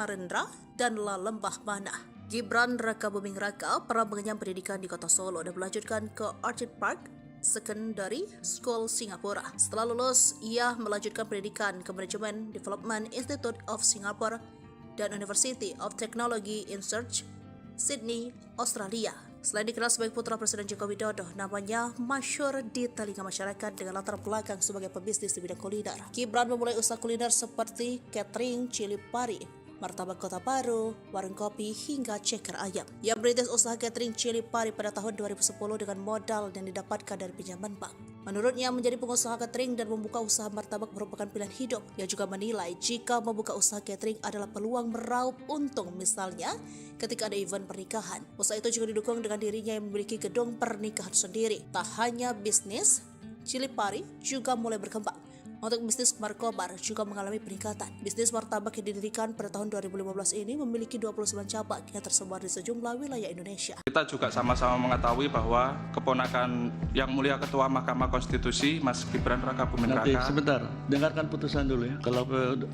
Narendra dan La Lembah Mana. Gibran Rakabuming Raka pernah mengenyam pendidikan di kota Solo dan melanjutkan ke Orchid Park Secondary School Singapura. Setelah lulus, ia melanjutkan pendidikan ke Management Development Institute of Singapore dan University of Technology in Search, Sydney, Australia. Selain dikenal sebagai putra Presiden Joko Widodo, namanya masyhur di telinga masyarakat dengan latar belakang sebagai pebisnis di bidang kuliner. Gibran memulai usaha kuliner seperti catering, cili pari, martabak kota baru, warung kopi, hingga ceker ayam. Ia merintis usaha catering cili pari pada tahun 2010 dengan modal yang didapatkan dari pinjaman bank. Menurutnya, menjadi pengusaha catering dan membuka usaha martabak merupakan pilihan hidup. Ia juga menilai jika membuka usaha catering adalah peluang meraup untung, misalnya ketika ada event pernikahan. Usaha itu juga didukung dengan dirinya yang memiliki gedung pernikahan sendiri. Tak hanya bisnis, cili pari juga mulai berkembang. Untuk bisnis markobar juga mengalami peningkatan. Bisnis martabak yang didirikan pada tahun 2015 ini memiliki 29 cabang yang tersebar di sejumlah wilayah Indonesia. Kita juga sama-sama mengetahui bahwa keponakan Yang Mulia Ketua Mahkamah Konstitusi, Mas Gibran Rakabuming Raka. Nanti sebentar, dengarkan putusan dulu ya. Kalau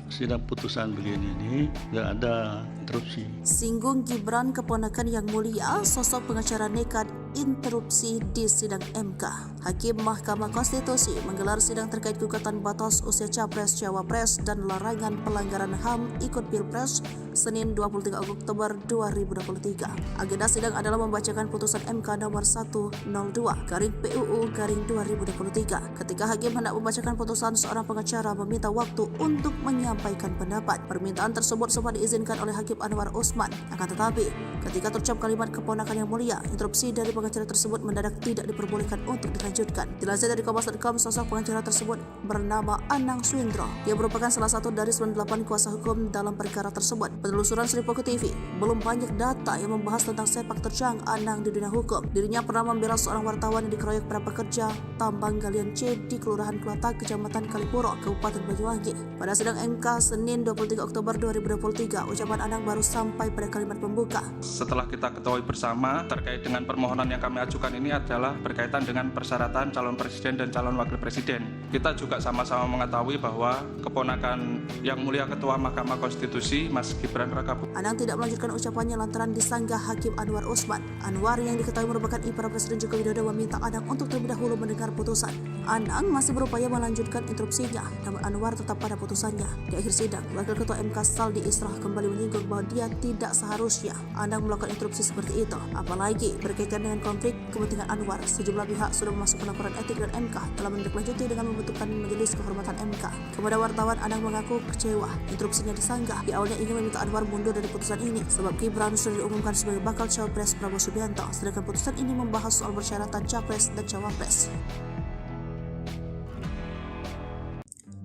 sidang putusan begini ini nggak ada interupsi. Singgung Gibran keponakan Yang Mulia, sosok pengacara nekat interupsi di sidang MK. Hakim Mahkamah Konstitusi menggelar sidang terkait gugatan batas usia Capres, Cawapres dan larangan pelanggaran HAM ikut Pilpres Senin 23 Oktober 2023. Agenda sidang adalah membacakan putusan MK nomor 102/PUU/2023. Ketika hakim hendak membacakan putusan, seorang pengacara meminta waktu untuk menyampaikan pendapat. Permintaan tersebut sempat diizinkan oleh Hakim Anwar Usman. Akan tetapi, ketika terucap kalimat keponakan Yang Mulia, interupsi dari pengacara tersebut mendadak tidak diperbolehkan untuk dilanjutkan. Dilansir dari Kompas.com, sosok pengacara tersebut bernama Anang Swindro. Dia merupakan salah satu dari 98 kuasa hukum dalam perkara tersebut. Penelusuran Sri Poko TV, belum banyak data yang membahas tentang sepak terjang Anang di dunia hukum. Dirinya pernah membela seorang wartawan yang dikeroyok para pekerja tambang galian C di Kelurahan Kelatak, Kecamatan Kalipuro, Kabupaten Banyuwangi. Pada sidang MK Senin 23 Oktober 2023, ucapan Anang baru sampai pada kalimat pembuka. Setelah kita ketahui bersama terkait dengan permohonan yang kami ajukan ini adalah berkaitan dengan persyaratan calon presiden dan calon wakil presiden. Kita juga sama-sama mengetahui bahwa keponakan Yang Mulia Ketua Mahkamah Konstitusi, Mas Gibran Rakabuming. Anang tidak melanjutkan ucapannya lantaran disanggah Hakim Anwar Usman. Anwar yang diketahui merupakan ipar Presiden Joko Widodo meminta Anang untuk terlebih dahulu mendengar putusan. Anang masih berupaya melanjutkan interupsinya, namun Anwar tetap pada putusannya. Di akhir sidang, Wakil Ketua MK Saldi Isra kembali menyinggung bahwa dia tidak seharusnya Anang melakukan interupsi seperti itu. Apalagi berkaitan dengan konflik kepentingan Anwar, sejumlah pihak sudah memasukkan laporan etik dan MK telah menindaklanjuti dengan membentukkan Majelis Kehormatan MK. Kepada wartawan, Anang mengaku kecewa interupsinya disanggah. Di awalnya ingin meminta Anwar mundur dari putusan ini sebab Gibran sudah diumumkan sebagai bakal Cawapres Prabowo Subianto, sedangkan putusan ini membahas soal persyaratan Capres dan Cawapres.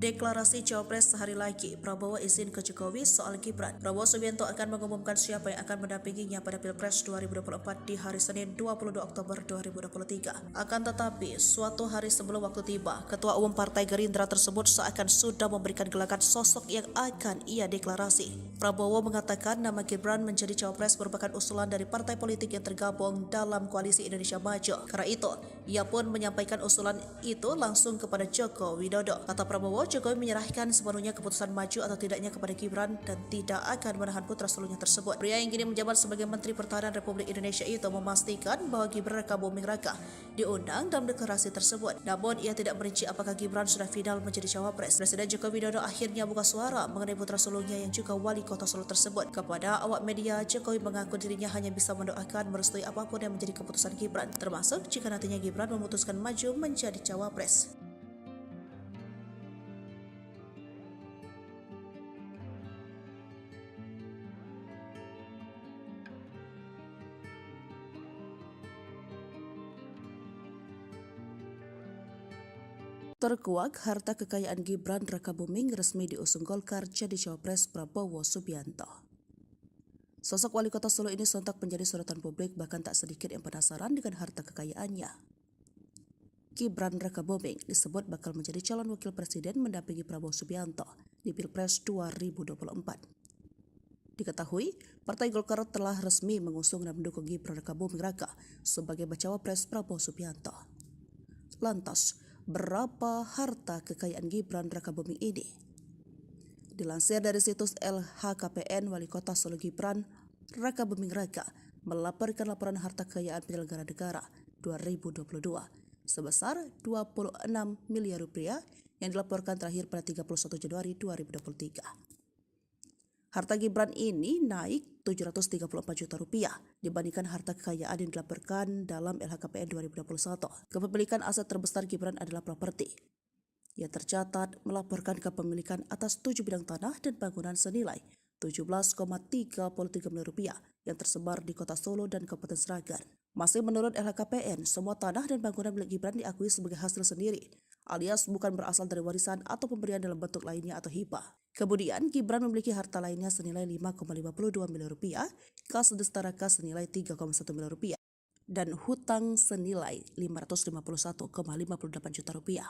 Deklarasi Cawapres sehari lagi, Prabowo izin ke Jokowi soal Gibran. Prabowo Subianto akan mengumumkan siapa yang akan mendampinginya pada Pilpres 2024 di hari Senin 22 Oktober 2023. Akan tetapi, suatu hari sebelum waktu tiba, Ketua Umum Partai Gerindra tersebut seakan sudah memberikan gelagat sosok yang akan ia deklarasi. Prabowo mengatakan nama Gibran menjadi Cawapres merupakan usulan dari partai politik yang tergabung dalam Koalisi Indonesia Maju. Karena itu, ia pun menyampaikan usulan itu langsung kepada Joko Widodo. Kata Prabowo, Jokowi menyerahkan sepenuhnya keputusan maju atau tidaknya kepada Gibran dan tidak akan menahan putra sulungnya tersebut. Pria yang kini menjabat sebagai Menteri Pertahanan Republik Indonesia itu memastikan bahwa Gibran Rakabuming Raka diundang dalam deklarasi tersebut. Namun ia tidak merinci apakah Gibran sudah final menjadi Cawapres. Presiden Joko Widodo akhirnya buka suara mengenai putra sulungnya yang juga wali kota Solo tersebut. Kepada awak media, Jokowi mengaku dirinya hanya bisa mendoakan merestui apapun yang menjadi keputusan Gibran, termasuk jika nantinya Gibran memutuskan maju menjadi Cawapres. Terkuak, harta kekayaan Gibran Rakabuming resmi diusung Golkar jadi Cawapres Prabowo Subianto. Sosok wali kota Solo ini sontak menjadi sorotan publik, bahkan tak sedikit yang penasaran dengan harta kekayaannya. Gibran Rakabuming disebut bakal menjadi calon wakil presiden mendampingi Prabowo Subianto di Pilpres 2024. Diketahui, Partai Golkar telah resmi mengusung dan mendukung Gibran Rakabuming Raka sebagai bacawa pres Prabowo Subianto. Lantas, berapa harta kekayaan Gibran Rakabuming ini? Dilansir dari situs LHKPN, Wali Kota Solo Gibran Raka Buming Raka melaporkan laporan harta kekayaan penyelenggara negara 2022 sebesar 26 miliar rupiah yang dilaporkan terakhir pada 31 Januari 2023. Harta Gibran ini naik 734 juta rupiah dibandingkan harta kekayaan yang dilaporkan dalam LHKPN 2021. Kepemilikan aset terbesar Gibran adalah properti. Ia tercatat melaporkan kepemilikan atas 7 bidang tanah dan bangunan senilai 17,33 miliar rupiah yang tersebar di Kota Solo dan Kabupaten Sragen. Masih menurut LHKPN, semua tanah dan bangunan milik Gibran diakui sebagai hasil sendiri, alias bukan berasal dari warisan atau pemberian dalam bentuk lainnya atau hibah. Kemudian, Gibran memiliki harta lainnya senilai 5,52 miliar rupiah, kas Destara kas senilai 3,1 miliar rupiah, dan hutang senilai 551,58 juta rupiah.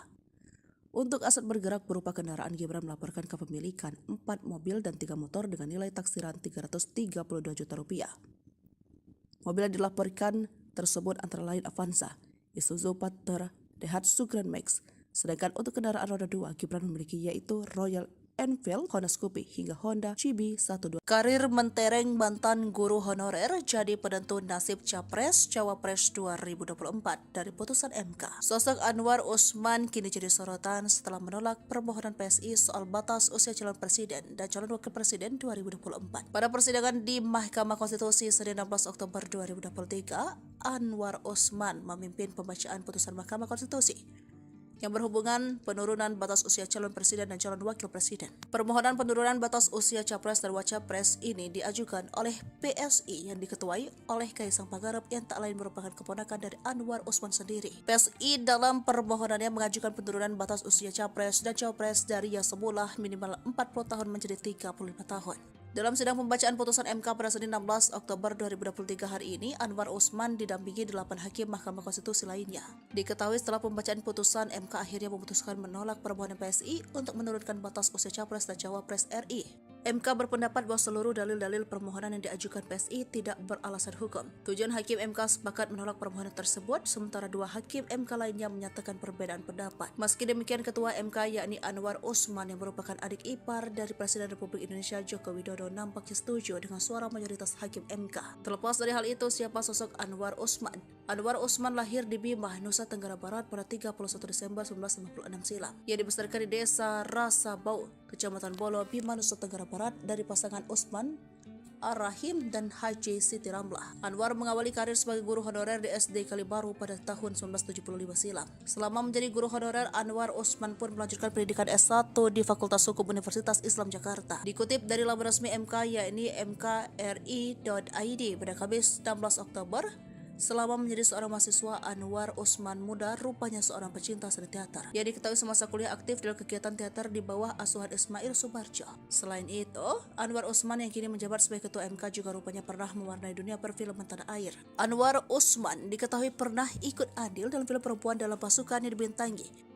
Untuk aset bergerak berupa kendaraan, Gibran melaporkan kepemilikan 4 mobil dan 3 motor dengan nilai taksiran 332 juta rupiah. Mobil yang dilaporkan tersebut antara lain Avanza, Isuzu Panther, Daihatsu Grand Max. Sedangkan untuk kendaraan roda 2, Gibran memiliki yaitu Royal Enfield, Honda Scoopy, hingga Honda CB12. Karir mentereng mantan guru honorer jadi penentu nasib Capres-Cawapres 2024 dari putusan MK. Sosok Anwar Usman kini jadi sorotan setelah menolak permohonan PSI soal batas usia calon presiden dan calon wakil presiden 2024. Pada persidangan di Mahkamah Konstitusi Senin 16 Oktober 2023, Anwar Usman memimpin pembacaan putusan Mahkamah Konstitusi yang berhubungan penurunan batas usia calon presiden dan calon wakil presiden. Permohonan penurunan batas usia capres dan wacapres ini diajukan oleh PSI yang diketuai oleh Kaisang Pangarep yang tak lain merupakan keponakan dari Anwar Usman sendiri. PSI dalam permohonannya mengajukan penurunan batas usia capres dan cawapres dari yang semula minimal 40 tahun menjadi 35 tahun. Dalam sidang pembacaan putusan MK pada Senin 16 Oktober 2023 hari ini, Anwar Usman didampingi 8 hakim Mahkamah Konstitusi lainnya. Diketahui setelah pembacaan putusan, MK akhirnya memutuskan menolak permohonan PSI untuk menurunkan batas usia capres dan cawapres RI. MK berpendapat bahwa seluruh dalil-dalil permohonan yang diajukan PSI tidak beralasan hukum. 7 hakim MK sepakat menolak permohonan tersebut, sementara 2 hakim MK lainnya menyatakan perbedaan pendapat. Meski demikian, Ketua MK yakni Anwar Usman yang merupakan adik ipar dari Presiden Republik Indonesia Joko Widodo nampaknya setuju dengan suara mayoritas hakim MK. Terlepas dari hal itu, siapa sosok Anwar Usman? Anwar Usman lahir di Bima, Nusa Tenggara Barat pada 31 Desember 1956 silam. Ia dibesarkan di desa Rasabau, Kecamatan Bolo, Bima, Nusa Tenggara Barat dari pasangan Usman Ar-Rahim dan Haji Siti Ramlah. Anwar mengawali karir sebagai guru honorer di SD Kalibaru pada tahun 1975 silam. Selama menjadi guru honorer, Anwar Usman pun melanjutkan pendidikan S1 di Fakultas Hukum Universitas Islam Jakarta. Dikutip dari laman resmi MK yakni mkri.id pada Kamis 16 Oktober, selama menjadi seorang mahasiswa, Anwar Usman muda rupanya seorang pecinta seni teater. Ia diketahui semasa kuliah aktif dalam kegiatan teater di bawah asuhan Ismail Subarjo. Selain itu, Anwar Usman yang kini menjabat sebagai ketua MK juga rupanya pernah mewarnai dunia perfilman tanah air. Anwar Usman diketahui pernah ikut andil dalam film perempuan dalam pasukan yang dibintangi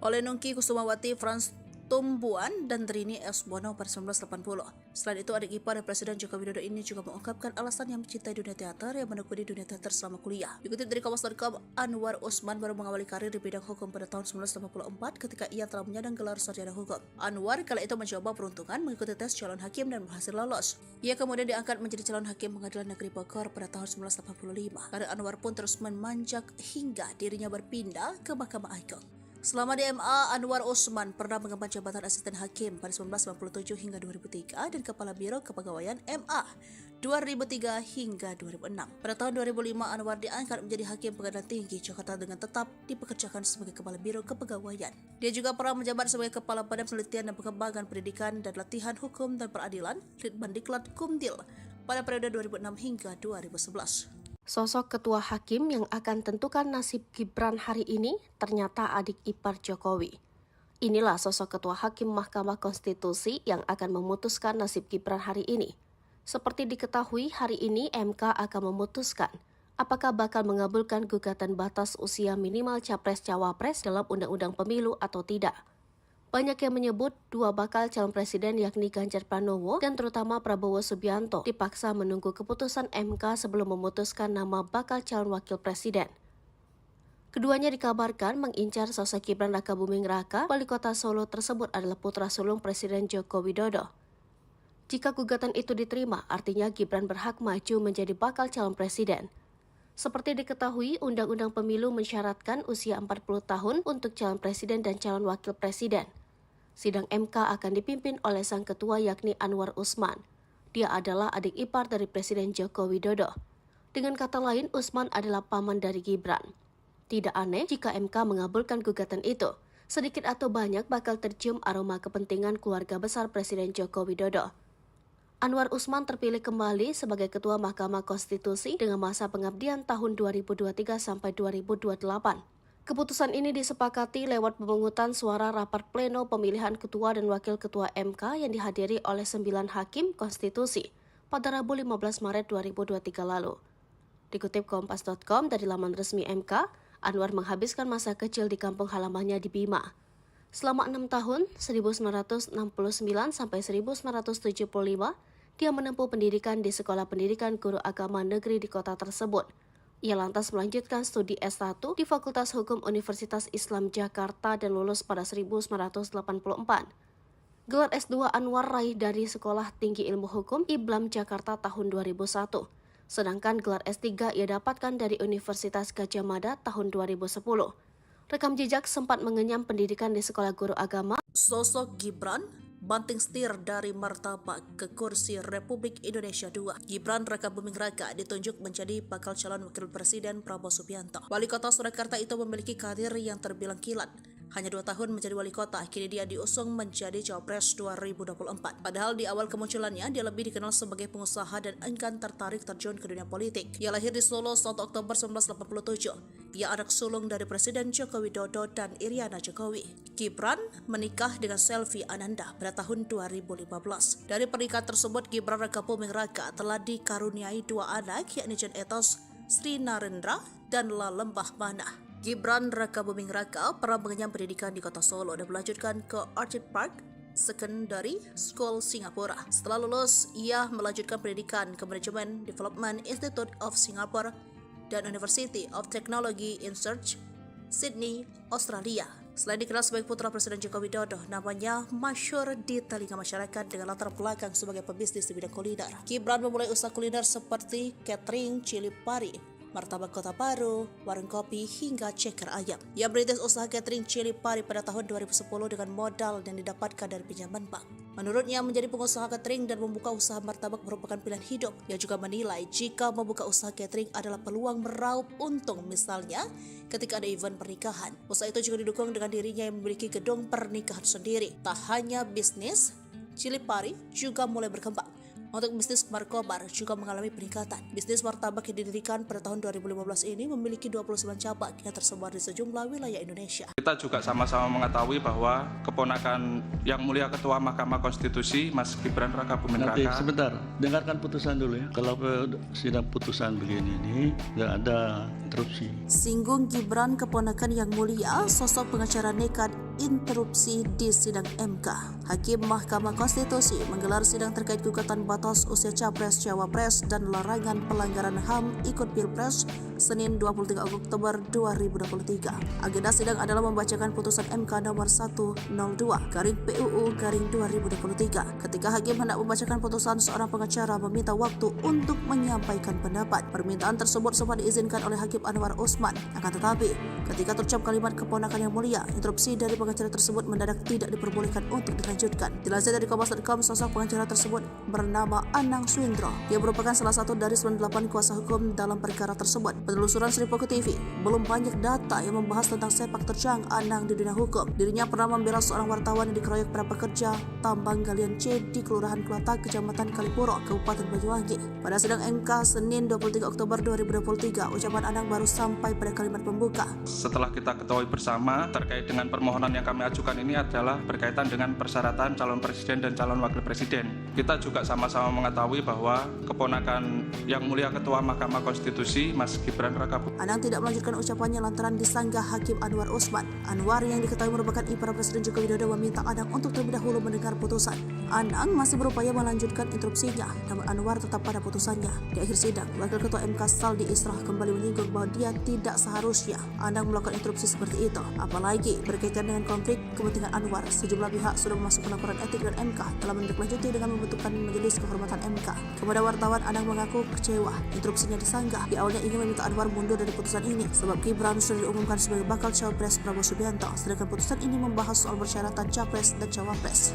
oleh Nungki Kusumawati, Frans Tumbuan, dan Trini S. Bono pada 1980. Selain itu, adik ipar Presiden Joko Widodo ini juga mengungkapkan alasan yang mencintai dunia teater yang menekuni dunia teater selama kuliah. Dikutip dari Kompas.com, Anwar Usman baru mengawali karir di bidang hukum pada tahun 1984 ketika ia telah menyandang gelar sarjana hukum. Anwar kala itu mencoba peruntungan mengikuti tes calon hakim dan berhasil lolos. Ia kemudian diangkat menjadi calon hakim Pengadilan Negeri Bogor pada tahun 1985. Karir Anwar pun terus memanjak hingga dirinya berpindah ke Mahkamah Agung. Selama di MA, Anwar Usman pernah mengemban jabatan asisten hakim pada 1997 hingga 2003 dan Kepala Biro Kepegawaian MA 2003 hingga 2006. Pada tahun 2005, Anwar diangkat menjadi Hakim Pengadilan Tinggi Jakarta dengan tetap dipekerjakan sebagai Kepala Biro Kepegawaian. Dia juga pernah menjabat sebagai Kepala Badan Penelitian dan Pengembangan Pendidikan dan Latihan Hukum dan Peradilan Litbandiklat Kumdil pada periode 2006 hingga 2011. Sosok ketua hakim yang akan tentukan nasib Gibran hari ini ternyata adik ipar Jokowi. Inilah sosok ketua hakim Mahkamah Konstitusi yang akan memutuskan nasib Gibran hari ini. Seperti diketahui, hari ini MK akan memutuskan apakah bakal mengabulkan gugatan batas usia minimal capres-cawapres dalam Undang-Undang Pemilu atau tidak. Banyak yang menyebut dua bakal calon presiden yakni Ganjar Pranowo dan terutama Prabowo Subianto dipaksa menunggu keputusan MK sebelum memutuskan nama bakal calon wakil presiden. Keduanya dikabarkan mengincar sosok Gibran Rakabuming Raka, wali kota Solo tersebut adalah putra sulung Presiden Joko Widodo. Jika gugatan itu diterima, artinya Gibran berhak maju menjadi bakal calon presiden. Seperti diketahui, Undang-Undang Pemilu mensyaratkan usia 40 tahun untuk calon presiden dan calon wakil presiden. Sidang MK akan dipimpin oleh sang ketua yakni Anwar Usman. Dia adalah adik ipar dari Presiden Joko Widodo. Dengan kata lain, Usman adalah paman dari Gibran. Tidak aneh jika MK mengabulkan gugatan itu. Sedikit atau banyak bakal tercium aroma kepentingan keluarga besar Presiden Joko Widodo. Anwar Usman terpilih kembali sebagai Ketua Mahkamah Konstitusi dengan masa pengabdian tahun 2023 sampai 2028. Keputusan ini disepakati lewat pemungutan suara rapat pleno pemilihan Ketua dan Wakil Ketua MK yang dihadiri oleh 9 hakim konstitusi pada Rabu 15 Maret 2023 lalu. Dikutip Kompas.com dari laman resmi MK, Anwar menghabiskan masa kecil di kampung halamannya di Bima. Selama 6 tahun, 1969 sampai 1975, dia menempuh pendidikan di Sekolah Pendidikan Guru Agama Negeri di kota tersebut. Ia lantas melanjutkan studi S1 di Fakultas Hukum Universitas Islam Jakarta dan lulus pada 1984. Gelar S2 Anwar raih dari Sekolah Tinggi Ilmu Hukum IBLAM Jakarta tahun 2001. Sedangkan gelar S3 ia dapatkan dari Universitas Gadjah Mada tahun 2010. Rekam jejak sempat mengenyam pendidikan di Sekolah Guru Agama. Sosok Gibran banting setir dari martabak ke kursi Republik Indonesia II. Gibran Rakabuming Raka ditunjuk menjadi bakal calon wakil presiden Prabowo Subianto. Wali kota Surakarta itu memiliki karir yang terbilang kilat. Hanya 2 tahun menjadi wali kota, kini dia diusung menjadi Cawapres 2024. Padahal di awal kemunculannya, dia lebih dikenal sebagai pengusaha dan enggan tertarik terjun ke dunia politik. Ia lahir di Solo 1 Oktober 1987. Ia anak sulung dari Presiden Joko Widodo dan Iriana Jokowi. Gibran menikah dengan Selvi Ananda pada tahun 2015. Dari pernikahan tersebut, Gibran Rakabuming Raka telah dikaruniai 2 anak, yakni Jan Etos, Sri Narendra, dan Lalembah Mana. Gibran Rakabuming Raka pernah mengenyam pendidikan di kota Solo dan melanjutkan ke Orchid Park Secondary School Singapura. Setelah lulus, ia melanjutkan pendidikan ke Management Development Institute of Singapore dan University of Technology in Search, Sydney, Australia. Selain dikenal sebagai putra Presiden Joko Widodo, namanya masyhur di telinga masyarakat dengan latar belakang sebagai pebisnis di bidang kuliner. Gibran memulai usaha kuliner seperti catering, cili pari, martabak kota baru, warung kopi, hingga ceker ayam. Ia merintis usaha catering cili pari pada tahun 2010 dengan modal yang didapatkan dari pinjaman bank. Menurutnya, menjadi pengusaha catering dan membuka usaha martabak merupakan pilihan hidup. Ia juga menilai jika membuka usaha catering adalah peluang meraup untung, misalnya ketika ada event pernikahan. Usaha itu juga didukung dengan dirinya yang memiliki gedung pernikahan sendiri. Tak hanya bisnis, cili pari juga mulai berkembang. Untuk bisnis markobar juga mengalami peningkatan. Bisnis martabak yang didirikan pada tahun 2015 ini memiliki 29 cabang yang tersebar di sejumlah wilayah Indonesia. Kita juga sama-sama mengetahui bahwa keponakan yang mulia Ketua Mahkamah Konstitusi, Mas Gibran Rakabuming Raka. Nanti sebentar, dengarkan putusan dulu ya. Kalau sidang putusan begini ini nggak ada interupsi. Singgung Gibran keponakan yang mulia, sosok pengacara nekat interupsi di sidang MK. Hakim Mahkamah Konstitusi menggelar sidang terkait gugatan batas usia Capres, Cawapres, dan larangan pelanggaran HAM ikut Pilpres Senin 23 Oktober 2023. Agenda sidang adalah membacakan putusan MK nomor 102/PUU/2023. Ketika hakim hendak membacakan putusan, seorang pengacara meminta waktu untuk menyampaikan pendapat. Permintaan tersebut sempat diizinkan oleh Hakim Anwar Usman. Akan tetapi, ketika terucap kalimat keponakan yang mulia, interupsi dari pengacara tersebut mendadak tidak diperbolehkan untuk dilanjutkan. Dilansir dari Kompas.com, sosok pengacara tersebut bernama Anang Swindro. Dia merupakan salah satu dari 98 kuasa hukum dalam perkara tersebut. Penelusuran Sri Poko TV, belum banyak data yang membahas tentang sepak terjang Anang di dunia hukum. Dirinya pernah membela seorang wartawan yang dikeroyok para pekerja tambang galian C di Kelurahan Kelatak, Kecamatan Kalipuro, Kabupaten Banyuwangi. Pada sidang MK Senin 23 Oktober 2023, ucapan Anang baru sampai pada kalimat pembuka. Setelah kita ketahui bersama terkait dengan permohonan yang kami ajukan ini adalah berkaitan dengan persyaratan calon presiden dan calon wakil presiden. Kita juga sama-sama mengetahui bahwa keponakan Yang Mulia Ketua Mahkamah Konstitusi, Mas Gibran Rakabuming, Anang tidak melanjutkan ucapannya lantaran disanggah Hakim Anwar Usman. Anwar yang diketahui merupakan ipar Presiden Joko Widodo meminta Anang untuk terlebih dahulu mendengar putusan. Anang masih berupaya melanjutkan interupsinya, namun Anwar tetap pada putusannya. Di akhir sidang, Wakil Ketua MK Saldi Isra kembali menyinggung bahwa dia tidak seharusnya Anang melakukan interupsi seperti itu. Apalagi berkaitan dengan konflik kepentingan Anwar, sejumlah pihak sudah memasukkan laporan etik dan MK telah menindaklanjuti dengan membentukkan Majelis Kehormatan MK. Kepada wartawan, Anang mengaku kecewa interupsinya disanggah. Di awalnya ingin meminta Anwar mundur dari putusan ini sebab Gibran sudah diumumkan sebagai bakal cawapres Prabowo Subianto, sedangkan putusan ini membahas soal persyaratan capres dan cawapres.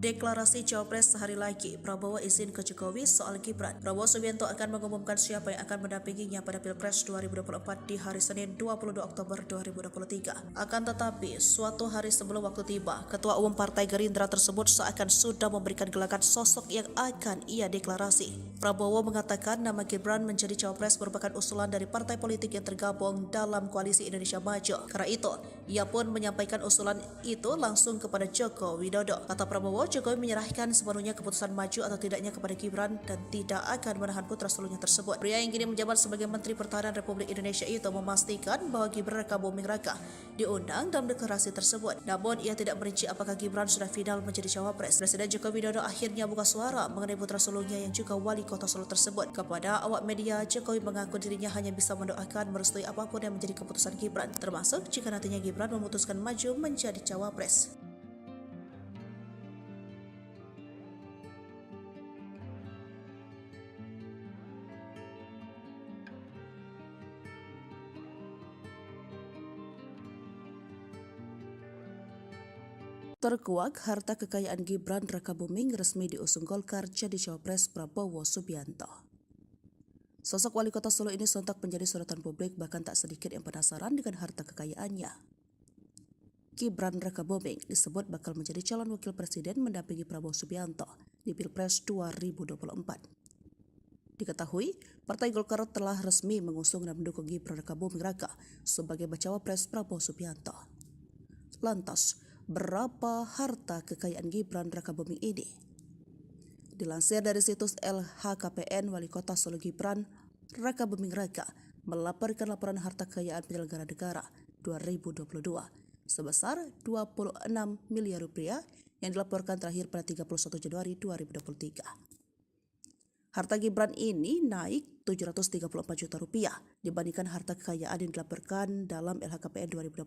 Deklarasi Cawapres sehari lagi, Prabowo izin ke Jokowi soal Gibran. Prabowo Subianto akan mengumumkan siapa yang akan mendampinginya pada Pilpres 2024 di hari Senin 22 Oktober 2023. Akan tetapi, suatu hari sebelum waktu tiba, Ketua Umum Partai Gerindra tersebut seakan sudah memberikan gelagat sosok yang akan ia deklarasi. Prabowo mengatakan nama Gibran menjadi Cawapres merupakan usulan dari partai politik yang tergabung dalam Koalisi Indonesia Maju. Karena itu, ia pun menyampaikan usulan itu langsung kepada Joko Widodo. Kata Prabowo, Jokowi menyerahkan sepenuhnya keputusan maju atau tidaknya kepada Gibran dan tidak akan menahan putra sulungnya tersebut. Pria yang kini menjabat sebagai Menteri Pertahanan Republik Indonesia itu memastikan bahwa Gibran Rakabuming Raka diundang dalam deklarasi tersebut. Namun ia tidak merinci apakah Gibran sudah final menjadi cawapres. Presiden Joko Widodo akhirnya buka suara mengenai putra sulungnya yang juga wali kota Solo tersebut. Kepada awak media, Jokowi mengaku dirinya hanya bisa mendoakan merestui apapun yang menjadi keputusan Gibran, termasuk jika nantinya Gibran memutuskan maju menjadi cawapres. Terkuak, harta kekayaan Gibran Rakabuming resmi diusung Golkar jadi cawapres Prabowo Subianto. Sosok wali kota Solo ini sontak menjadi sorotan publik, bahkan tak sedikit yang penasaran dengan harta kekayaannya. Gibran Rakabuming disebut bakal menjadi calon wakil presiden mendampingi Prabowo Subianto di Pilpres 2024. Diketahui, Partai Golkar telah resmi mengusung dan mendukung Gibran Rakabuming Raka sebagai bacawa pres Prabowo Subianto. Lantas, berapa harta kekayaan Gibran Rakabuming ini? Dilansir dari situs LHKPN, Wali Kota Solo Gibran Rakabuming Raka melaporkan laporan harta kekayaan penyelenggara negara 2022 sebesar 26 miliar rupiah yang dilaporkan terakhir pada 31 Januari 2023. Harta Gibran ini naik 734 juta rupiah dibandingkan harta kekayaan yang dilaporkan dalam LHKPN 2021.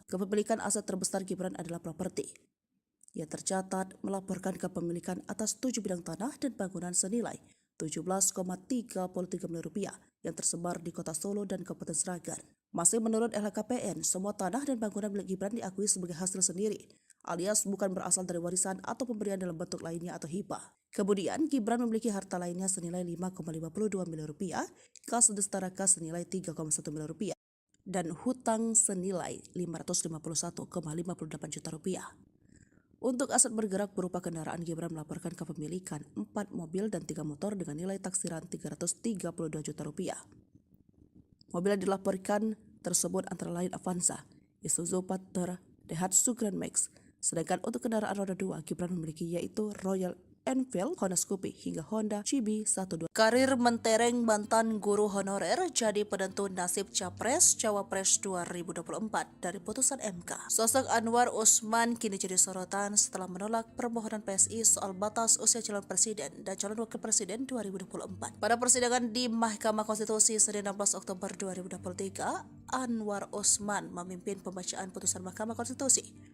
Kepemilikan aset terbesar Gibran adalah properti. Ia tercatat melaporkan kepemilikan atas 7 bidang tanah dan bangunan senilai 17,33 miliar rupiah yang tersebar di Kota Solo dan Kabupaten Sragen. Masih menurut LHKPN, semua tanah dan bangunan milik Gibran diakui sebagai hasil sendiri, alias bukan berasal dari warisan atau pemberian dalam bentuk lainnya atau hibah. Kemudian, Gibran memiliki harta lainnya senilai 5,52 miliar rupiah, kas destaraka senilai 3,1 miliar rupiah, dan hutang senilai 551,58 juta rupiah. Untuk aset bergerak berupa kendaraan, Gibran melaporkan kepemilikan 4 mobil dan 3 motor dengan nilai taksiran 332 juta rupiah. Mobil yang dilaporkan tersebut antara lain Avanza, Isuzu Panther, Daihatsu Grand Max. Sedangkan untuk kendaraan roda 2, Gibran memiliki yaitu Royal Enfield, Honda Scoopy, hingga Honda CB12. Karir mentereng mantan guru honorer jadi penentu nasib Capres Cawapres 2024 dari putusan MK. Sosok Anwar Usman kini jadi sorotan setelah menolak permohonan PSI soal batas usia calon presiden dan calon wakil presiden 2024. Pada persidangan di Mahkamah Konstitusi Senin 16 Oktober 2023, Anwar Usman memimpin pembacaan putusan Mahkamah Konstitusi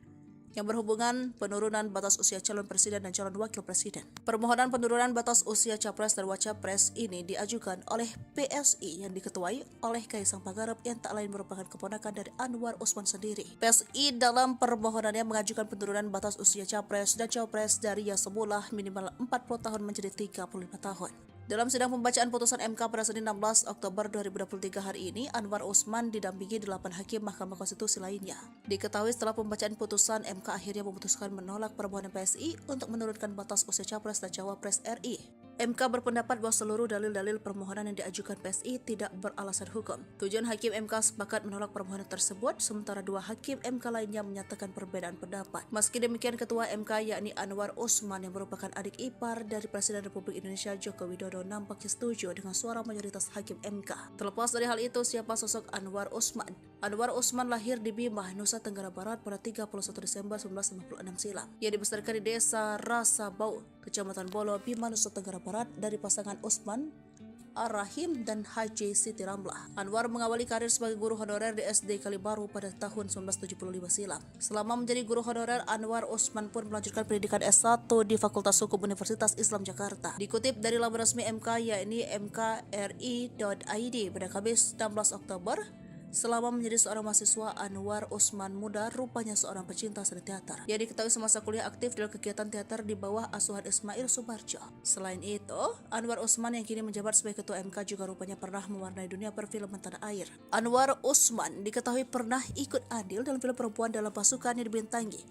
yang berhubungan penurunan batas usia calon presiden dan calon wakil presiden. Permohonan penurunan batas usia capres dan wacapres ini diajukan oleh PSI yang diketuai oleh Kaisang Pangarep yang tak lain merupakan keponakan dari Anwar Usman sendiri. PSI dalam permohonannya mengajukan penurunan batas usia capres dan cawapres dari yang semula minimal 40 tahun menjadi 35 tahun. Dalam sidang pembacaan putusan MK pada Senin 16 Oktober 2023 hari ini, Anwar Usman didampingi 8 hakim Mahkamah Konstitusi lainnya. Diketahui setelah pembacaan putusan, MK akhirnya memutuskan menolak permohonan PSI untuk menurunkan batas usia capres dan cawapres RI. MK berpendapat bahwa seluruh dalil-dalil permohonan yang diajukan PSI tidak beralasan hukum. 7 hakim MK sepakat menolak permohonan tersebut, sementara 2 hakim MK lainnya menyatakan perbedaan pendapat. Meski demikian, Ketua MK yakni Anwar Usman yang merupakan adik ipar dari Presiden Republik Indonesia Joko Widodo nampaknya setuju dengan suara mayoritas hakim MK. Terlepas dari hal itu, siapa sosok Anwar Usman? Anwar Usman lahir di Bima, Nusa Tenggara Barat pada 31 Desember 1956 silam. Ia dibesarkan di desa Rasabau, Kecamatan Bolo, Bima, Nusa Tenggara Barat dari pasangan Usman Ar-Rahim dan Haji Siti Ramlah. Anwar mengawali karir sebagai guru honorer di SD Kalibaru pada tahun 1975 silam. Selama menjadi guru honorer, Anwar Usman pun melanjutkan pendidikan S1 di Fakultas Hukum Universitas Islam Jakarta. Dikutip dari laman resmi MK yakni mkri.id pada Kamis 16 Oktober, selama menjadi seorang mahasiswa, Anwar Usman muda rupanya seorang pecinta seni teater. Ia diketahui semasa kuliah aktif dalam kegiatan teater di bawah asuhan Ismail Sumarjo. Selain itu, Anwar Usman yang kini menjabat sebagai ketua MK juga rupanya pernah mewarnai dunia perfilman tanah air. Anwar Usman diketahui pernah ikut andil dalam film perempuan dalam pasukan yang dibintangi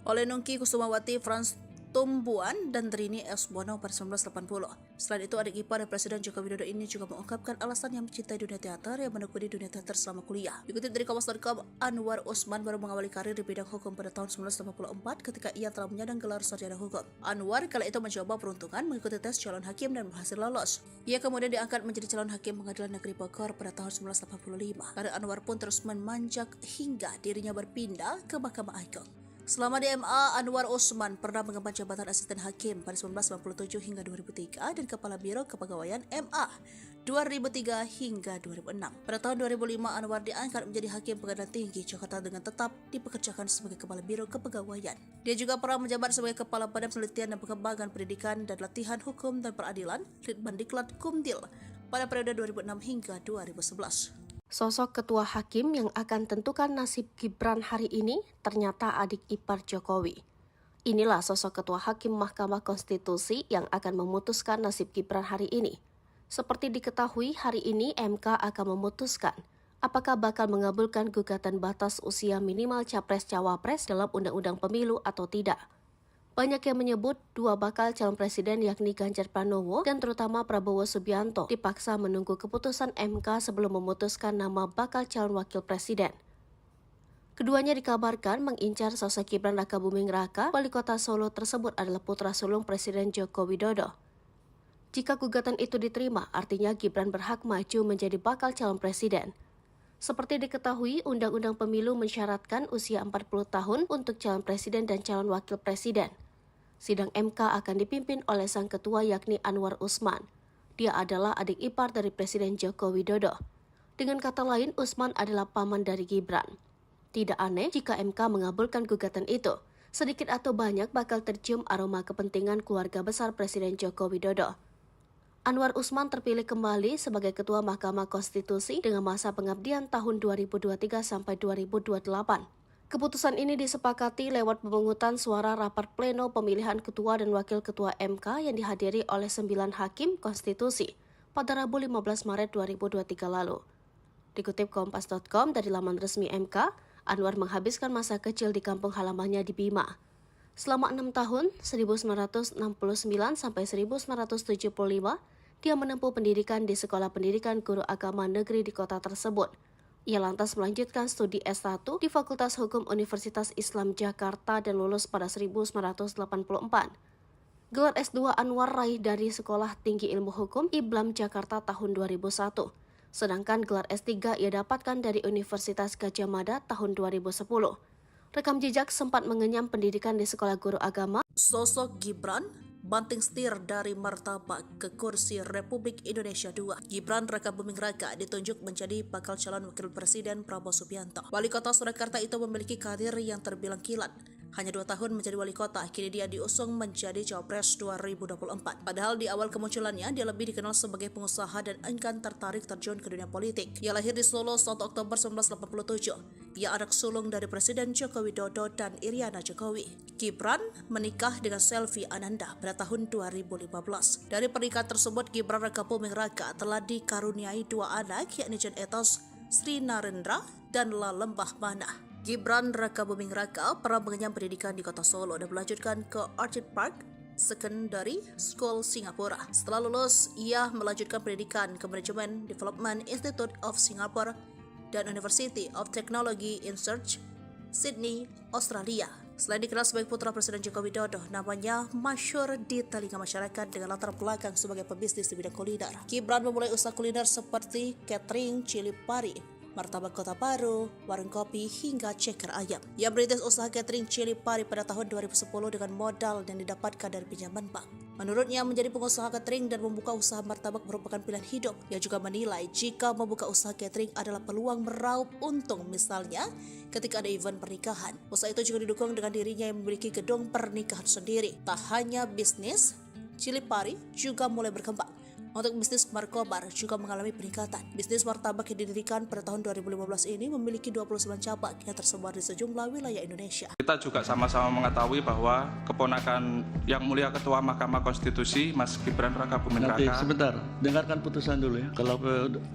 oleh Nungki Kusumawati, Frans Tumbuan, dan Trini S. Bono pada 1980. Selain itu, adik ipar dari Presiden Joko Widodo ini juga mengungkapkan alasan yang mencintai dunia teater yang menekuni dunia teater selama kuliah. Dikutip dari Kompas.com, Anwar Usman baru mengawali karir di bidang hukum pada tahun 1984 ketika ia telah menyandang gelar sarjana hukum. Anwar kala itu mencoba peruntungan mengikuti tes calon hakim dan berhasil lolos. Ia kemudian diangkat menjadi calon hakim Pengadilan Negeri Bogor pada tahun 1985. Karir Anwar pun terus memanjak hingga dirinya berpindah ke Mahkamah Agung. Selama di MA, Anwar Usman pernah mengemban jabatan asisten hakim pada 1997 hingga 2003 dan Kepala Biro Kepegawaian MA 2003 hingga 2006. Pada tahun 2005, Anwar diangkat menjadi Hakim Pengadilan Tinggi Jakarta dengan tetap dipekerjakan sebagai Kepala Biro Kepegawaian. Dia juga pernah menjabat sebagai Kepala Badan Penelitian dan Pengembangan Pendidikan dan Latihan Hukum dan Peradilan Litbandiklat Kumdil pada periode 2006 hingga 2011. Sosok ketua hakim yang akan tentukan nasib Gibran hari ini ternyata adik ipar Jokowi. Inilah sosok ketua hakim Mahkamah Konstitusi yang akan memutuskan nasib Gibran hari ini. Seperti diketahui, hari ini MK akan memutuskan apakah bakal mengabulkan gugatan batas usia minimal Capres-Cawapres dalam Undang-Undang Pemilu atau tidak. Banyak yang menyebut 2 bakal calon presiden yakni Ganjar Pranowo dan terutama Prabowo Subianto dipaksa menunggu keputusan MK sebelum memutuskan nama bakal calon wakil presiden. Keduanya dikabarkan mengincar sosok Gibran Rakabuming Raka, wali kota Solo tersebut adalah putra sulung Presiden Joko Widodo. Jika gugatan itu diterima, artinya Gibran berhak maju menjadi bakal calon presiden. Seperti diketahui, Undang-Undang Pemilu mensyaratkan usia 40 tahun untuk calon presiden dan calon wakil presiden. Sidang MK akan dipimpin oleh sang ketua yakni Anwar Usman. Dia adalah adik ipar dari Presiden Joko Widodo. Dengan kata lain, Usman adalah paman dari Gibran. Tidak aneh jika MK mengabulkan gugatan itu. Sedikit atau banyak bakal tercium aroma kepentingan keluarga besar Presiden Joko Widodo. Anwar Usman terpilih kembali sebagai Ketua Mahkamah Konstitusi dengan masa pengabdian tahun 2023 sampai 2028. Keputusan ini disepakati lewat pemungutan suara rapat pleno pemilihan ketua dan wakil ketua MK yang dihadiri oleh 9 hakim konstitusi pada Rabu 15 Maret 2023 lalu. Dikutip Kompas.com dari laman resmi MK, Anwar menghabiskan masa kecil di kampung halamannya di Bima. Selama 6 tahun, 1969 sampai 1975, dia menempuh pendidikan di Sekolah Pendidikan Guru Agama Negeri di kota tersebut. Ia lantas melanjutkan studi S1 di Fakultas Hukum Universitas Islam Jakarta dan lulus pada 1984. Gelar S2 Anwar raih dari Sekolah Tinggi Ilmu Hukum IBLAM Jakarta tahun 2001. Sedangkan gelar S3 ia dapatkan dari Universitas Gadjah Mada tahun 2010. Rekam jejak sempat mengenyam pendidikan di Sekolah Guru Agama. Sosok Gibran banting setir dari martabak ke kursi Republik Indonesia II. Gibran Rakabuming Raka ditunjuk menjadi bakal calon wakil presiden Prabowo Subianto. Wali kota Surakarta itu memiliki karir yang terbilang kilat. Hanya 2 tahun menjadi wali kota, kini dia diusung menjadi Cawapres 2024. Padahal di awal kemunculannya, dia lebih dikenal sebagai pengusaha dan enggan tertarik terjun ke dunia politik. Ia lahir di Solo 1 Oktober 1987. Ia anak sulung dari Presiden Joko Widodo dan Iriana Jokowi. Gibran menikah dengan Selvi Ananda pada tahun 2015. Dari pernikahan tersebut, Gibran Rakabuming Raka telah dikaruniai 2 anak, yakni Jan Etos Sri Narendra dan Lalembah Mana. Gibran Rakabuming Raka pernah mengenyam pendidikan di kota Solo dan melanjutkan ke Orchid Park Secondary School Singapura. Setelah lulus, ia melanjutkan pendidikan ke Management Development Institute of Singapore dan University of Technology in Research, Sydney, Australia. Selain dikenal sebagai putra Presiden Joko Widodo, namanya masyhur di telinga masyarakat dengan latar belakang sebagai pebisnis di bidang kuliner. Gibran memulai usaha kuliner seperti catering, cili pari, martabak kota baru, warung kopi, hingga ceker ayam. Ia merintis usaha catering cili pari pada tahun 2010 dengan modal yang didapatkan dari pinjaman bank. Menurutnya, menjadi pengusaha catering dan membuka usaha martabak merupakan pilihan hidup. Ia juga menilai jika membuka usaha catering adalah peluang meraup untung, misalnya ketika ada event pernikahan. Usaha itu juga didukung dengan dirinya yang memiliki gedung pernikahan sendiri. Tak hanya bisnis, cili pari juga mulai berkembang. Untuk bisnis markobar juga mengalami peningkatan. Bisnis martabak yang didirikan pada tahun 2015 ini memiliki 29 cabang yang tersebar di sejumlah wilayah Indonesia. Kita juga sama-sama mengetahui bahwa keponakan yang mulia Ketua Mahkamah Konstitusi, Mas Gibran Rakabuming Nanti Raka. sebentar, dengarkan putusan dulu ya. Kalau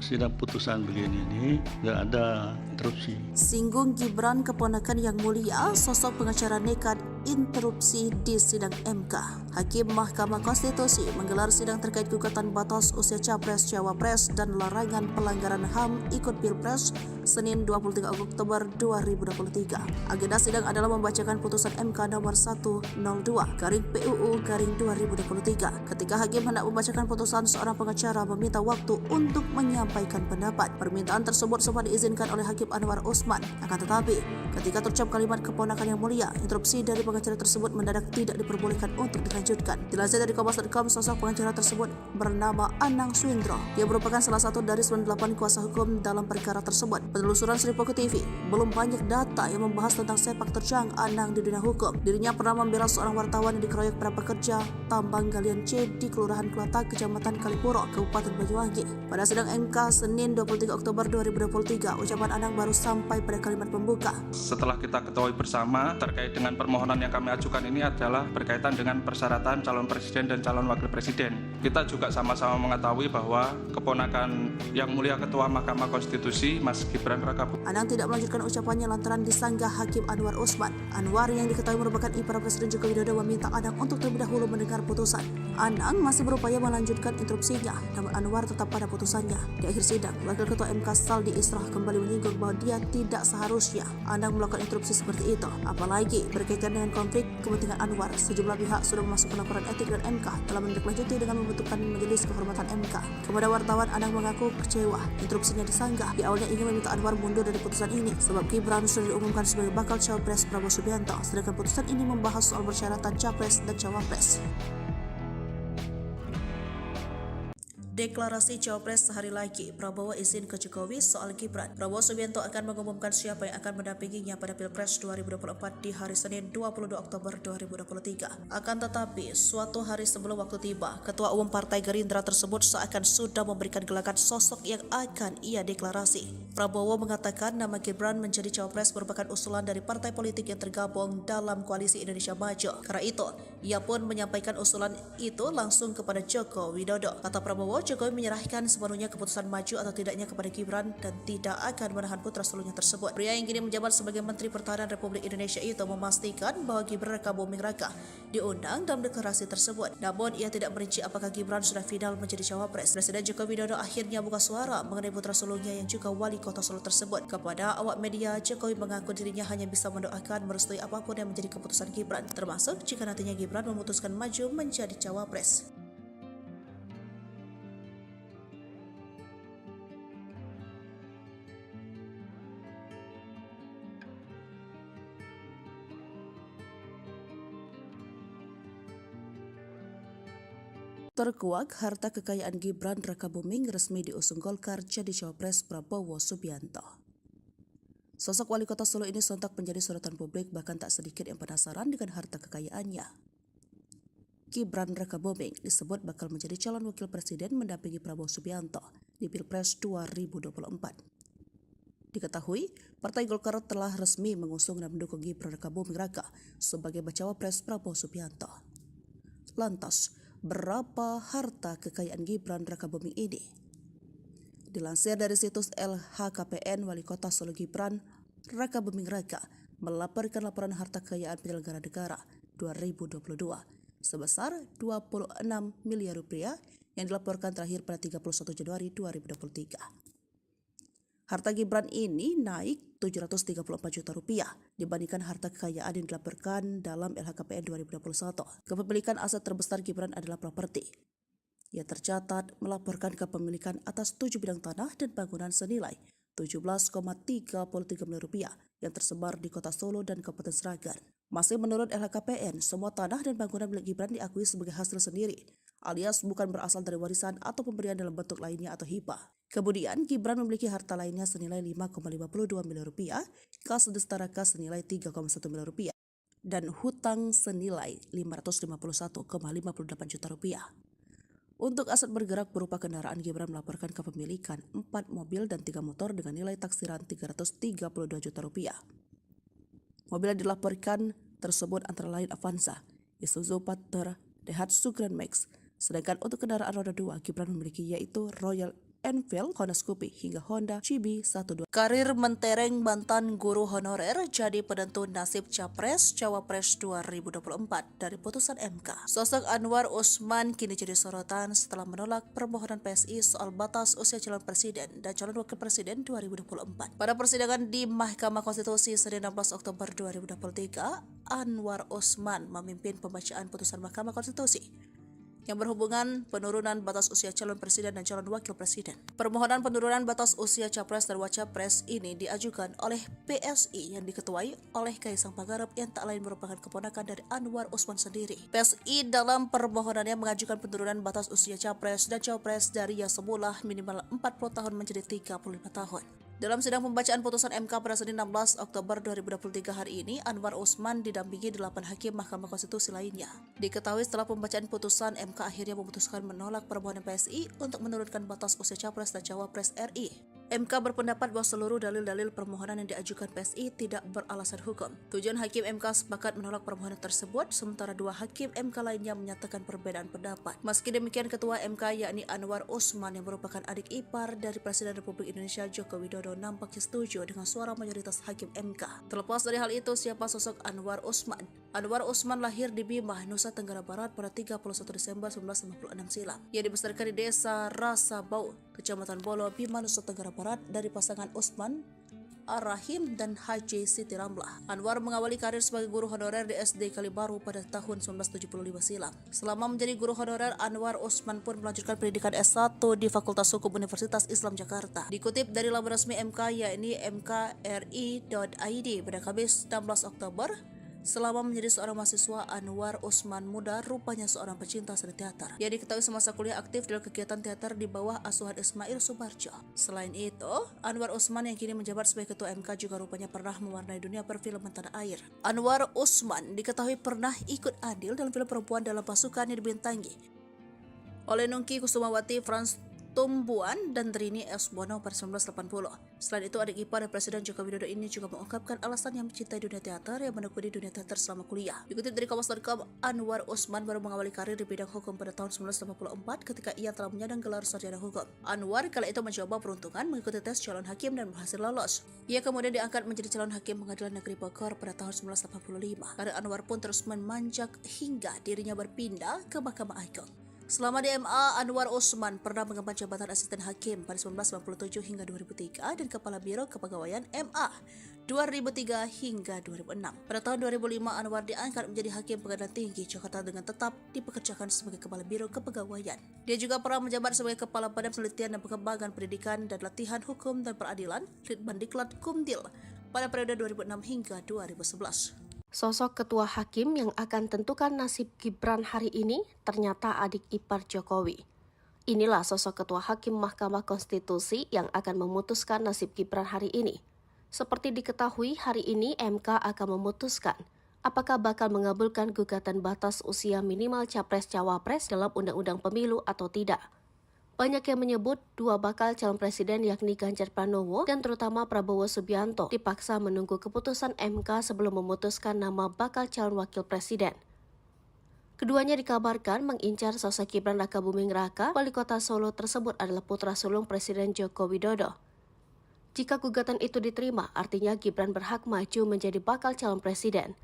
sidang putusan begini ini nggak ada interupsi. Singgung Gibran keponakan yang mulia, sosok pengacara nekat interupsi di sidang MK. Hakim Mahkamah Konstitusi menggelar sidang terkait gugatan batas usia Capres, Cawapres, dan larangan pelanggaran HAM ikut Pilpres Senin 23 Oktober 2023. Agenda sidang adalah membacakan putusan MK nomor 102/PUU/2023. Ketika hakim hendak membacakan putusan, seorang pengacara meminta waktu untuk menyampaikan pendapat. Permintaan tersebut sempat diizinkan oleh Hakim Anwar Usman. Akan tetapi, ketika terucap kalimat keponakan yang mulia, interupsi dari pengacara tersebut mendadak tidak diperbolehkan untuk dilanjutkan. Dilansir dari Kompas.com, sosok pengacara tersebut bernama Anang Swindro. Dia merupakan salah satu dari 98 kuasa hukum dalam perkara tersebut. Penelusuran Sri Poko TV, belum banyak data yang membahas tentang sepak terjang Anang di dunia hukum. Dirinya pernah membela seorang wartawan yang dikeroyok para pekerja tambang galian C di Kelurahan Kelatak, Kecamatan Kalipuro, Kabupaten Banyuwangi. Pada sidang MK Senin 23 Oktober 2023, ucapan Anang baru sampai pada kalimat pembuka. Setelah kita ketahui bersama terkait dengan permohonan yang kami ajukan ini adalah berkaitan dengan persyaratan calon presiden dan calon wakil presiden. Kita juga sama-sama mengetahui bahwa keponakan yang mulia Ketua Mahkamah Konstitusi, Mas Gibran Rakabuming. Anang tidak melanjutkan ucapannya lantaran disanggah Hakim Anwar Usman. Anwar yang diketahui merupakan ipar Presiden Joko Widodo meminta Anang untuk terlebih dahulu mendengar putusan. Anang masih berupaya melanjutkan interupsinya, namun Anwar tetap pada putusannya. Di akhir sidang, Wakil Ketua MK Saldi Israh kembali menyinggung bahwa dia tidak seharusnya Anang melakukan interupsi seperti itu. Apalagi berkaitan dengan konflik kepentingan Anwar, sejumlah pihak sudah memasukkan laporan etik dan MK telah menindaklanjuti dengan membentukkan Majelis Kehormatan MK. Kepada wartawan, Anang mengaku kecewa interupsinya disanggah. Di awalnya ingin meminta Anwar mundur dari putusan ini sebab Gibran sudah diumumkan sebagai bakal Cawapres Prabowo Subianto, sedangkan putusan ini membahas soal persyaratan Capres dan Cawapres. Deklarasi Cawapres sehari lagi, Prabowo izin ke Jokowi soal Gibran. Prabowo Subianto akan mengumumkan siapa yang akan mendampinginya pada Pilpres 2024 di hari Senin 22 Oktober 2023. Akan tetapi, suatu hari sebelum waktu tiba, Ketua Umum Partai Gerindra tersebut seakan sudah memberikan gelagat sosok yang akan ia deklarasi. Prabowo mengatakan nama Gibran menjadi Cawapres merupakan usulan dari partai politik yang tergabung dalam Koalisi Indonesia Maju. Karena itu, ia pun menyampaikan usulan itu langsung kepada Joko Widodo. Kata Prabowo, Jokowi menyerahkan sepenuhnya keputusan maju atau tidaknya kepada Gibran dan tidak akan menahan putra sulungnya tersebut. Pria yang kini menjabat sebagai Menteri Pertahanan Republik Indonesia itu memastikan bahwa Gibran Rakabuming Raka diundang dalam deklarasi tersebut. Namun ia tidak merinci apakah Gibran sudah final menjadi Cawapres. Presiden Joko Widodo akhirnya buka suara mengenai putra sulungnya yang juga wali kota Solo tersebut. Kepada awak media, Jokowi mengaku dirinya hanya bisa mendoakan merestui apapun yang menjadi keputusan Gibran, termasuk jika nantinya Gibran memutuskan maju menjadi Cawapres. Terkuak, harta kekayaan Gibran Rakabuming resmi diusung Golkar jadi Cawapres Prabowo Subianto. Sosok wali kota Solo ini sontak menjadi sorotan publik, bahkan tak sedikit yang penasaran dengan harta kekayaannya. Gibran Rakabuming disebut bakal menjadi calon wakil presiden mendampingi Prabowo Subianto di Pilpres 2024. Diketahui, Partai Golkar telah resmi mengusung dan mendukung Gibran Rakabuming Raka sebagai bacawa pres Prabowo Subianto. Lantas, berapa harta kekayaan Gibran Rakabuming ini? Dilansir dari situs LHKPN, Wali Kota Solo Gibran Rakabuming Raka melaporkan laporan harta kekayaan penyelenggara negara 2022. sebesar 26 miliar rupiah yang dilaporkan terakhir pada 31 Januari 2023. Harta Gibran ini naik 734 juta rupiah dibandingkan harta kekayaan yang dilaporkan dalam LHKPN 2021. Kepemilikan aset terbesar Gibran adalah properti. Ia tercatat melaporkan kepemilikan atas 7 bidang tanah dan bangunan senilai 17,33 miliar rupiah yang tersebar di Kota Solo dan Kabupaten Sragen. Masih menurut LHKPN, semua tanah dan bangunan milik Gibran diakui sebagai hasil sendiri, alias bukan berasal dari warisan atau pemberian dalam bentuk lainnya atau hibah. Kemudian, Gibran memiliki harta lainnya senilai 5,52 miliar rupiah, kas sedestara kas senilai 3,1 miliar rupiah, dan hutang senilai 551,58 juta rupiah. Untuk aset bergerak berupa kendaraan, Gibran melaporkan kepemilikan 4 mobil dan 3 motor dengan nilai taksiran 332 juta rupiah. Mobil yang dilaporkan tersebut antara lain Avanza, Isuzu Panther, Daihatsu Grand Max. Sedangkan untuk kendaraan roda 2, Gibran memiliki yaitu Royal Enfield, Honda Scoopy, hingga Honda CB12. Karir mentereng mantan guru honorer jadi penentu nasib Capres Cawapres 2024 dari putusan MK. Sosok Anwar Usman kini jadi sorotan setelah menolak permohonan PSI soal batas usia calon presiden dan calon wakil presiden 2024. Pada persidangan di Mahkamah Konstitusi Senin 16 Oktober 2023, Anwar Usman memimpin pembacaan putusan Mahkamah Konstitusi yang berhubungan penurunan batas usia calon presiden dan calon wakil presiden. Permohonan penurunan batas usia capres dan wacapres ini diajukan oleh PSI yang diketuai oleh Kaisang Pangarep yang tak lain merupakan keponakan dari Anwar Usman sendiri. PSI dalam permohonannya mengajukan penurunan batas usia capres dan cawapres dari yang semula minimal 40 tahun menjadi 35 tahun. Dalam sidang pembacaan putusan MK pada Senin 16 Oktober 2023 hari ini, Anwar Usman didampingi 8 hakim Mahkamah Konstitusi lainnya. Diketahui setelah pembacaan putusan, MK akhirnya memutuskan menolak permohonan PSI untuk menurunkan batas usia capres dan cawapres RI. MK berpendapat bahwa seluruh dalil-dalil permohonan yang diajukan PSI tidak beralasan hukum. Tujuan hakim MK sepakat menolak permohonan tersebut, sementara 2 hakim MK lainnya menyatakan perbedaan pendapat. Meski demikian, Ketua MK yakni Anwar Usman yang merupakan adik ipar dari Presiden Republik Indonesia Joko Widodo nampaknya setuju dengan suara mayoritas hakim MK. Terlepas dari hal itu, siapa sosok Anwar Usman? Anwar Usman lahir di Bima, Nusa Tenggara Barat pada 31 Desember 1956 silam. Ia dibesarkan di Desa Rasabau, Kecamatan Bolo, Bima, Nusa Tenggara Barat dari pasangan Usman Ar-Rahim dan Haji Siti Ramlah. Anwar mengawali karir sebagai guru honorer di SD Kalibaru pada tahun 1975 silam. Selama menjadi guru honorer, Anwar Usman pun melanjutkan pendidikan S1 di Fakultas Hukum Universitas Islam Jakarta. Dikutip dari laman resmi MK yakni mkri.id pada Kamis 16 Oktober, selama menjadi seorang mahasiswa, Anwar Usman muda rupanya seorang pecinta seni teater. Ia diketahui semasa kuliah aktif dalam kegiatan teater di bawah asuhan Ismail Sumarjo. Selain itu, Anwar Usman yang kini menjabat sebagai ketua MK juga rupanya pernah mewarnai dunia perfilman tanah air. Anwar Usman diketahui pernah ikut andil dalam film perempuan dalam pasukan yang dibintangi oleh Nungki Kusumawati, Frans Tumbuan, dan Rini S. Bono pada 1980. Selain itu, adik ipar Presiden Joko Widodo ini juga mengungkapkan alasan yang mencintai dunia teater yang menekuni dunia teater selama kuliah. Dikutip dari Kompas.com, Anwar Usman baru mengawali karir di bidang hukum pada tahun 1984 ketika ia telah menyandang gelar sarjana hukum. Anwar kala itu mencoba peruntungan mengikuti tes calon hakim dan berhasil lolos. Ia kemudian diangkat menjadi calon hakim Pengadilan Negeri Bogor pada tahun 1985. Karir Anwar pun terus memanjak hingga dirinya berpindah ke Mahkamah Agung. Selama di MA, Anwar Usman pernah mengemban jabatan asisten hakim pada 1997 hingga 2003 dan kepala Biro Kepegawaian MA 2003 hingga 2006. Pada tahun 2005, Anwar diangkat menjadi hakim Pengadilan Tinggi Jakarta dengan tetap dipekerjakan sebagai kepala Biro Kepegawaian. Dia juga pernah menjabat sebagai kepala Badan Penelitian dan Pengembangan Pendidikan dan Latihan Hukum dan Peradilan Litbandiklat Kumdil pada periode 2006 hingga 2011. Sosok ketua hakim yang akan tentukan nasib Gibran hari ini ternyata adik ipar Jokowi. Inilah sosok ketua hakim Mahkamah Konstitusi yang akan memutuskan nasib Gibran hari ini. Seperti diketahui, hari ini MK akan memutuskan apakah bakal mengabulkan gugatan batas usia minimal capres-cawapres dalam Undang-Undang Pemilu atau tidak. Banyak yang menyebut 2 bakal calon presiden yakni Ganjar Pranowo dan terutama Prabowo Subianto dipaksa menunggu keputusan MK sebelum memutuskan nama bakal calon wakil presiden. Keduanya dikabarkan mengincar sosok Gibran Rakabuming Raka. Wali kota Solo tersebut adalah putra sulung Presiden Joko Widodo. Jika gugatan itu diterima, artinya Gibran berhak maju menjadi bakal calon presiden.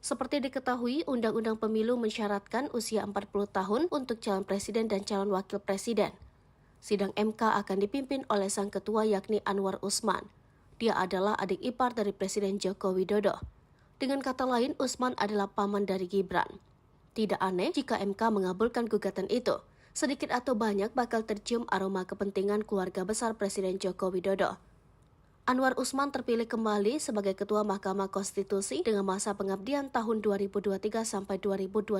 Seperti diketahui, Undang-Undang Pemilu mensyaratkan usia 40 tahun untuk calon presiden dan calon wakil presiden. Sidang MK akan dipimpin oleh sang ketua yakni Anwar Usman. Dia adalah adik ipar dari Presiden Joko Widodo. Dengan kata lain, Usman adalah paman dari Gibran. Tidak aneh jika MK mengabulkan gugatan itu. Sedikit atau banyak bakal tercium aroma kepentingan keluarga besar Presiden Joko Widodo. Anwar Usman terpilih kembali sebagai Ketua Mahkamah Konstitusi dengan masa pengabdian tahun 2023 sampai 2028.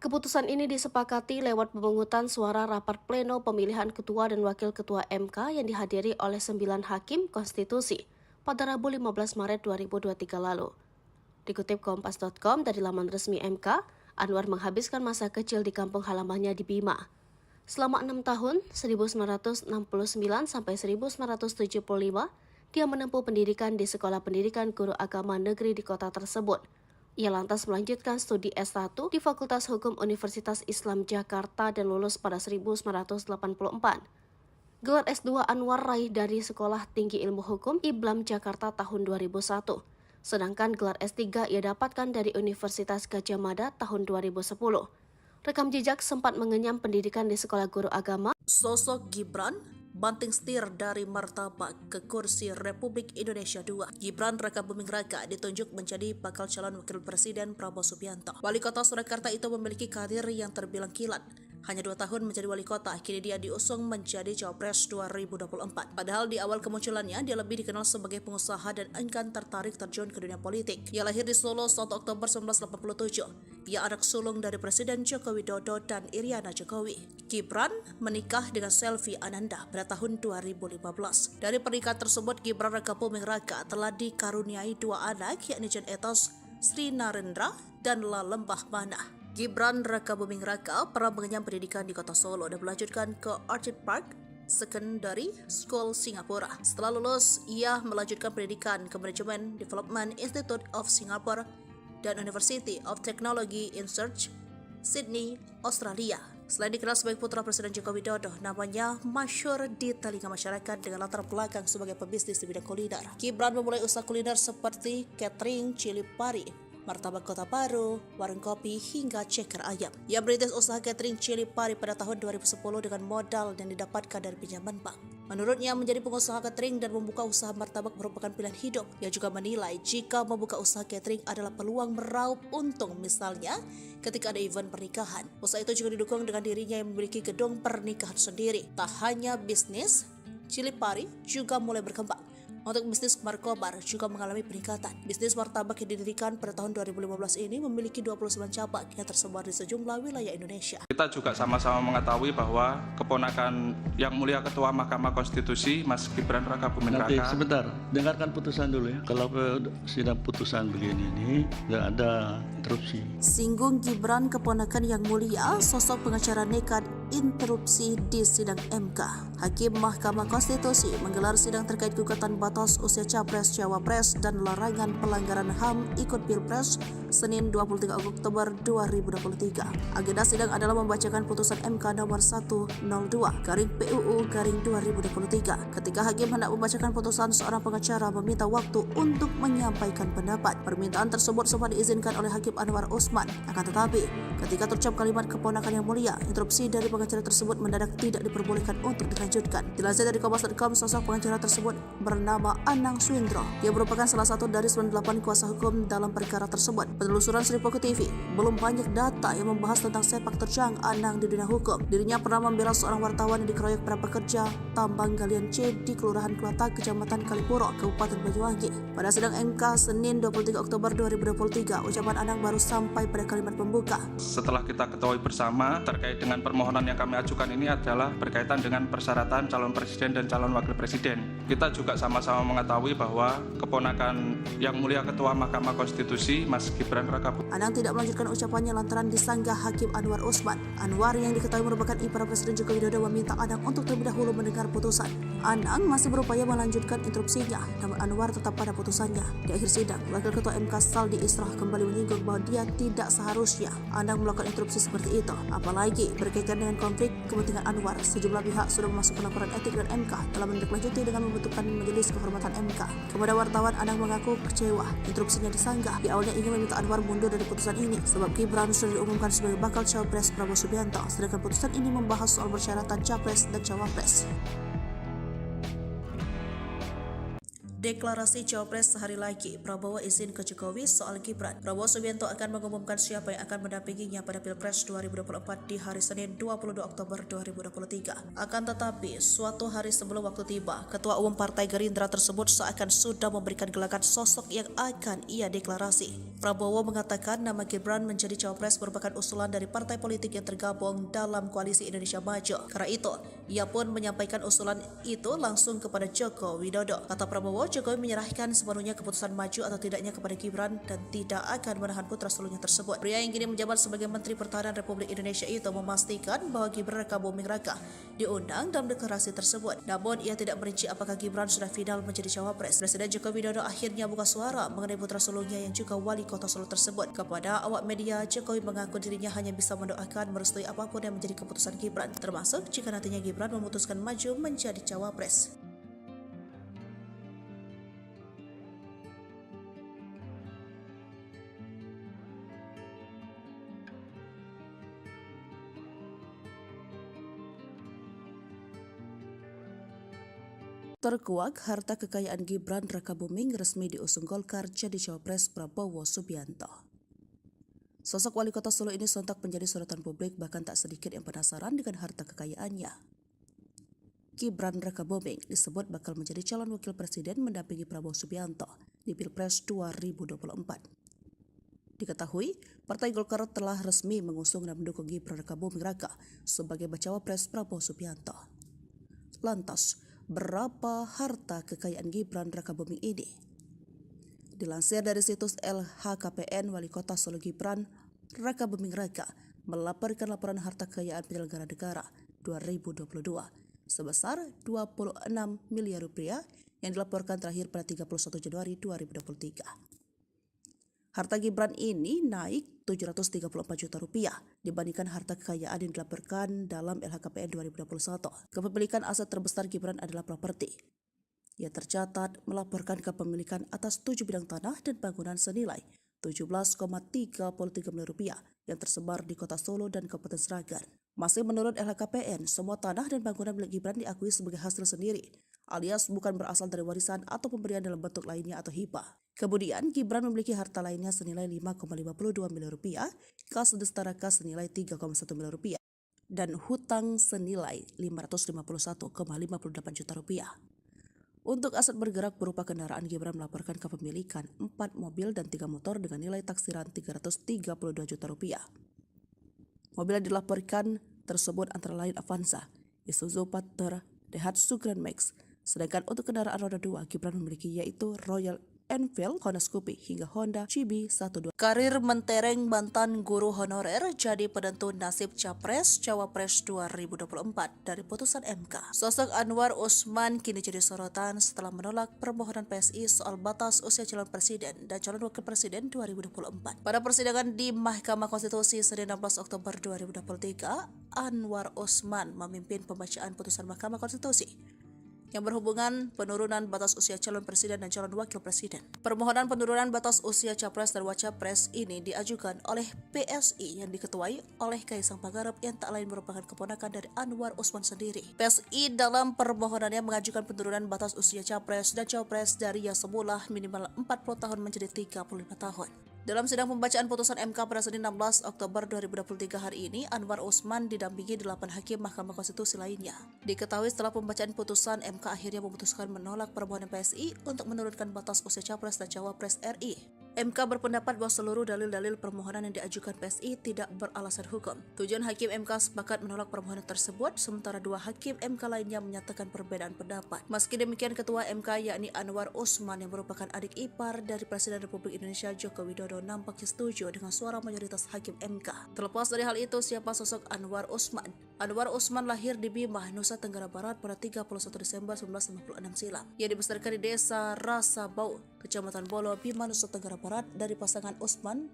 Keputusan ini disepakati lewat pemungutan suara rapat pleno pemilihan Ketua dan Wakil Ketua MK yang dihadiri oleh 9 hakim konstitusi pada Rabu 15 Maret 2023 lalu. Dikutip Kompas.com dari laman resmi MK, Anwar menghabiskan masa kecil di kampung halamannya di Bima. Selama 6 tahun, 1969 sampai 1975, dia menempuh pendidikan di Sekolah Pendidikan Guru Agama Negeri di kota tersebut. Ia lantas melanjutkan studi S1 di Fakultas Hukum Universitas Islam Jakarta dan lulus pada 1984. Gelar S2 Anwar raih dari Sekolah Tinggi Ilmu Hukum IBLAM Jakarta tahun 2001. Sedangkan gelar S3 ia dapatkan dari Universitas Gadjah Mada tahun 2010. Rekam jejak sempat mengenyam pendidikan di sekolah guru agama. Sosok Gibran banting setir dari martabak ke kursi Republik Indonesia II. Gibran Rakabuming Raka ditunjuk menjadi bakal calon wakil presiden Prabowo Subianto. Wali kota Surakarta itu memiliki karir yang terbilang kilat. Hanya 2 tahun menjadi wali kota, kini dia diusung menjadi Cawapres 2024. Padahal di awal kemunculannya, dia lebih dikenal sebagai pengusaha dan enggan tertarik terjun ke dunia politik. Ia lahir di Solo 1 Oktober 1987. Ia anak sulung dari Presiden Joko Widodo dan Iriana Jokowi. Gibran menikah dengan Selvi Ananda pada tahun 2015. Dari pernikahan tersebut, Gibran Rakabuming Raka telah dikaruniai 2 anak, yakni Jan Etos, Sri Narendra, dan Lalembah Mana. Gibran Rakabuming Raka pernah mengenyam pendidikan di kota Solo dan melanjutkan ke Orchid Park Secondary School Singapura. Setelah lulus, ia melanjutkan pendidikan ke Management Development Institute of Singapore dan University of Technology in Research, Sydney, Australia. Selain dikenal sebagai putra Presiden Joko Widodo, namanya masyhur di telinga masyarakat dengan latar belakang sebagai pebisnis di bidang kuliner. Gibran memulai usaha kuliner seperti catering, cili pari, martabak kota baru, warung kopi, hingga ceker ayam. Ia merintis usaha catering cili pari pada tahun 2010 dengan modal yang didapatkan dari pinjaman bank. Menurutnya, menjadi pengusaha catering dan membuka usaha martabak merupakan pilihan hidup. Ia juga menilai jika membuka usaha catering adalah peluang meraup untung, misalnya ketika ada event pernikahan. Usaha itu juga didukung dengan dirinya yang memiliki gedung pernikahan sendiri. Tak hanya bisnis, cili pari juga mulai berkembang. Untuk bisnis markobar juga mengalami peningkatan. Bisnis martabak yang didirikan pada tahun 2015 ini memiliki 29 cabang yang tersebar di sejumlah wilayah Indonesia. Kita juga sama-sama mengetahui bahwa keponakan yang mulia Ketua Mahkamah Konstitusi, Mas Gibran Rakabuming Nanti Raka. sebentar, dengarkan putusan dulu ya. Kalau sidang putusan begini ini, nggak ada interupsi. Singgung Gibran keponakan yang mulia, sosok pengacara nekat interupsi di sidang MK. Hakim Mahkamah Konstitusi menggelar sidang terkait gugatan batas usia Capres, Cawapres, dan larangan pelanggaran HAM ikut Pilpres Senin 23 Oktober 2023. Agenda sidang adalah membacakan putusan MK nomor 102/PUU/2023. Ketika hakim hendak membacakan putusan, seorang pengacara meminta waktu untuk menyampaikan pendapat. Permintaan tersebut sempat diizinkan oleh Hakim Anwar Usman. Akan tetapi, ketika terucap kalimat keponakan yang mulia, interupsi dari pengacara tersebut mendadak tidak diperbolehkan untuk dilanjutkan. Dilansir dari Kompas.com, sosok pengacara tersebut bernama Anang Swindro. Dia merupakan salah satu dari 98 kuasa hukum dalam perkara tersebut. Penelusuran Sri Poko TV, belum banyak data yang membahas tentang sepak terjang Anang di dunia hukum. Dirinya pernah membela seorang wartawan yang dikeroyok para pekerja tambang galian C di Kelurahan Kelatak, Kecamatan Kalipuro, Kabupaten Banyuwangi. Pada sidang MK Senin 23 Oktober 2023, ucapan Anang baru sampai pada kalimat pembuka. Setelah kita ketahui bersama terkait dengan permohonan yang kami ajukan ini adalah berkaitan dengan persyaratan calon presiden dan calon wakil presiden. Kita juga sama-sama mengetahui bahwa keponakan yang mulia Ketua Mahkamah Konstitusi, Mas Gibran Rakabuming Anang tidak melanjutkan ucapannya lantaran disanggah Hakim Anwar Usman. Anwar yang diketahui merupakan ipar Presiden Joko Widodo meminta Anang untuk terlebih dahulu mendengar putusan. Anang masih berupaya melanjutkan interupsinya, namun Anwar tetap pada putusannya. Di akhir sidang, Wakil Ketua MK Saldi Israh kembali menyinggung bahwa dia tidak seharusnya Anang melakukan interupsi seperti itu. Apalagi berkaitan dengan konflik kepentingan Anwar, sejumlah pihak sudah memasukkan laporan etik dan MK telah menindaklanjuti dengan membentuk pembentukan Majelis Kehormatan MK. Kepada wartawan, Anang mengaku kecewa interupsinya disanggah. Di awalnya ingin meminta Anwar mundur dari putusan ini sebab Gibran sudah diumumkan sebagai bakal cawapres Prabowo Subianto, sedangkan putusan ini membahas soal persyaratan capres dan cawapres. Deklarasi cawapres sehari lagi, Prabowo izin ke Jokowi soal Gibran. Prabowo Subianto akan mengumumkan siapa yang akan mendampinginya pada Pilpres 2024 di hari Senin 22 Oktober 2023. Akan tetapi, suatu hari sebelum waktu tiba, Ketua Umum Partai Gerindra tersebut seakan sudah memberikan gelagat sosok yang akan ia deklarasi. Prabowo mengatakan nama Gibran menjadi cawapres merupakan usulan dari partai politik yang tergabung dalam Koalisi Indonesia Maju. Karena itu, ia pun menyampaikan usulan itu langsung kepada Joko Widodo. Kata Prabowo, Jokowi menyerahkan sepenuhnya keputusan maju atau tidaknya kepada Gibran dan tidak akan menahan putra sulungnya tersebut. Pria yang kini menjabat sebagai Menteri Pertahanan Republik Indonesia itu memastikan bahwa Gibran Raka Buming Raka diundang dalam deklarasi tersebut. Namun ia tidak merinci apakah Gibran sudah final menjadi cawapres. Presiden Joko Widodo akhirnya buka suara mengenai putra sulungnya yang juga wali kota Solo tersebut. Kepada awak media, Jokowi mengaku dirinya hanya bisa mendoakan merestui apapun yang menjadi keputusan Gibran, termasuk jika nantinya Gibran memutuskan maju menjadi cawapres. Terkuak, harta kekayaan Gibran Raka Buming resmi diusung Golkar jadi cawapres Prabowo Subianto. Sosok wali kota Solo ini sontak menjadi sorotan publik, bahkan tak sedikit yang penasaran dengan harta kekayaannya. Gibran Raka Buming disebut bakal menjadi calon wakil presiden mendampingi Prabowo Subianto di Pilpres 2024. Diketahui, Partai Golkar telah resmi mengusung dan mendukung Gibran Raka Buming Raka sebagai bacawa pres Prabowo Subianto. Lantas, berapa harta kekayaan Gibran Raka Buming ini? Dilansir dari situs LHKPN, Wali Kota Solo Gibran Raka Buming Raka melaporkan laporan harta kekayaan penyelenggara negara 2022 sebesar 26 miliar rupiah yang dilaporkan terakhir pada 31 Januari 2023. Harta Gibran ini naik 734 juta rupiah dibandingkan harta kekayaan yang dilaporkan dalam LHKPN 2021. Kepemilikan aset terbesar Gibran adalah properti. Ia tercatat melaporkan kepemilikan atas 7 bidang tanah dan bangunan senilai 17,33 miliar rupiah yang tersebar di Kota Solo dan Kabupaten Sragen. Masih menurut LHKPN, semua tanah dan bangunan milik Gibran diakui sebagai hasil sendiri, alias bukan berasal dari warisan atau pemberian dalam bentuk lainnya atau hibah. Kemudian, Gibran memiliki harta lainnya senilai 5,52 miliar rupiah, kas sedestara kas senilai 3,1 miliar rupiah, dan hutang senilai 551,58 juta rupiah. Untuk aset bergerak berupa kendaraan, Gibran melaporkan kepemilikan 4 mobil dan 3 motor dengan nilai taksiran 332 juta rupiah. Mobil yang dilaporkan tersebut antara lain Avanza, Isuzu Panther, Daihatsu Grand Max. Sedangkan untuk kendaraan roda 2, Gibran memiliki yaitu Royal Enfield, Honda Scoopy, hingga Honda CB12. Karir mentereng mantan guru honorer jadi penentu nasib Capres-Cawapres 2024 dari putusan MK. Sosok Anwar Usman kini jadi sorotan setelah menolak permohonan PSI soal batas usia calon presiden dan calon wakil presiden 2024. Pada persidangan di Mahkamah Konstitusi Senin 16 Oktober 2023, Anwar Usman memimpin pembacaan putusan Mahkamah Konstitusi yang berhubungan penurunan batas usia calon presiden dan calon wakil presiden. Permohonan penurunan batas usia capres dan wacapres ini diajukan oleh PSI yang diketuai oleh Kaisang Pangarep yang tak lain merupakan keponakan dari Anwar Usman sendiri. PSI dalam permohonannya mengajukan penurunan batas usia capres dan cawapres dari yang semula minimal 40 tahun menjadi 35 tahun. Dalam sidang pembacaan putusan MK pada Senin 16 Oktober 2023 hari ini, Anwar Usman didampingi 8 hakim Mahkamah Konstitusi lainnya. Diketahui setelah pembacaan putusan, MK akhirnya memutuskan menolak permohonan PSI untuk menurunkan batas usia capres dan cawapres RI. MK berpendapat bahwa seluruh dalil-dalil permohonan yang diajukan PSI tidak beralasan hukum. Tujuan hakim MK sepakat menolak permohonan tersebut, sementara 2 hakim MK lainnya menyatakan perbedaan pendapat. Meski demikian, Ketua MK yakni Anwar Usman yang merupakan adik ipar dari Presiden Republik Indonesia Joko Widodo nampaknya setuju dengan suara mayoritas hakim MK. Terlepas dari hal itu, siapa sosok Anwar Usman? Anwar Usman lahir di Bima, Nusa Tenggara Barat pada 31 Desember 1956 silam. Ia dibesarkan di Desa Rasa Bau, Kecamatan Bolo, Bima, Nusa Tenggara Barat dari pasangan Usman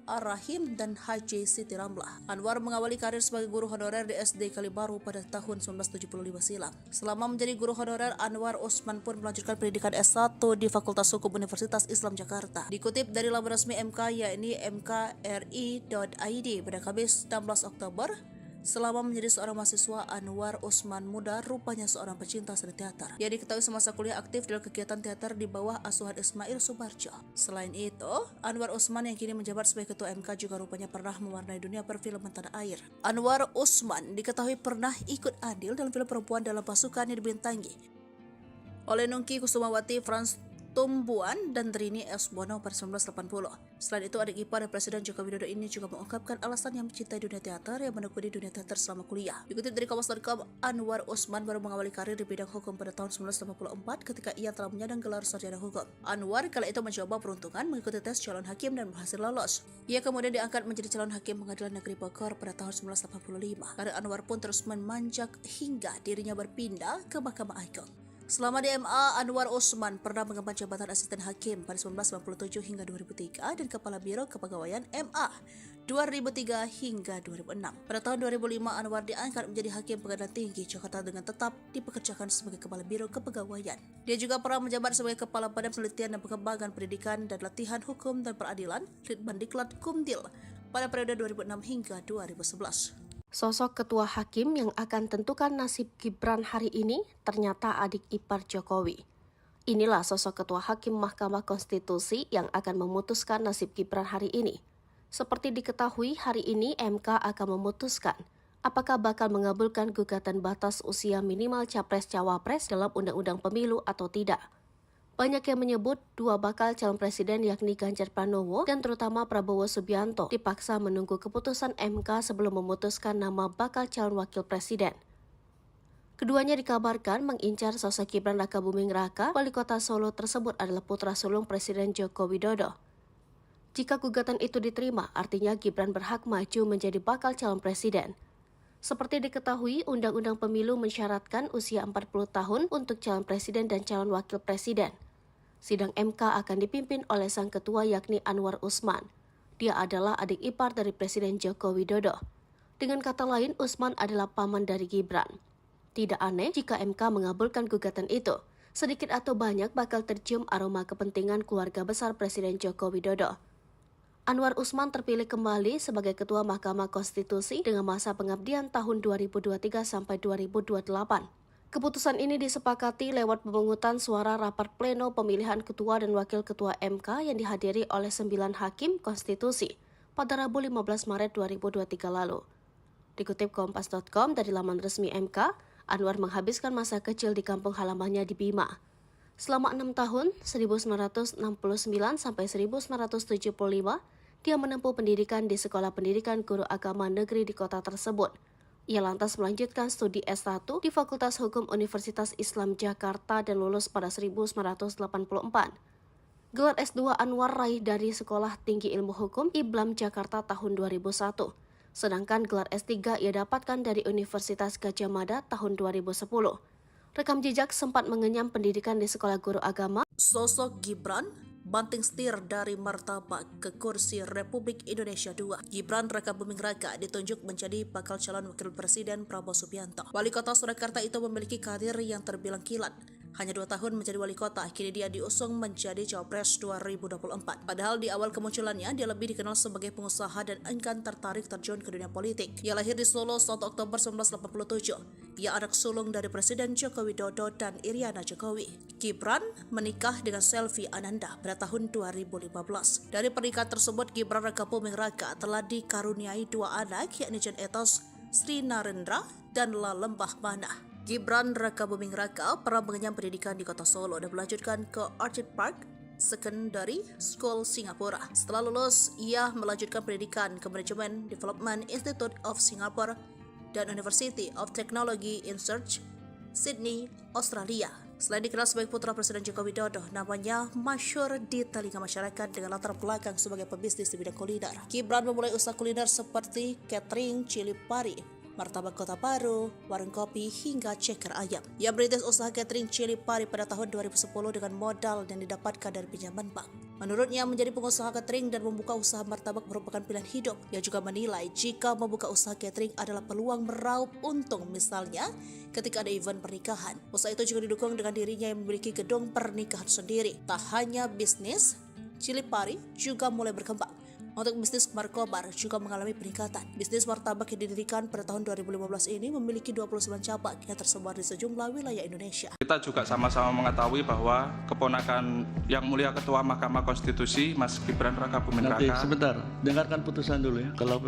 Ar-Rahim dan Haji Siti Ramlah. Anwar mengawali karir sebagai guru honorer di SD Kalibaru pada tahun 1975 silam. Selama menjadi guru honorer, Anwar Usman pun melanjutkan pendidikan S1 di Fakultas Hukum Universitas Islam Jakarta. Dikutip dari laman resmi MK yakni mkri.id pada Kamis 16 Oktober, selama menjadi seorang mahasiswa, Anwar Usman muda rupanya seorang pecinta seni teater. Ia diketahui semasa kuliah aktif dalam kegiatan teater di bawah asuhan Ismail Subarjo. Selain itu, Anwar Usman yang kini menjabat sebagai ketua MK juga rupanya pernah mewarnai dunia perfilman tanah air. Anwar Usman diketahui pernah ikut andil dalam film perempuan dalam pasukan yang dibintangi oleh Nungki Kusumawati, Frans Tumbuan, dan Trini S. Bono pada 1980. Selain itu, adik ipar Presiden Joko Widodo ini juga mengungkapkan alasan yang mencintai dunia teater yang menekuni dunia teater selama kuliah. Dikutip dari Kompas.com, Anwar Usman baru mengawali karir di bidang hukum pada tahun 1984 ketika ia telah menyandang gelar sarjana hukum. Anwar kala itu mencoba peruntungan mengikuti tes calon hakim dan berhasil lolos. Ia kemudian diangkat menjadi calon hakim Pengadilan Negeri Bogor pada tahun 1985. Karir Anwar pun terus memanjak hingga dirinya berpindah ke Mahkamah Agung. Selama di MA, Anwar Usman pernah mengemban jabatan asisten hakim pada 1997 hingga 2003 dan Kepala Biro Kepegawaian MA 2003 hingga 2006. Pada tahun 2005, Anwar diangkat menjadi Hakim Pengadilan Tinggi Jakarta dengan tetap dipekerjakan sebagai Kepala Biro Kepegawaian. Dia juga pernah menjabat sebagai Kepala Badan Penelitian dan Pengembangan Pendidikan dan Latihan Hukum dan Peradilan Litbandiklat Kumdil pada periode 2006 hingga 2011. Sosok ketua hakim yang akan tentukan nasib Gibran hari ini ternyata adik ipar Jokowi. Inilah sosok ketua hakim Mahkamah Konstitusi yang akan memutuskan nasib Gibran hari ini. Seperti diketahui, hari ini MK akan memutuskan apakah bakal mengabulkan gugatan batas usia minimal Capres-Cawapres dalam Undang-Undang Pemilu atau tidak. Banyak yang menyebut dua bakal calon presiden yakni Ganjar Pranowo dan terutama Prabowo Subianto dipaksa menunggu keputusan MK sebelum memutuskan nama bakal calon wakil presiden. Keduanya dikabarkan mengincar sosok Gibran Rakabuming Raka, wali kota Solo tersebut adalah putra sulung Presiden Joko Widodo. Jika gugatan itu diterima, artinya Gibran berhak maju menjadi bakal calon presiden. Seperti diketahui, Undang-Undang Pemilu mensyaratkan usia 40 tahun untuk calon presiden dan calon wakil presiden. Sidang MK akan dipimpin oleh sang ketua yakni Anwar Usman. Dia adalah adik ipar dari Presiden Joko Widodo. Dengan kata lain, Usman adalah paman dari Gibran. Tidak aneh jika MK mengabulkan gugatan itu. Sedikit atau banyak bakal tercium aroma kepentingan keluarga besar Presiden Joko Widodo. Anwar Usman terpilih kembali sebagai Ketua Mahkamah Konstitusi dengan masa pengabdian tahun 2023 sampai 2028. Keputusan ini disepakati lewat pemungutan suara rapat pleno pemilihan ketua dan wakil ketua MK yang dihadiri oleh 9 hakim konstitusi pada Rabu 15 Maret 2023 lalu. Dikutip Kompas.com dari laman resmi MK, Anwar menghabiskan masa kecil di kampung halamannya di Bima. Selama 6 tahun, 1969 sampai 1975, dia menempuh pendidikan di Sekolah Pendidikan Guru Agama Negeri di kota tersebut. Ia lantas melanjutkan studi S1 di Fakultas Hukum Universitas Islam Jakarta dan lulus pada 1984. Gelar S2 Anwar raih dari Sekolah Tinggi Ilmu Hukum IBLAM Jakarta tahun 2001. Sedangkan gelar S3 ia dapatkan dari Universitas Gadjah Mada tahun 2010. Rekam jejak sempat mengenyam pendidikan di Sekolah Guru Agama. Sosok Gibran banting setir dari martabak ke kursi Republik Indonesia II. Gibran Rakabuming Raka ditunjuk menjadi bakal calon wakil presiden Prabowo Subianto. Wali kota Surakarta itu memiliki karir yang terbilang kilat. Hanya 2 tahun menjadi wali kota, kini dia diusung menjadi Cawapres 2024. Padahal di awal kemunculannya, dia lebih dikenal sebagai pengusaha dan enggan tertarik terjun ke dunia politik. Ia lahir di Solo 1 Oktober 1987. Ia anak sulung dari Presiden Joko Widodo dan Iriana Jokowi. Gibran menikah dengan Selvi Ananda pada tahun 2015. Dari pernikahan tersebut, Gibran Rakabuming Raka telah dikaruniai 2 anak, yakni Jan Etos, Sri Narendra, dan Lalembah Mana. Gibran Rakabuming Raka pernah mengenyam pendidikan di kota Solo dan melanjutkan ke Orchid Park Secondary School Singapura. Setelah lulus, ia melanjutkan pendidikan ke Management Development Institute of Singapore dan University of Technology in Search, Sydney, Australia. Selain dikenal sebagai putra Presiden Joko Widodo, namanya masyhur di telinga masyarakat dengan latar belakang sebagai pebisnis di bidang kuliner. Gibran memulai usaha kuliner seperti catering cili pari, martabak kota baru, warung kopi, hingga ceker ayam. Ia merintis usaha catering cili pari pada tahun 2010 dengan modal yang didapatkan dari pinjaman bank. Menurutnya, menjadi pengusaha catering dan membuka usaha martabak merupakan pilihan hidup. Ia juga menilai jika membuka usaha catering adalah peluang meraup untung, misalnya ketika ada event pernikahan. Usaha itu juga didukung dengan dirinya yang memiliki gedung pernikahan sendiri. Tak hanya bisnis, cili pari juga mulai berkembang. Untuk bisnis markobar juga mengalami peningkatan. Bisnis martabak yang didirikan pada tahun 2015 ini memiliki 29 cabang yang tersebar di sejumlah wilayah Indonesia. Kita juga sama-sama mengetahui bahwa keponakan yang mulia Ketua Mahkamah Konstitusi, Mas Gibran Rakabuming Nanti Raka. sebentar, dengarkan putusan dulu ya. Kalau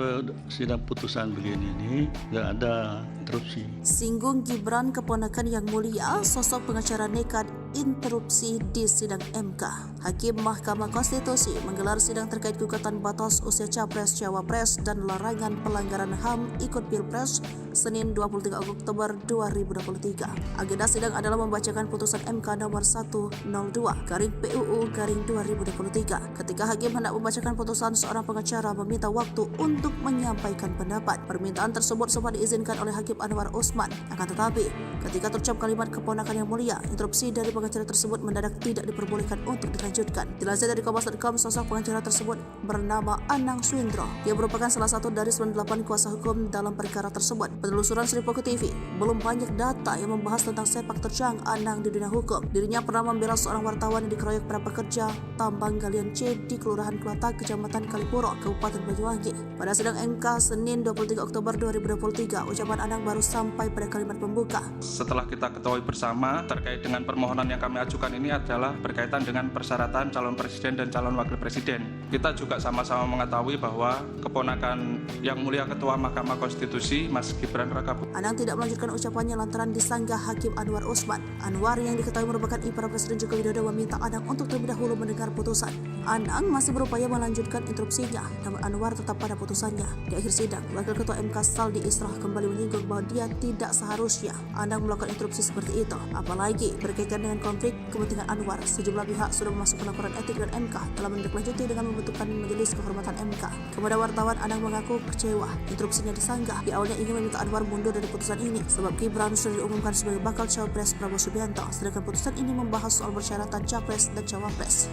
sidang putusan begini ini nggak ada interupsi. Singgung Gibran keponakan yang mulia, sosok pengacara nekat interupsi di sidang MK. Hakim Mahkamah Konstitusi menggelar sidang terkait gugatan batas usia Capres-Cawapres dan larangan pelanggaran HAM ikut Pilpres Senin 23 Oktober 2023. Agenda sidang adalah membacakan putusan MK nomor 102/PUU/2023. Ketika hakim hendak membacakan putusan, seorang pengacara meminta waktu untuk menyampaikan pendapat. Permintaan tersebut sempat diizinkan oleh Hakim Anwar Usman. Akan tetapi, ketika terucap kalimat keponakan yang mulia, interupsi dari pengacara tersebut mendadak tidak diperbolehkan untuk dilanjutkan. Dilansir dari Kompas.com, sosok pengacara tersebut bernama Anang Swindro. Dia merupakan salah satu dari 98 kuasa hukum dalam perkara tersebut. Penelusuran Sri Poko TV, belum banyak data yang membahas tentang sepak terjang Anang di dunia hukum. Dirinya pernah membela seorang wartawan yang dikeroyok para pekerja tambang galian C di Kelurahan Kelatak, Kecamatan Kalipuro, Kabupaten Banyuwangi. Pada sidang MK Senin 23 Oktober 2023, ucapan Anang baru sampai pada kalimat pembuka. Setelah kita ketahui bersama terkait dengan permohonan yang kami ajukan ini adalah berkaitan dengan persyaratan calon presiden dan calon wakil presiden. Kita juga sama-sama mengetahui bahwa keponakan yang mulia Ketua Mahkamah Konstitusi, Mas Gibran Rakabuming. Anang tidak melanjutkan ucapannya lantaran disanggah Hakim Anwar Usman. Anwar yang diketahui merupakan ipar Presiden Joko Widodo meminta Anang untuk terlebih dahulu mendengar putusan. Anang masih berupaya melanjutkan interupsinya, namun Anwar tetap pada putusannya. Di akhir sidang, Wakil Ketua MK Saldi Israh kembali menyinggung bahwa dia tidak seharusnya Anang melakukan interupsi seperti itu. Apalagi berkaitan dengan konflik kepentingan Anwar, sejumlah pihak sudah memasukkan laporan etik dan MK telah menindaklanjuti dengan membentukkan Majelis Kehormatan MK. Kepada wartawan, Anang mengaku kecewa interupsinya disanggah. Di awalnya ingin meminta Anwar mundur dari putusan ini sebab Gibran sudah diumumkan sebagai bakal Cawapres Prabowo Subianto, sedangkan putusan ini membahas soal persyaratan Capres dan Cawapres.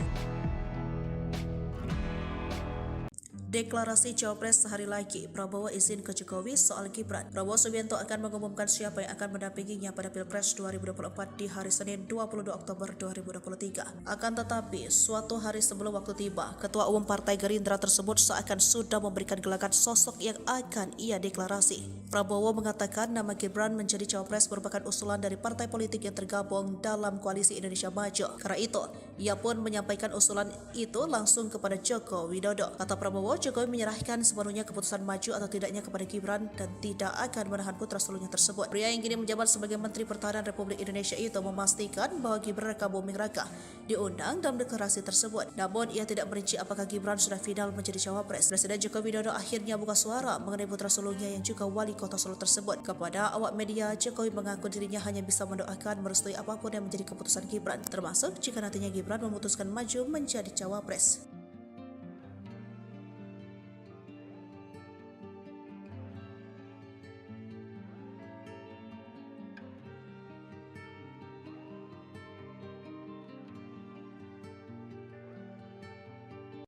Deklarasi Cawapres sehari lagi, Prabowo izin ke Jokowi soal Gibran. Prabowo Subianto akan mengumumkan siapa yang akan mendampinginya pada Pilpres 2024 di hari Senin 22 Oktober 2023. Akan tetapi, suatu hari sebelum waktu tiba, Ketua Umum Partai Gerindra tersebut seakan sudah memberikan gelagat sosok yang akan ia deklarasi. Prabowo mengatakan nama Gibran menjadi Cawapres merupakan usulan dari partai politik yang tergabung dalam Koalisi Indonesia Maju. Karena itu, ia pun menyampaikan usulan itu langsung kepada Joko Widodo. Kata Prabowo, Jokowi menyerahkan sepenuhnya keputusan maju atau tidaknya kepada Gibran dan tidak akan menahan putra sulungnya tersebut. Pria yang kini menjabat sebagai Menteri Pertahanan Republik Indonesia itu memastikan bahwa Gibran Rakabuming Raka diundang dalam deklarasi tersebut. Namun ia tidak merinci apakah Gibran sudah final menjadi Cawapres. Presiden Joko Widodo akhirnya buka suara mengenai putra sulungnya yang juga wali kota Solo tersebut. Kepada awak media, Jokowi mengaku dirinya hanya bisa mendoakan merestui apapun yang menjadi keputusan Gibran, termasuk jika nantinya Gibran memutuskan maju menjadi Cawapres.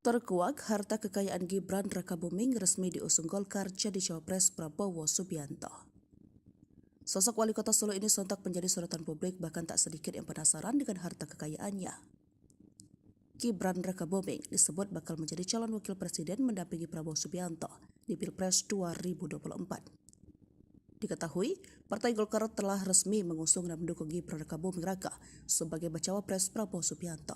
Terkuak, harta kekayaan Gibran Rakabuming resmi diusung Golkar jadi Cawapres Prabowo Subianto. Sosok wali kota Solo ini sontak menjadi sorotan publik, bahkan tak sedikit yang penasaran dengan harta kekayaannya. Gibran Rakabuming disebut bakal menjadi calon wakil presiden mendampingi Prabowo Subianto di Pilpres 2024. Diketahui, Partai Golkar telah resmi mengusung dan mendukung Gibran Rakabuming Raka sebagai bacawa pres Prabowo Subianto.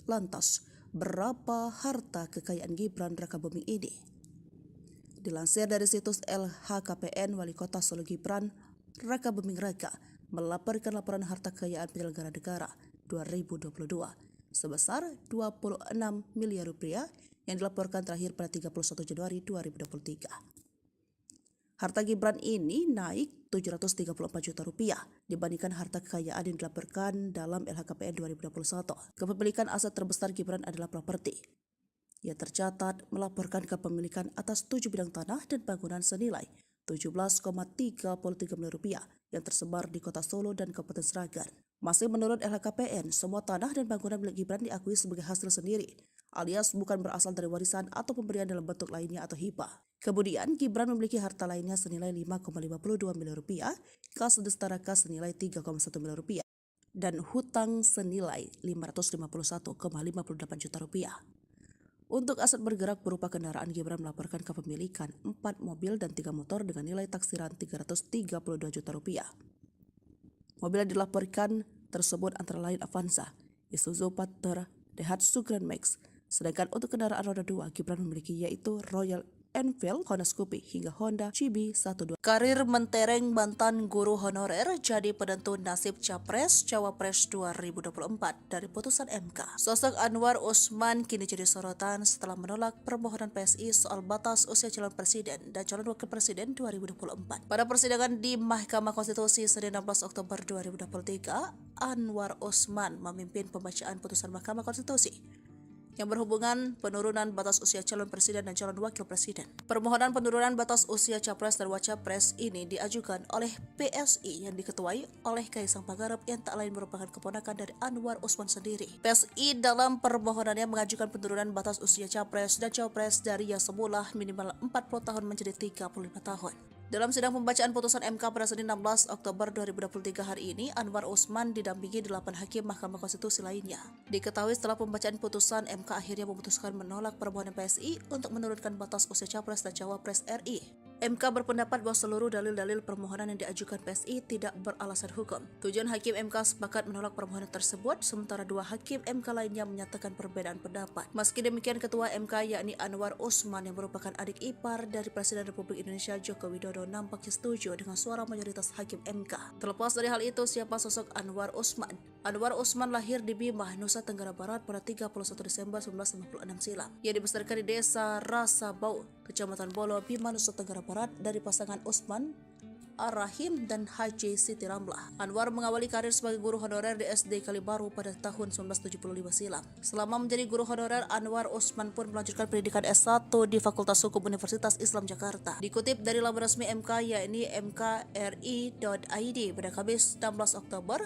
Lantas, berapa harta kekayaan Gibran Rakabuming ini? Dilansir dari situs LHKPN, Wali Kota Solo Gibran Rakabuming Raka melaporkan laporan harta kekayaan penyelenggara negara 2022 sebesar 26 miliar rupiah yang dilaporkan terakhir pada 31 Januari 2023. Harta Gibran ini naik 734 juta rupiah dibandingkan harta kekayaan yang dilaporkan dalam LHKPN 2021. Kepemilikan aset terbesar Gibran adalah properti. Ia tercatat melaporkan kepemilikan atas 7 bidang tanah dan bangunan senilai 17,33 miliar rupiah yang tersebar di Kota Solo dan Kabupaten Sragen. Masih menurut LHKPN, semua tanah dan bangunan milik Gibran diakui sebagai hasil sendiri, alias bukan berasal dari warisan atau pemberian dalam bentuk lainnya atau hibah. Kemudian, Gibran memiliki harta lainnya senilai 5,52 miliar rupiah, kas Destaraka senilai 3,1 miliar rupiah, dan hutang senilai 551,58 juta rupiah. Untuk aset bergerak berupa kendaraan, Gibran melaporkan kepemilikan 4 mobil dan 3 motor dengan nilai taksiran 332 juta rupiah. Mobil yang dilaporkan tersebut antara lain Avanza, Isuzu Panther, Daihatsu Grand Max. Sedangkan untuk kendaraan roda 2, Gibran memiliki yaitu Royal Enfield, Honda Scoopy, hingga Honda CB12. Karir mentereng mantan guru honorer jadi penentu nasib Capres-Cawapres 2024 dari putusan MK. Sosok Anwar Usman kini jadi sorotan setelah menolak permohonan PSI soal batas usia calon presiden dan calon wakil presiden 2024. Pada persidangan di Mahkamah Konstitusi Senin 16 Oktober 2023, Anwar Usman memimpin pembacaan putusan Mahkamah Konstitusi yang berhubungan penurunan batas usia calon presiden dan calon wakil presiden. Permohonan penurunan batas usia capres dan wacapres ini diajukan oleh PSI yang diketuai oleh Kaisang Pangarep yang tak lain merupakan keponakan dari Anwar Usman sendiri. PSI dalam permohonannya mengajukan penurunan batas usia capres dan cawapres dari yang semula minimal 40 tahun menjadi 35 tahun. Dalam sidang pembacaan putusan MK pada Senin 16 Oktober 2023 hari ini, Anwar Usman didampingi 8 hakim Mahkamah Konstitusi lainnya. Diketahui setelah pembacaan putusan, MK akhirnya memutuskan menolak permohonan PSI untuk menurunkan batas usia capres dan cawapres RI. MK berpendapat bahwa seluruh dalil-dalil permohonan yang diajukan PSI tidak beralasan hukum. 7 hakim MK sepakat menolak permohonan tersebut, sementara 2 hakim MK lainnya menyatakan perbedaan pendapat. Meski demikian, Ketua MK yakni Anwar Usman yang merupakan adik ipar dari Presiden Republik Indonesia Joko Widodo nampaknya setuju dengan suara mayoritas hakim MK. Terlepas dari hal itu, siapa sosok Anwar Usman? Anwar Usman lahir di Bima, Nusa Tenggara Barat pada 31 Desember 1956 silam. Ia dibesarkan di Desa Rasabau, Kecamatan Bolo, Bima, Nusa Tenggara Barat dari pasangan Usman Ar-Rahim dan Haji Siti Ramlah. Anwar mengawali karir sebagai guru honorer di SD Kalibaru pada tahun 1975 silam. Selama menjadi guru honorer, Anwar Usman pun melanjutkan pendidikan S1 di Fakultas Hukum Universitas Islam Jakarta. Dikutip dari laman resmi MK yakni mkri.id pada Kamis 16 Oktober,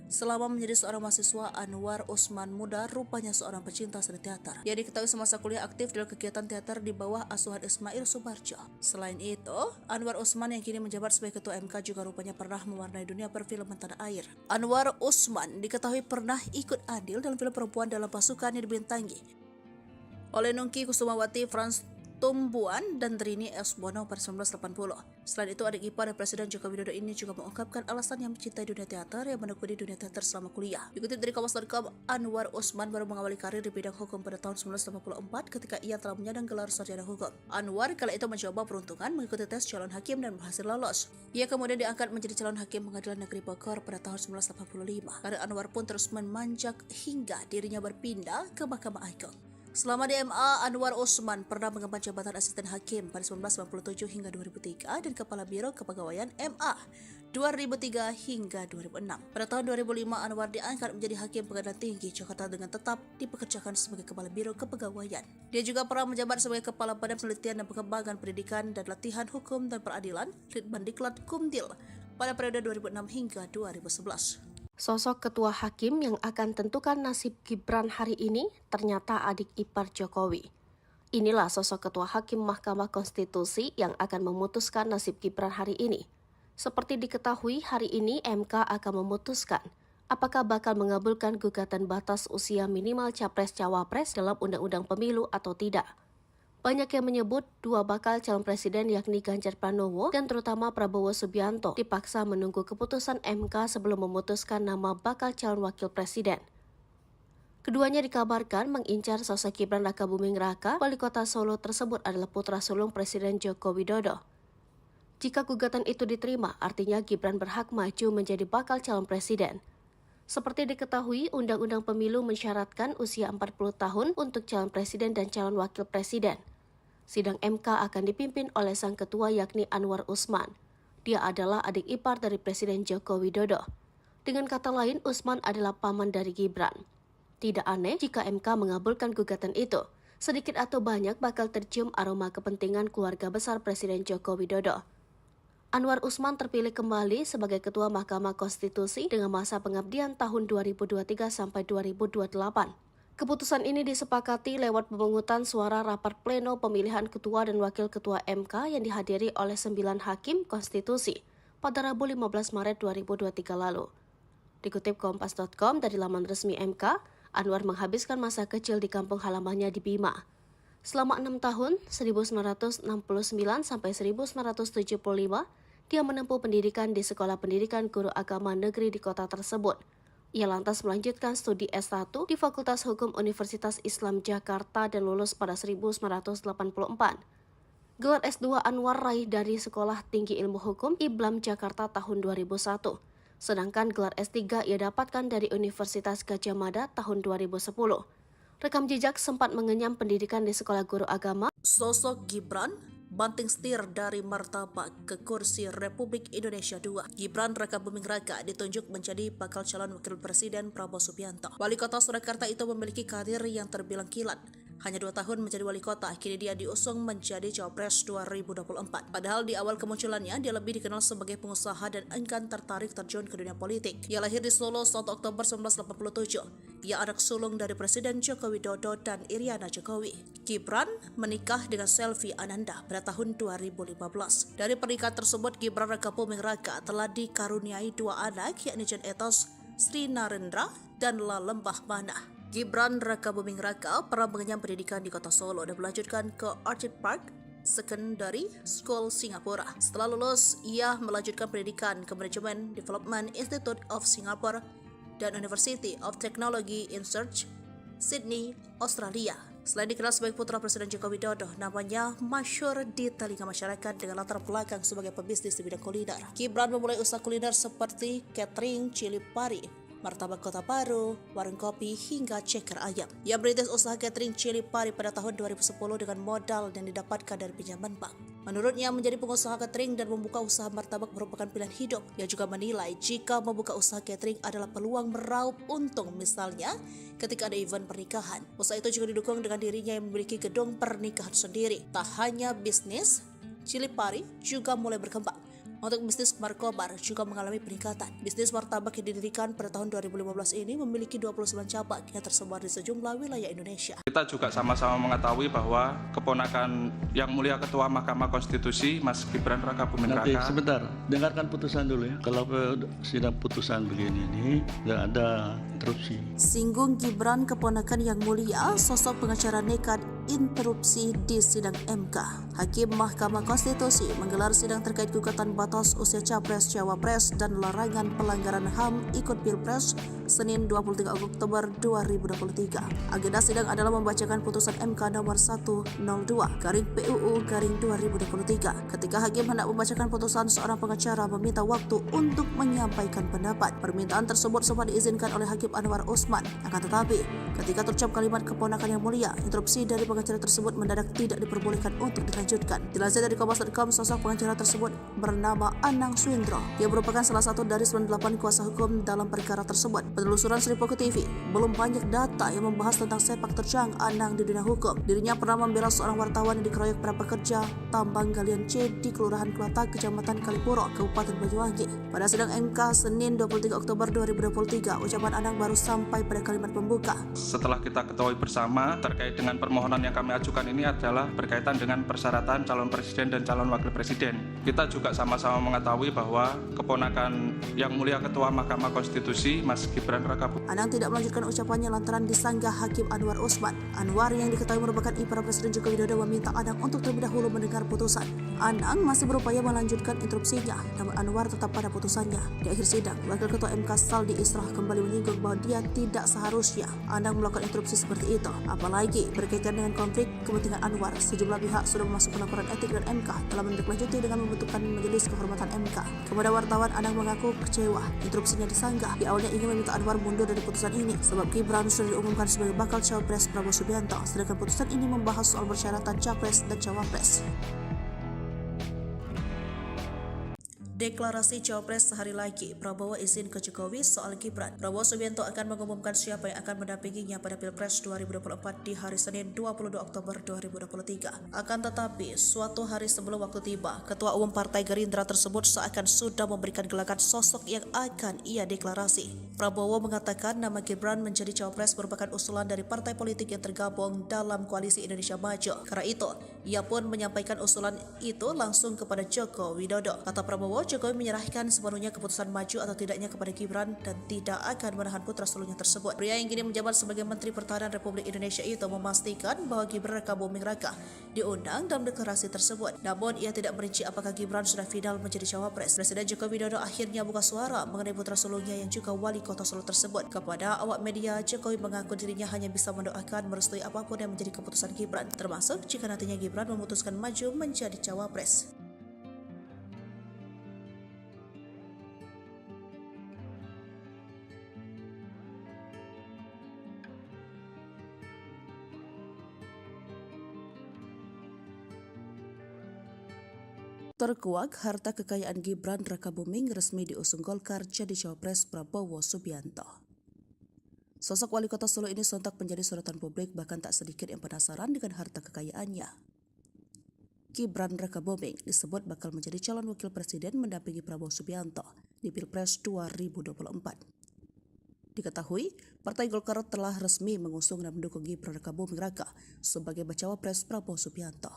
selama menjadi seorang mahasiswa, Anwar Usman muda rupanya seorang pecinta seni teater. Ia diketahui semasa kuliah aktif dalam kegiatan teater di bawah asuhan Ismail Subarjo. Selain itu, Anwar Usman yang kini menjabat sebagai ketua MK juga rupanya pernah mewarnai dunia perfilman tanah air. Anwar Usman diketahui pernah ikut andil dalam film perempuan dalam pasukan yang dibintangi oleh Nungki Kusumawati, Frans Tumbuan, dan Trini S. Bono pada 1980. Selain itu, adik ipar Presiden Joko Widodo ini juga mengungkapkan alasan yang mencintai dunia teater yang menekuni dunia teater selama kuliah. Dikutip dari Kompas.com, Anwar Usman baru mengawali karir di bidang hukum pada tahun 1984 ketika ia telah menyandang gelar sarjana hukum. Anwar kala itu mencoba peruntungan mengikuti tes calon hakim dan berhasil lolos. Ia kemudian diangkat menjadi calon hakim Pengadilan Negeri Bogor pada tahun 1985. Karir Anwar pun terus memanjak hingga dirinya berpindah ke Mahkamah Agung. Selama di MA, Anwar Usman pernah mengemban jabatan asisten hakim pada 1997 hingga 2003 dan Kepala Biro Kepegawaian MA 2003 hingga 2006. Pada tahun 2005, Anwar diangkat menjadi Hakim Pengadilan Tinggi Jakarta dengan tetap dipekerjakan sebagai Kepala Biro Kepegawaian. Dia juga pernah menjabat sebagai Kepala Badan Penelitian dan Pengembangan Pendidikan dan Latihan Hukum dan Peradilan Litbandiklat Kumdil pada periode 2006 hingga 2011. Sosok ketua hakim yang akan tentukan nasib Gibran hari ini ternyata adik ipar Jokowi. Inilah sosok ketua hakim Mahkamah Konstitusi yang akan memutuskan nasib Gibran hari ini. Seperti diketahui, hari ini MK akan memutuskan apakah bakal mengabulkan gugatan batas usia minimal capres-cawapres dalam Undang-Undang Pemilu atau tidak. Banyak yang menyebut 2 bakal calon presiden yakni Ganjar Pranowo dan terutama Prabowo Subianto dipaksa menunggu keputusan MK sebelum memutuskan nama bakal calon wakil presiden. Keduanya dikabarkan mengincar sosok Gibran Rakabuming Raka, wali kota Solo tersebut adalah putra sulung Presiden Joko Widodo. Jika gugatan itu diterima, artinya Gibran berhak maju menjadi bakal calon presiden. Seperti diketahui, Undang-Undang Pemilu mensyaratkan usia 40 tahun untuk calon presiden dan calon wakil presiden. Sidang MK akan dipimpin oleh sang ketua yakni Anwar Usman. Dia adalah adik ipar dari Presiden Joko Widodo. Dengan kata lain, Usman adalah paman dari Gibran. Tidak aneh jika MK mengabulkan gugatan itu. Sedikit atau banyak bakal tercium aroma kepentingan keluarga besar Presiden Joko Widodo. Anwar Usman terpilih kembali sebagai Ketua Mahkamah Konstitusi dengan masa pengabdian tahun 2023 sampai 2028. Keputusan ini disepakati lewat pemungutan suara rapat pleno pemilihan Ketua dan Wakil Ketua MK yang dihadiri oleh 9 hakim konstitusi pada Rabu 15 Maret 2023 lalu. Dikutip Kompas.com dari laman resmi MK, Anwar menghabiskan masa kecil di kampung halamannya di Bima. Selama 6 tahun, 1969 sampai 1975, dia menempuh pendidikan di Sekolah Pendidikan Guru Agama Negeri di kota tersebut. Ia lantas melanjutkan studi S1 di Fakultas Hukum Universitas Islam Jakarta dan lulus pada 1984. Gelar S2 Anwar raih dari Sekolah Tinggi Ilmu Hukum IBLAM Jakarta tahun 2001. Sedangkan gelar S3 ia dapatkan dari Universitas Gadjah Mada tahun 2010. Rekam jejak sempat mengenyam pendidikan di Sekolah Guru Agama. Sosok Gibran banting setir dari martabak ke kursi Republik Indonesia II. Gibran Rakabuming Raka ditunjuk menjadi bakal calon wakil presiden Prabowo Subianto. Wali kota Surakarta itu memiliki karir yang terbilang kilat. Hanya 2 tahun menjadi wali kota, kini dia diusung menjadi Cawapres 2024. Padahal di awal kemunculannya, dia lebih dikenal sebagai pengusaha dan enggan tertarik terjun ke dunia politik. Ia lahir di Solo 1 Oktober 1987. Ia anak sulung dari Presiden Joko Widodo dan Iriana Jokowi. Gibran menikah dengan Selvi Ananda pada tahun 2015. Dari pernikahan tersebut, Gibran Rakabuming Raka telah dikaruniai 2 anak, yakni Jan Etos, Sri Narendra, dan Lalembah Mana. Gibran Rakabuming Raka pernah mengenyam pendidikan di kota Solo dan melanjutkan ke Orchid Park Secondary School Singapura. Setelah lulus, ia melanjutkan pendidikan ke Management Development Institute of Singapore dan University of Technology in Research, Sydney, Australia. Selain dikenal sebagai putra Presiden Joko Widodo, namanya masyhur di telinga masyarakat dengan latar belakang sebagai pebisnis di bidang kuliner. Gibran memulai usaha kuliner seperti catering, cili pari, martabak kota baru, warung kopi, hingga ceker ayam. Ia merintis usaha catering cili pari pada tahun 2010 dengan modal yang didapatkan dari pinjaman bank. Menurutnya, menjadi pengusaha catering dan membuka usaha martabak merupakan pilihan hidup. Ia juga menilai jika membuka usaha catering adalah peluang meraup untung, misalnya ketika ada event pernikahan. Usaha itu juga didukung dengan dirinya yang memiliki gedung pernikahan sendiri. Tak hanya bisnis, cili pari juga mulai berkembang. Untuk bisnis markobar juga mengalami peningkatan. Bisnis martabak yang didirikan pada tahun 2015 ini memiliki 29 cabang yang tersebar di sejumlah wilayah Indonesia. Kita juga sama-sama mengetahui bahwa keponakan yang mulia Ketua Mahkamah Konstitusi, Mas Gibran Rakabuming Nanti Raka. sebentar, dengarkan putusan dulu ya. Kalau sidang putusan begini ini nggak ada interupsi. Singgung Gibran keponakan yang mulia, sosok pengacara nekat interupsi di sidang MK. Hakim Mahkamah Konstitusi menggelar sidang terkait gugatan batas usia Capres, Cawapres, dan larangan pelanggaran HAM ikut Pilpres Senin 23 Oktober 2023. Agenda sidang adalah membacakan putusan MK nomor 102/PUU/2023. Ketika hakim hendak membacakan putusan, seorang pengacara meminta waktu untuk menyampaikan pendapat. Permintaan tersebut sempat diizinkan oleh Hakim Anwar Usman. Akan tetapi, ketika terucap kalimat keponakan yang mulia, interupsi dari pengacara tersebut mendadak tidak diperbolehkan untuk dilanjutkan. Dilansir dari Kompas.com, sosok pengacara tersebut bernama Anang Swindro. Dia merupakan salah satu dari 98 kuasa hukum dalam perkara tersebut. Penelusuran Sri Poko TV, belum banyak data yang membahas tentang sepak terjang Anang di dunia hukum. Dirinya pernah membela seorang wartawan yang dikeroyok para pekerja tambang galian C di Kelurahan Klatak, Kecamatan Kalipuro, Kabupaten Banyuwangi. Pada sidang MK Senin 23 Oktober 2023, ucapan Anang baru sampai pada kalimat pembuka. Setelah kita ketahui bersama, terkait dengan permohonan yang kami ajukan ini adalah berkaitan dengan persyaratan calon presiden dan calon wakil presiden. Kita juga sama-sama mengetahui bahwa keponakan yang mulia Ketua Mahkamah Konstitusi, Mas Gibran Rakabuming. Anang tidak melanjutkan ucapannya lantaran disanggah Hakim Anwar Usman. Anwar yang diketahui merupakan ipar Presiden Joko Widodo meminta Anang untuk terlebih dahulu mendengar putusan. Anang masih berupaya melanjutkan interupsinya, namun Anwar tetap pada putusannya. Di akhir sidang, Wakil Ketua MK Saldi Israh kembali menyinggung bahwa dia tidak seharusnya Anang melakukan interupsi seperti itu. Apalagi berkaitan dengan konflik kepentingan Anwar, sejumlah pihak sudah memasukkan laporan etik dan MK dalam menindaklanjuti dengan membentukkan Majelis Kehormatan MK. Kepada wartawan, Anang mengaku kecewa interupsinya disanggah. Di awalnya ingin meminta Anwar mundur dari putusan ini sebab Gibran sudah diumumkan sebagai bakal Cawapres Prabowo Subianto, sedangkan putusan ini membahas soal persyaratan Capres dan Cawapres. Deklarasi Cawapres sehari lagi, Prabowo izin ke Jokowi soal Gibran. Prabowo Subianto akan mengumumkan siapa yang akan mendampinginya pada Pilpres 2024 di hari Senin 22 Oktober 2023. Akan tetapi, suatu hari sebelum waktu tiba, Ketua Umum Partai Gerindra tersebut seakan sudah memberikan gelagat sosok yang akan ia deklarasi. Prabowo mengatakan nama Gibran menjadi Cawapres merupakan usulan dari partai politik yang tergabung dalam Koalisi Indonesia Maju. Karena itu, ia pun menyampaikan usulan itu langsung kepada Joko Widodo. Kata Prabowo, Jokowi menyerahkan sepenuhnya keputusan maju atau tidaknya kepada Gibran dan tidak akan menahan putra sulungnya tersebut. Pria yang kini menjabat sebagai Menteri Pertahanan Republik Indonesia itu memastikan bahwa Gibran Raka Buming Raka diundang dalam deklarasi tersebut. Namun ia tidak merinci apakah Gibran sudah final menjadi cawapres. Presiden Joko Widodo akhirnya buka suara mengenai putra sulungnya yang juga wali kota Solo tersebut. Kepada awak media, Jokowi mengaku dirinya hanya bisa mendoakan merestui apapun yang menjadi keputusan Gibran, termasuk jika nantinya Gibran memutuskan maju menjadi cawapres. Terkuak, harta kekayaan Gibran Raka Buming resmi diusung Golkar jadi cawapres Prabowo Subianto. Sosok wali kota Solo ini sontak menjadi sorotan publik, bahkan tak sedikit yang penasaran dengan harta kekayaannya. Gibran Raka Buming disebut bakal menjadi calon wakil presiden mendampingi Prabowo Subianto di Pilpres 2024. Diketahui, Partai Golkar telah resmi mengusung dan mendukung Gibran Raka Buming Raka sebagai bacawa pres Prabowo Subianto.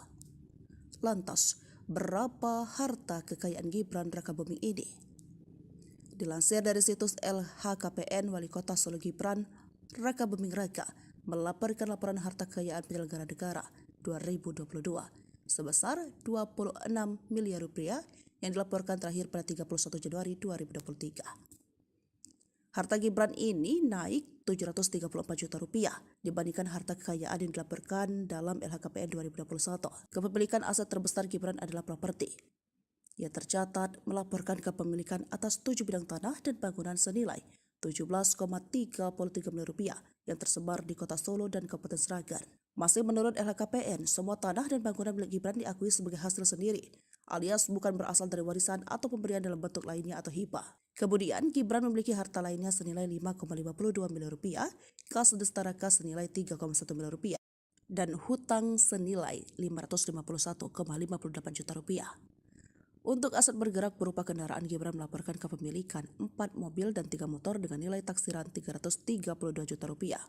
Lantas, berapa harta kekayaan Gibran Raka Buming ini? Dilansir dari situs LHKPN, Wali Kota Solo Gibran Raka Buming Raka melaporkan laporan harta kekayaan penyelenggara negara 2022 sebesar 26 miliar rupiah yang dilaporkan terakhir pada 31 Januari 2023. Harta Gibran ini naik 734 juta rupiah dibandingkan harta kekayaan yang dilaporkan dalam LHKPN 2021. Kepemilikan aset terbesar Gibran adalah properti. Ia tercatat melaporkan kepemilikan atas 7 bidang tanah dan bangunan senilai 17,33 miliar rupiah yang tersebar di kota Solo dan Kabupaten Sragen. Masih menurut LHKPN, semua tanah dan bangunan milik Gibran diakui sebagai hasil sendiri, alias bukan berasal dari warisan atau pemberian dalam bentuk lainnya atau hibah. Kemudian, Gibran memiliki harta lainnya senilai 5,52 miliar rupiah, kas Destaraka senilai 3,1 miliar rupiah, dan hutang senilai 551,58 juta rupiah. Untuk aset bergerak berupa kendaraan, Gibran melaporkan kepemilikan 4 mobil dan 3 motor dengan nilai taksiran 332 juta rupiah.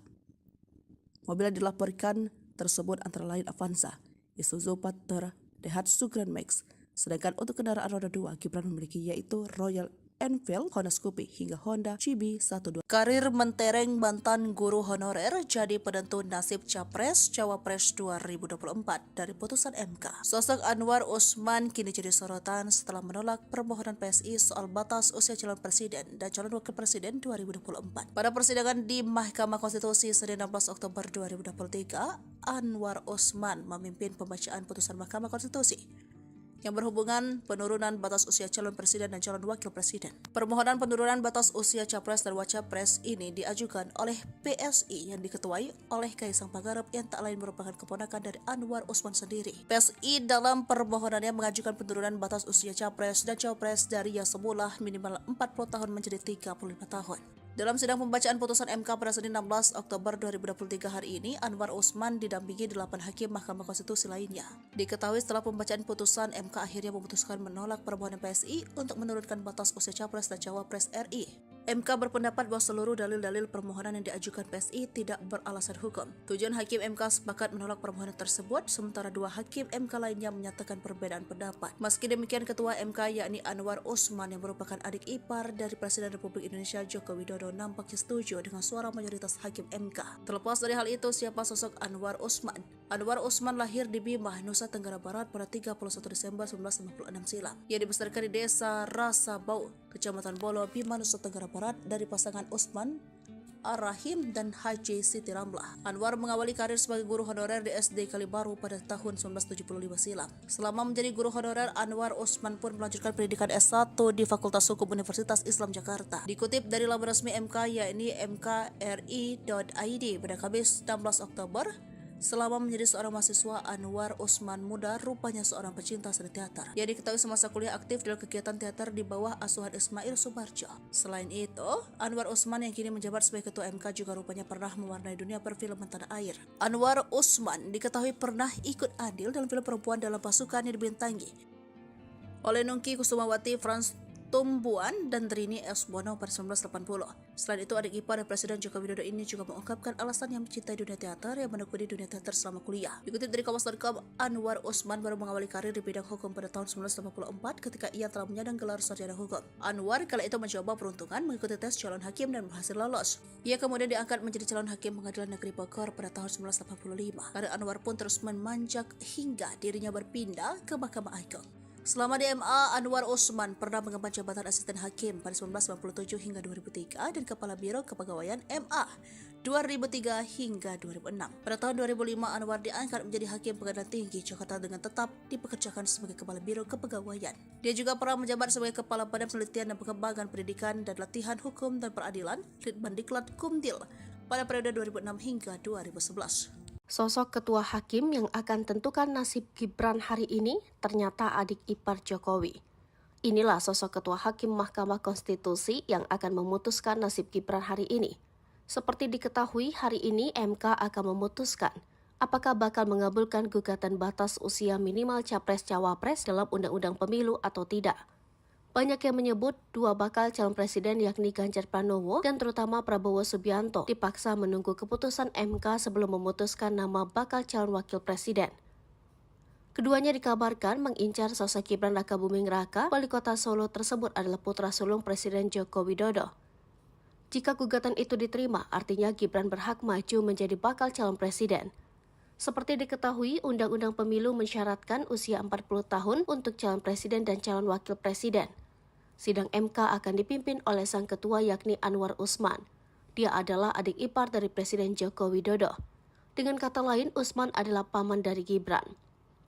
Mobil yang dilaporkan tersebut antara lain Avanza, Isuzu Panther, Daihatsu Grand Max. Sedangkan untuk kendaraan roda 2, Gibran memiliki yaitu Royal Enfield, Honda Scoopy, hingga Honda CB12. Karir mentereng mantan guru honorer jadi penentu nasib Capres Cawapres 2024 dari putusan MK. Sosok Anwar Usman kini jadi sorotan setelah menolak permohonan PSI soal batas usia calon presiden dan calon wakil presiden 2024. Pada persidangan di Mahkamah Konstitusi Senin 16 Oktober 2023, Anwar Usman memimpin pembacaan putusan Mahkamah Konstitusi yang berhubungan penurunan batas usia calon presiden dan calon wakil presiden. Permohonan penurunan batas usia capres dan wacapres ini diajukan oleh PSI yang diketuai oleh Kaisang Pangarep yang tak lain merupakan keponakan dari Anwar Usman sendiri. PSI dalam permohonannya mengajukan penurunan batas usia capres dan cawapres dari yang semula minimal 40 tahun menjadi 35 tahun. Dalam sidang pembacaan putusan MK pada Senin 16 Oktober 2023 hari ini, Anwar Usman didampingi 8 hakim Mahkamah Konstitusi lainnya. Diketahui setelah pembacaan putusan, MK akhirnya memutuskan menolak permohonan PSI untuk menurunkan batas usia capres dan cawapres RI. MK berpendapat bahwa seluruh dalil-dalil permohonan yang diajukan PSI tidak beralasan hukum. 7 hakim MK sepakat menolak permohonan tersebut, sementara 2 hakim MK lainnya menyatakan perbedaan pendapat. Meski demikian, Ketua MK yakni Anwar Usman yang merupakan adik ipar dari Presiden Republik Indonesia Joko Widodo nampaknya setuju dengan suara mayoritas hakim MK. Terlepas dari hal itu, siapa sosok Anwar Usman? Anwar Usman lahir di Bima, Nusa Tenggara Barat pada 31 Desember 1996 silam. Ia dibesarkan di Desa Rasabau, Kecamatan Bolo, Bima, Nusa Tenggara Barat dari pasangan Usman Ar-Rahim dan Haji Siti Ramlah. Anwar mengawali karir sebagai guru honorer di SD Kalibaru pada tahun 1975 silam. Selama menjadi guru honorer, Anwar Usman pun melanjutkan pendidikan S1 di Fakultas Hukum Universitas Islam Jakarta. Dikutip dari laman resmi MK yakni mkri.id pada Kamis 16 Oktober Selama menjadi seorang mahasiswa, Anwar Usman muda rupanya seorang pecinta seni teater. Ia diketahui semasa kuliah aktif dalam kegiatan teater di bawah asuhan Ismail Sumarjo. Selain itu, Anwar Usman yang kini menjabat sebagai ketua MK juga rupanya pernah mewarnai dunia perfilman tanah air. Anwar Usman diketahui pernah ikut andil dalam film perempuan dalam pasukan yang dibintangi oleh Nungki Kusumawati, Frans Tumbuan, dan Trini S. Bono pada 1980. Selain itu, adik ipar Presiden Joko Widodo ini juga mengungkapkan alasan yang mencintai dunia teater yang menekuni dunia teater selama kuliah. Dikutip dari Kompas.com, Anwar Usman baru mengawali karir di bidang hukum pada tahun 1984 ketika ia telah menyandang gelar sarjana hukum. Anwar kala itu mencoba peruntungan mengikuti tes calon hakim dan berhasil lolos. Ia kemudian diangkat menjadi calon hakim Pengadilan Negeri Bogor pada tahun 1985. Karir Anwar pun terus memanjak hingga dirinya berpindah ke Mahkamah Agung. Selama di MA, Anwar Usman pernah mengemban jabatan asisten hakim pada 1997 hingga 2003 dan kepala Biro Kepegawaian MA 2003 hingga 2006. Pada tahun 2005, Anwar diangkat menjadi hakim Pengadilan Tinggi Jakarta dengan tetap dipekerjakan sebagai kepala Biro Kepegawaian. Dia juga pernah menjabat sebagai kepala Badan Penelitian dan Pengembangan Pendidikan dan Latihan Hukum dan Peradilan Litbandiklat Kumdil pada periode 2006 hingga 2011. Sosok ketua hakim yang akan tentukan nasib Gibran hari ini ternyata adik ipar Jokowi. Inilah sosok ketua hakim Mahkamah Konstitusi yang akan memutuskan nasib Gibran hari ini. Seperti diketahui, hari ini MK akan memutuskan apakah bakal mengabulkan gugatan batas usia minimal Capres-Cawapres dalam Undang-Undang Pemilu atau tidak. Banyak yang menyebut dua bakal calon presiden yakni Ganjar Pranowo dan terutama Prabowo Subianto dipaksa menunggu keputusan MK sebelum memutuskan nama bakal calon wakil presiden. Keduanya dikabarkan mengincar sosok Gibran Rakabuming Raka, wali kota Solo tersebut adalah putra sulung Presiden Joko Widodo. Jika gugatan itu diterima, artinya Gibran berhak maju menjadi bakal calon presiden. Seperti diketahui, Undang-Undang Pemilu mensyaratkan usia 40 tahun untuk calon presiden dan calon wakil presiden. Sidang MK akan dipimpin oleh sang ketua yakni Anwar Usman. Dia adalah adik ipar dari Presiden Joko Widodo. Dengan kata lain, Usman adalah paman dari Gibran.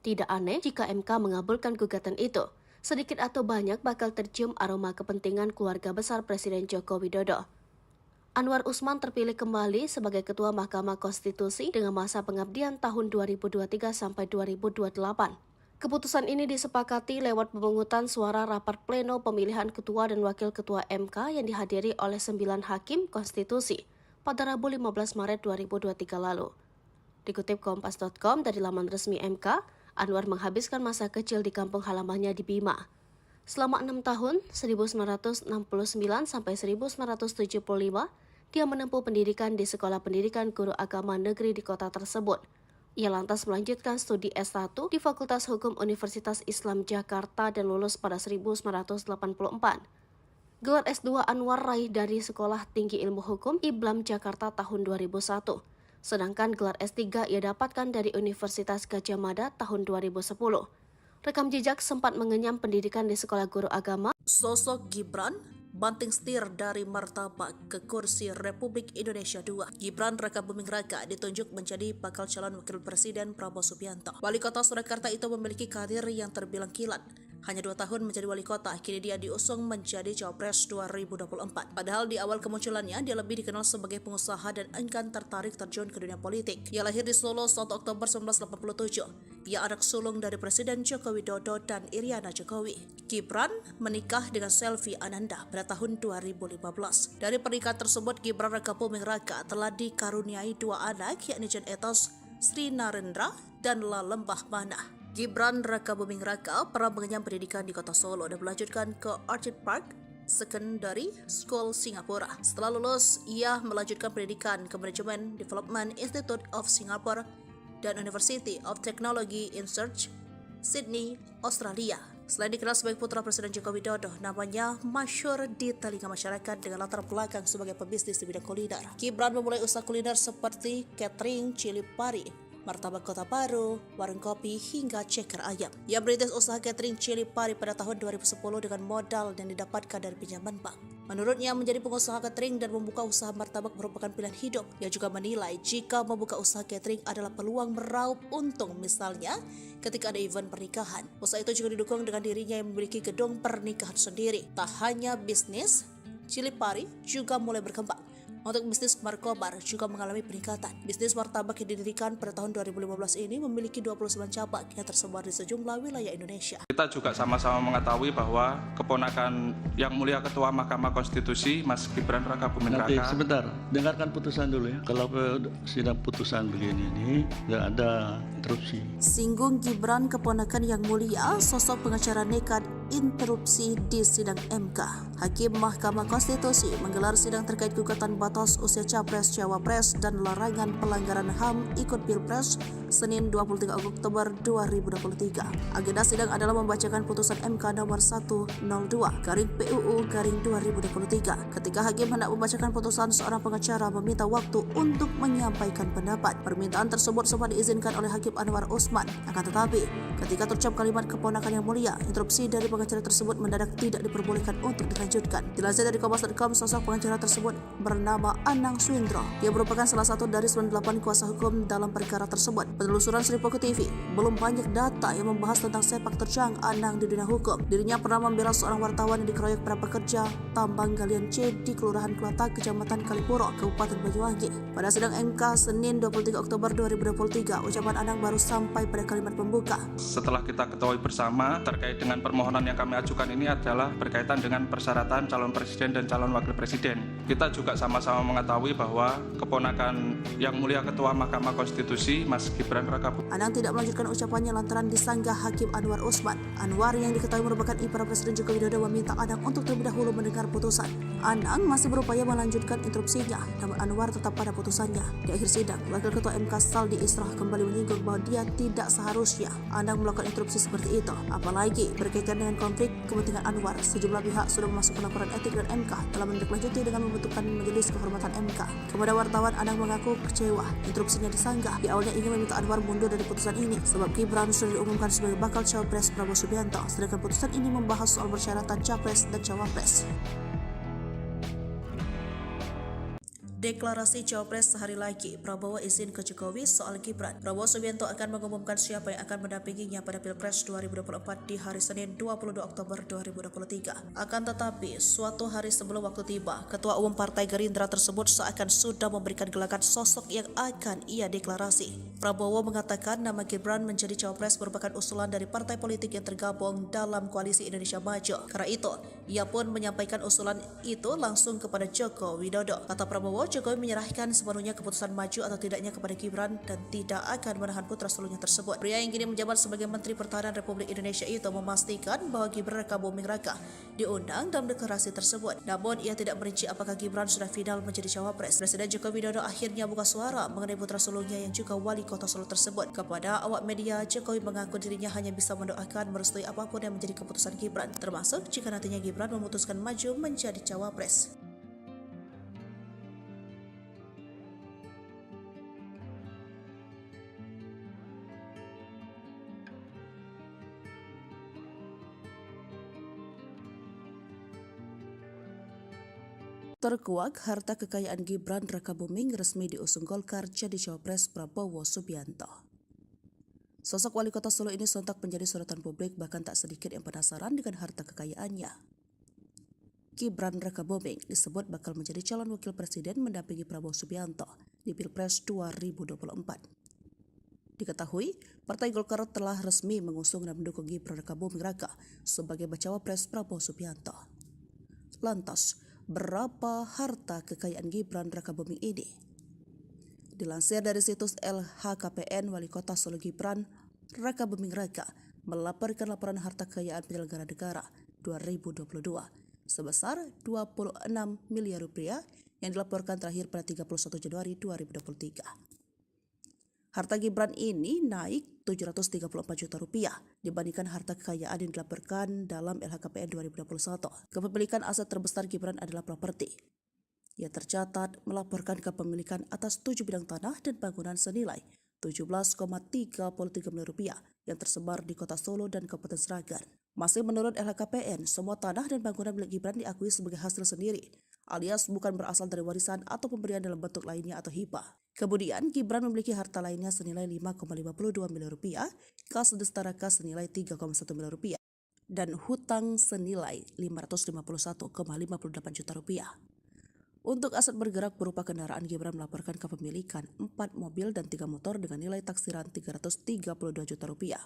Tidak aneh jika MK mengabulkan gugatan itu. Sedikit atau banyak bakal tercium aroma kepentingan keluarga besar Presiden Joko Widodo. Anwar Usman terpilih kembali sebagai Ketua Mahkamah Konstitusi dengan masa pengabdian tahun 2023 sampai 2028. Keputusan ini disepakati lewat pemungutan suara rapat pleno pemilihan ketua dan wakil ketua MK yang dihadiri oleh 9 hakim konstitusi pada Rabu 15 Maret 2023 lalu. Dikutip Kompas.com dari laman resmi MK, Anwar menghabiskan masa kecil di kampung halamannya di Bima. Selama 6 tahun, 1969 sampai 1975, dia menempuh pendidikan di Sekolah Pendidikan Guru Agama Negeri di kota tersebut. Ia lantas melanjutkan studi S1 di Fakultas Hukum Universitas Islam Jakarta dan lulus pada 1984. Gelar S2 Anwar raih dari Sekolah Tinggi Ilmu Hukum IBLAM Jakarta tahun 2001. Sedangkan gelar S3 ia dapatkan dari Universitas Gadjah Mada tahun 2010. Rekam jejak sempat mengenyam pendidikan di Sekolah Guru Agama. Sosok Gibran banting setir dari martabak ke kursi Republik Indonesia II. Gibran Rakabuming Raka ditunjuk menjadi bakal calon wakil presiden Prabowo Subianto. Wali kota Surakarta itu memiliki karir yang terbilang kilat. Hanya 2 tahun menjadi wali kota, kini dia diusung menjadi Cawapres 2024. Padahal di awal kemunculannya, dia lebih dikenal sebagai pengusaha dan enggan tertarik terjun ke dunia politik. Ia lahir di Solo 1 Oktober 1987. Ia anak sulung dari Presiden Joko Widodo dan Iriana Jokowi. Gibran menikah dengan Selvi Ananda pada tahun 2015. Dari pernikahan tersebut, Gibran Rakabuming Raka telah dikaruniai 2 anak, yakni Jan Etos, Sri Narendra, dan Lalembah Mana. Gibran Rakabuming Raka pernah mengenyam pendidikan di kota Solo dan melanjutkan ke Orchid Park Secondary School Singapura. Setelah lulus, ia melanjutkan pendidikan ke Management Development Institute of Singapore dan University of Technology in Sydney, Australia. Selain dikenal sebagai putra Presiden Joko Widodo, namanya masyhur di telinga masyarakat dengan latar belakang sebagai pebisnis di bidang kuliner. Gibran memulai usaha kuliner seperti catering, cili pari, martabak kota baru, warung kopi, hingga ceker ayam. Ia merintis usaha catering cili pari pada tahun 2010 dengan modal yang didapatkan dari pinjaman bank. Menurutnya, menjadi pengusaha catering dan membuka usaha martabak merupakan pilihan hidup. Ia juga menilai jika membuka usaha catering adalah peluang meraup untung, misalnya ketika ada event pernikahan. Usaha itu juga didukung dengan dirinya yang memiliki gedung pernikahan sendiri. Tak hanya bisnis, cili pari juga mulai berkembang. Untuk bisnis markobar juga mengalami peningkatan. Bisnis martabak yang didirikan pada tahun 2015 ini memiliki 29 cabang yang tersebar di sejumlah wilayah Indonesia. Kita juga sama-sama mengetahui bahwa keponakan Yang Mulia Ketua Mahkamah Konstitusi, Mas Gibran Rakabuming Nanti Raka. sebentar, dengarkan putusan dulu ya. Kalau sidang putusan begini ini nggak ada interupsi. Singgung Gibran keponakan Yang Mulia, sosok pengacara nekat interupsi di sidang MK. Hakim Mahkamah Konstitusi menggelar sidang terkait gugatan batas usia Capres Cawapres dan larangan pelanggaran HAM ikut Pilpres Senin 23 Oktober 2023. Agenda sidang adalah membacakan putusan MK nomor 102/PUU/2023. Ketika hakim hendak membacakan putusan, seorang pengacara meminta waktu untuk menyampaikan pendapat. Permintaan tersebut sempat diizinkan oleh Hakim Anwar Usman. Akan tetapi, ketika terucap kalimat keponakan Yang Mulia, interupsi dari pengacara tersebut mendadak tidak diperbolehkan untuk dilanjutkan. Dilansir dari Kompas.com, sosok pengacara tersebut bernama Anang Swindro. Dia merupakan salah satu dari 98 kuasa hukum dalam perkara tersebut. Penelusuran Sri Poko TV, belum banyak data yang membahas tentang sepak terjang Anang di dunia hukum. Dirinya pernah membela seorang wartawan yang dikeroyok para pekerja tambang galian C di Kelurahan Kelatak, Kecamatan Kalipuro, Kabupaten Banyuwangi. Pada sidang MK Senin 23 Oktober 2023, ucapan Anang baru sampai pada kalimat pembuka. Setelah kita ketahui bersama terkait dengan permohonan yang kami ajukan ini adalah berkaitan dengan persyaratan calon presiden dan calon wakil presiden. Kita juga sama-sama mengetahui bahwa keponakan Yang Mulia Ketua Mahkamah Konstitusi, Mas Gibran Rakabuming. Anang tidak melanjutkan ucapannya lantaran disanggah Hakim Anwar Usman. Anwar yang diketahui merupakan ipar Presiden Joko Widodo meminta Anang untuk terlebih dahulu mendengar putusan. Anang masih berupaya melanjutkan interupsinya, namun Anwar tetap pada putusannya. Di akhir sidang, Wakil Ketua MK Saldi Isra kembali menyinggung bahwa dia tidak seharusnya Anang melakukan interupsi seperti itu. Apalagi berkaitan dengan konflik kepentingan Anwar, sejumlah pihak sudah memasukkan laporan etik dan MK telah menindaklanjuti dengan membentukkan Majelis Kehormatan MK. Kepada wartawan, Anang mengaku kecewa interupsinya disanggah. Di awalnya ingin meminta Anwar mundur dari putusan ini sebab Gibran sudah diumumkan sebagai bakal Cawapres Prabowo Subianto, sedangkan putusan ini membahas soal persyaratan Capres dan Cawapres. Deklarasi Cawapres sehari lagi, Prabowo izin ke Jokowi soal Gibran. Prabowo Subianto akan mengumumkan siapa yang akan mendampinginya pada Pilpres 2024 di hari Senin 22 Oktober 2023. Akan tetapi, suatu hari sebelum waktu tiba, Ketua Umum Partai Gerindra tersebut seakan sudah memberikan gelagat sosok yang akan ia deklarasi. Prabowo mengatakan nama Gibran menjadi Cawapres merupakan usulan dari partai politik yang tergabung dalam Koalisi Indonesia Maju. Karena itu, ia pun menyampaikan usulan itu langsung kepada Joko Widodo. Kata Prabowo, Jokowi menyerahkan sepenuhnya keputusan maju atau tidaknya kepada Gibran dan tidak akan menahan putra sulungnya tersebut. Pria yang kini menjabat sebagai Menteri Pertahanan Republik Indonesia itu memastikan bahwa Gibran Rakabuming Raka diundang dalam deklarasi tersebut. Namun ia tidak merinci apakah Gibran sudah final menjadi cawapres. Presiden Joko Widodo akhirnya buka suara mengenai putra sulungnya yang juga wali kota Solo tersebut. Kepada awak media, Jokowi mengaku dirinya hanya bisa mendoakan merestui apapun yang menjadi keputusan Gibran, termasuk jika nantinya Gibran memutuskan maju menjadi cawapres. Terkuak, harta kekayaan Gibran Rakabuming resmi diusung Golkar jadi Cawapres Prabowo Subianto. Sosok wali kota Solo ini sontak menjadi sorotan publik, bahkan tak sedikit yang penasaran dengan harta kekayaannya. Gibran Rakabuming disebut bakal menjadi calon wakil presiden mendampingi Prabowo Subianto di Pilpres 2024. Diketahui, Partai Golkar telah resmi mengusung dan mendukung Gibran Rakabuming Raka sebagai bacawa pres Prabowo Subianto. Lantas, berapa harta kekayaan Gibran Rakabuming ini? Dilansir dari situs LHKPN, Wali Kota Solo Gibran Rakabuming Raka melaporkan laporan harta kekayaan penyelenggara negara 2022 sebesar 26 miliar rupiah yang dilaporkan terakhir pada 31 Januari 2023. Harta Gibran ini naik 734 juta rupiah dibandingkan harta kekayaan yang dilaporkan dalam LHKPN 2021. Kepemilikan aset terbesar Gibran adalah properti. Ia tercatat melaporkan kepemilikan atas 7 bidang tanah dan bangunan senilai 17,33 miliar rupiah yang tersebar di kota Solo dan Kabupaten Sragen. Masih menurut LHKPN, semua tanah dan bangunan milik Gibran diakui sebagai hasil sendiri, alias bukan berasal dari warisan atau pemberian dalam bentuk lainnya atau hibah. Kemudian, Gibran memiliki harta lainnya senilai 5,52 miliar rupiah, kas Destara Kas senilai 3,1 miliar rupiah, dan hutang senilai 551,58 juta rupiah. Untuk aset bergerak berupa kendaraan, Gibran melaporkan kepemilikan 4 mobil dan 3 motor dengan nilai taksiran 332 juta rupiah.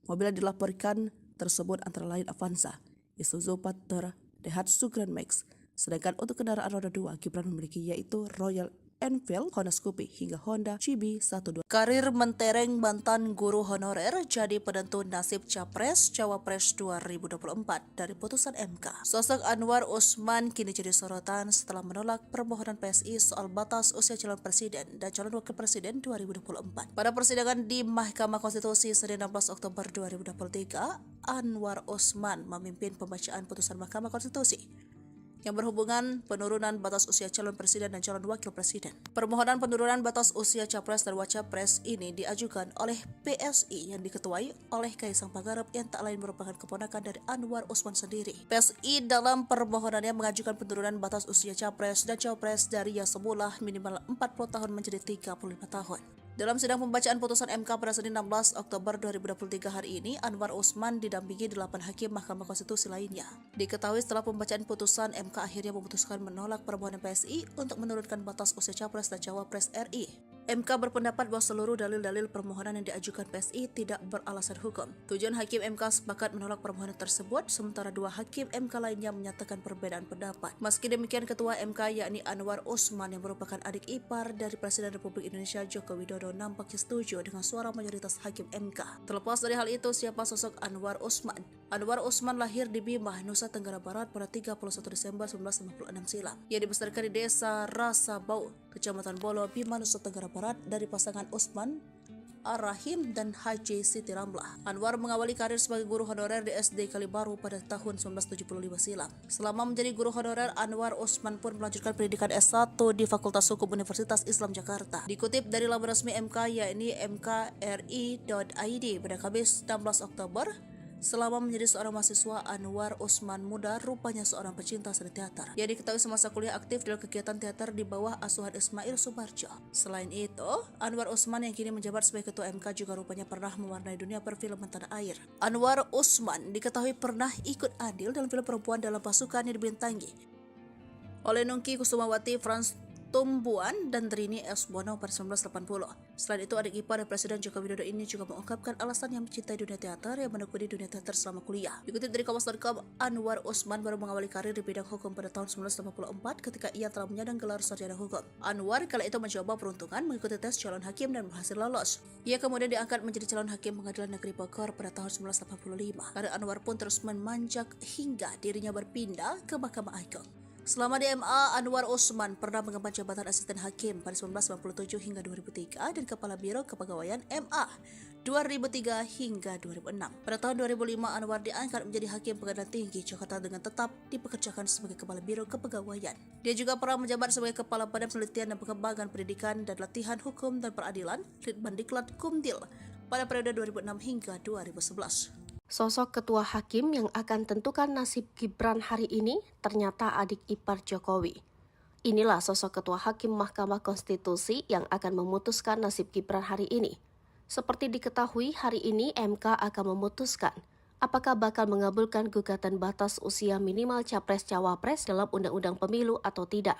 Mobil yang dilaporkan tersebut antara lain Avanza, Isuzu Panther, Daihatsu Grand Max. Sedangkan untuk kendaraan roda 2, Gibran memiliki yaitu Royal Enfield, Honda Scoopy, hingga Honda CB12. Karir mentereng mantan guru honorer jadi penentu nasib Capres-Cawapres 2024 dari putusan MK. Sosok Anwar Usman kini jadi sorotan setelah menolak permohonan PSI soal batas usia calon presiden dan calon wakil presiden 2024. Pada persidangan di Mahkamah Konstitusi Senin 16 Oktober 2023, Anwar Usman memimpin pembacaan putusan Mahkamah Konstitusi yang berhubungan penurunan batas usia calon presiden dan calon wakil presiden. Permohonan penurunan batas usia capres dan wacapres ini diajukan oleh PSI yang diketuai oleh Kaisang Pangarep yang tak lain merupakan keponakan dari Anwar Usman sendiri. PSI dalam permohonannya mengajukan penurunan batas usia capres dan cawapres dari yang semula minimal 40 tahun menjadi 35 tahun. Dalam sidang pembacaan putusan MK pada Senin 16 Oktober 2023 hari ini, Anwar Usman didampingi 8 hakim Mahkamah Konstitusi lainnya. Diketahui setelah pembacaan putusan, MK akhirnya memutuskan menolak permohonan PSI untuk menurunkan batas usia capres dan cawapres RI. MK berpendapat bahwa seluruh dalil-dalil permohonan yang diajukan PSI tidak beralasan hukum. Tujuan hakim MK sepakat menolak permohonan tersebut, sementara 2 hakim MK lainnya menyatakan perbedaan pendapat. Meski demikian, Ketua MK yakni Anwar Usman yang merupakan adik ipar dari Presiden Republik Indonesia Joko Widodo nampaknya setuju dengan suara mayoritas hakim MK. Terlepas dari hal itu, siapa sosok Anwar Usman? Anwar Usman lahir di Bima, Nusa Tenggara Barat pada 31 Desember 1956 silam. Ia dibesarkan di Desa Rasabau, Kecamatan Bolo, Bima, Nusa Tenggara Barat dari pasangan Usman Ar-Rahim dan Haji Siti Ramlah. Anwar mengawali karir sebagai guru honorer di SD Kalibaru pada tahun 1975 silam. Selama menjadi guru honorer, Anwar Usman pun melanjutkan pendidikan S1 di Fakultas Hukum Universitas Islam Jakarta. Dikutip dari laman resmi MK yakni mkri.id pada Kamis 16 Oktober, selama menjadi seorang mahasiswa, Anwar Usman muda rupanya seorang pecinta seni teater. Ia diketahui semasa kuliah aktif dalam kegiatan teater di bawah asuhan Ismail Subarjo. Selain itu, Anwar Usman yang kini menjabat sebagai ketua MK juga rupanya pernah mewarnai dunia perfilman tanah air. Anwar Usman diketahui pernah ikut andil dalam film perempuan dalam pasukan yang dibintangi oleh Nungki Kusumawati, Frans Tumbuan, dan Trini S. Bono pada 1980. Selain itu, adik ipar dari Presiden Joko Widodo ini juga mengungkapkan alasan yang mencintai dunia teater yang menekuni dunia teater selama kuliah. Dikutip dari Kompas.com, Anwar Usman baru mengawali karir di bidang hukum pada tahun 1984 ketika ia telah menyandang gelar sarjana hukum. Anwar kala itu mencoba peruntungan mengikuti tes calon hakim dan berhasil lolos. Ia kemudian diangkat menjadi calon hakim Pengadilan Negeri Bogor pada tahun 1985. Karir Anwar pun terus memanjak hingga dirinya berpindah ke Mahkamah Agung. Selama di MA, Anwar Usman pernah mengemban jabatan asisten hakim pada 1997 hingga 2003 dan Kepala Biro Kepegawaian MA 2003 hingga 2006. Pada tahun 2005, Anwar diangkat menjadi Hakim Pengadilan Tinggi Jakarta dengan tetap dipekerjakan sebagai Kepala Biro Kepegawaian. Dia juga pernah menjabat sebagai Kepala Badan Penelitian dan Pengembangan Pendidikan dan Latihan Hukum dan Peradilan Litbandiklat Kumdil pada periode 2006 hingga 2011. Sosok ketua hakim yang akan tentukan nasib Gibran hari ini ternyata adik ipar Jokowi. Inilah sosok ketua hakim Mahkamah Konstitusi yang akan memutuskan nasib Gibran hari ini. Seperti diketahui, hari ini MK akan memutuskan apakah bakal mengabulkan gugatan batas usia minimal capres-cawapres dalam Undang-Undang Pemilu atau tidak.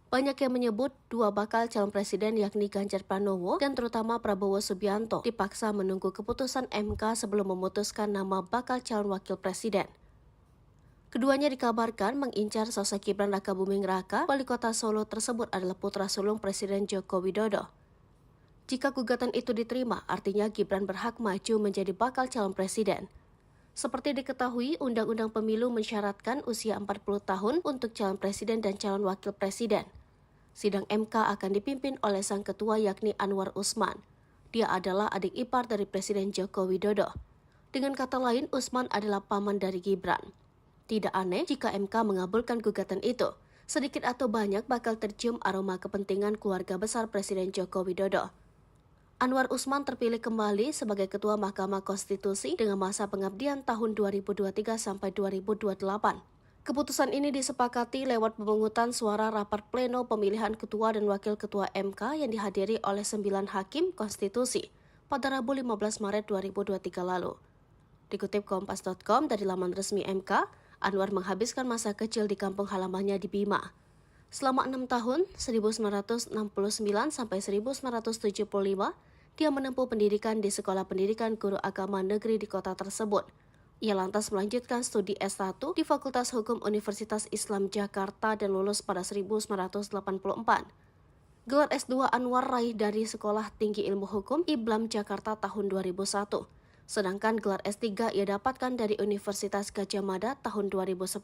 Banyak yang menyebut 2 bakal calon presiden yakni Ganjar Pranowo dan terutama Prabowo Subianto dipaksa menunggu keputusan MK sebelum memutuskan nama bakal calon wakil presiden. Keduanya dikabarkan mengincar sosok Gibran Rakabuming Raka, wali kota Solo tersebut adalah putra sulung Presiden Joko Widodo. Jika gugatan itu diterima, artinya Gibran berhak maju menjadi bakal calon presiden. Seperti diketahui, Undang-Undang Pemilu mensyaratkan usia 40 tahun untuk calon presiden dan calon wakil presiden. Sidang MK akan dipimpin oleh sang ketua yakni Anwar Usman. Dia adalah adik ipar dari Presiden Joko Widodo. Dengan kata lain, Usman adalah paman dari Gibran. Tidak aneh jika MK mengabulkan gugatan itu. Sedikit atau banyak bakal tercium aroma kepentingan keluarga besar Presiden Joko Widodo. Anwar Usman terpilih kembali sebagai Ketua Mahkamah Konstitusi dengan masa pengabdian tahun 2023 sampai 2028. Keputusan ini disepakati lewat pemungutan suara rapat pleno pemilihan ketua dan wakil ketua MK yang dihadiri oleh 9 hakim konstitusi pada Rabu 15 Maret 2023 lalu. Dikutip Kompas.com dari laman resmi MK, Anwar menghabiskan masa kecil di kampung halamannya di Bima. Selama 6 tahun, 1969 sampai 1975, dia menempuh pendidikan di Sekolah Pendidikan Guru Agama Negeri di kota tersebut. Ia lantas melanjutkan studi S1 di Fakultas Hukum Universitas Islam Jakarta dan lulus pada 1984. Gelar S2 Anwar raih dari Sekolah Tinggi Ilmu Hukum IBLAM Jakarta tahun 2001. Sedangkan gelar S3 ia dapatkan dari Universitas Gadjah Mada tahun 2010.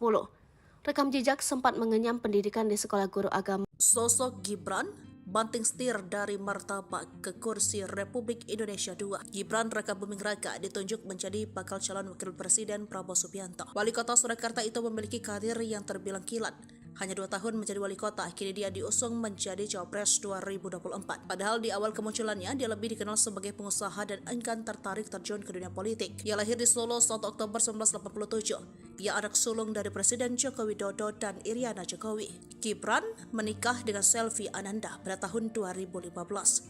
Rekam jejak sempat mengenyam pendidikan di Sekolah Guru Agama. Sosok Gibran banting setir dari martabak ke kursi Republik Indonesia II. Gibran Rakabuming Raka ditunjuk menjadi bakal calon wakil presiden Prabowo Subianto. Wali kota Surakarta itu memiliki karir yang terbilang kilat. Hanya 2 tahun menjadi wali kota, kini dia diusung menjadi Cawapres 2024. Padahal di awal kemunculannya, dia lebih dikenal sebagai pengusaha dan enggan tertarik terjun ke dunia politik. Ia lahir di Solo 1 Oktober 1987. Ia anak sulung dari Presiden Joko Widodo dan Iriana Jokowi. Gibran menikah dengan Selvi Ananda pada tahun 2015.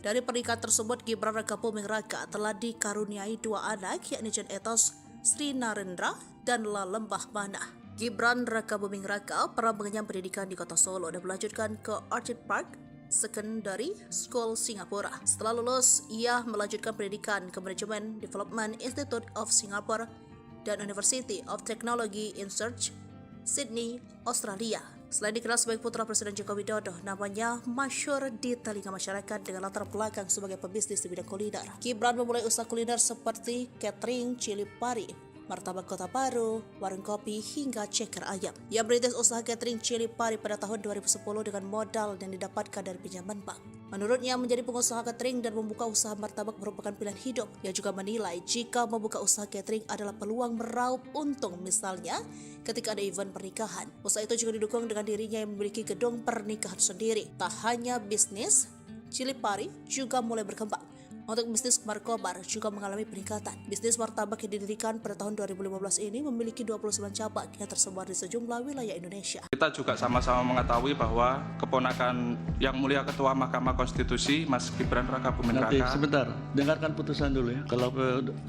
Dari pernikahan tersebut, Gibran Rakabuming Raka telah dikaruniai 2 anak, yakni Jan Etos, Sri Narendra, dan Lalembah Mana. Gibran Rakabuming Raka pernah mengenyam pendidikan di kota Solo dan melanjutkan ke Orchid Park Secondary School Singapura. Setelah lulus, ia melanjutkan pendidikan ke Management Development Institute of Singapore dan University of Technology in Search, Sydney, Australia. Selain dikenal sebagai putra Presiden Joko Widodo, namanya masyhur di telinga masyarakat dengan latar belakang sebagai pebisnis di bidang kuliner. Gibran memulai usaha kuliner seperti catering, cili pari, martabak kota baru, warung kopi, hingga ceker ayam. Ia merintis usaha catering cili pari pada tahun 2010 dengan modal yang didapatkan dari pinjaman bank. Menurutnya, menjadi pengusaha catering dan membuka usaha martabak merupakan pilihan hidup. Ia juga menilai jika membuka usaha catering adalah peluang meraup untung, misalnya ketika ada event pernikahan. Usaha itu juga didukung dengan dirinya yang memiliki gedung pernikahan sendiri. Tak hanya bisnis, cili pari juga mulai berkembang. Untuk bisnis markobar juga mengalami peningkatan. Bisnis martabak yang didirikan pada tahun 2015 ini memiliki 29 cabang yang tersebar di sejumlah wilayah Indonesia. Kita juga sama-sama mengetahui bahwa keponakan yang mulia Ketua Mahkamah Konstitusi, Mas Gibran Rakabuming Nanti Raka. sebentar, dengarkan putusan dulu ya. Kalau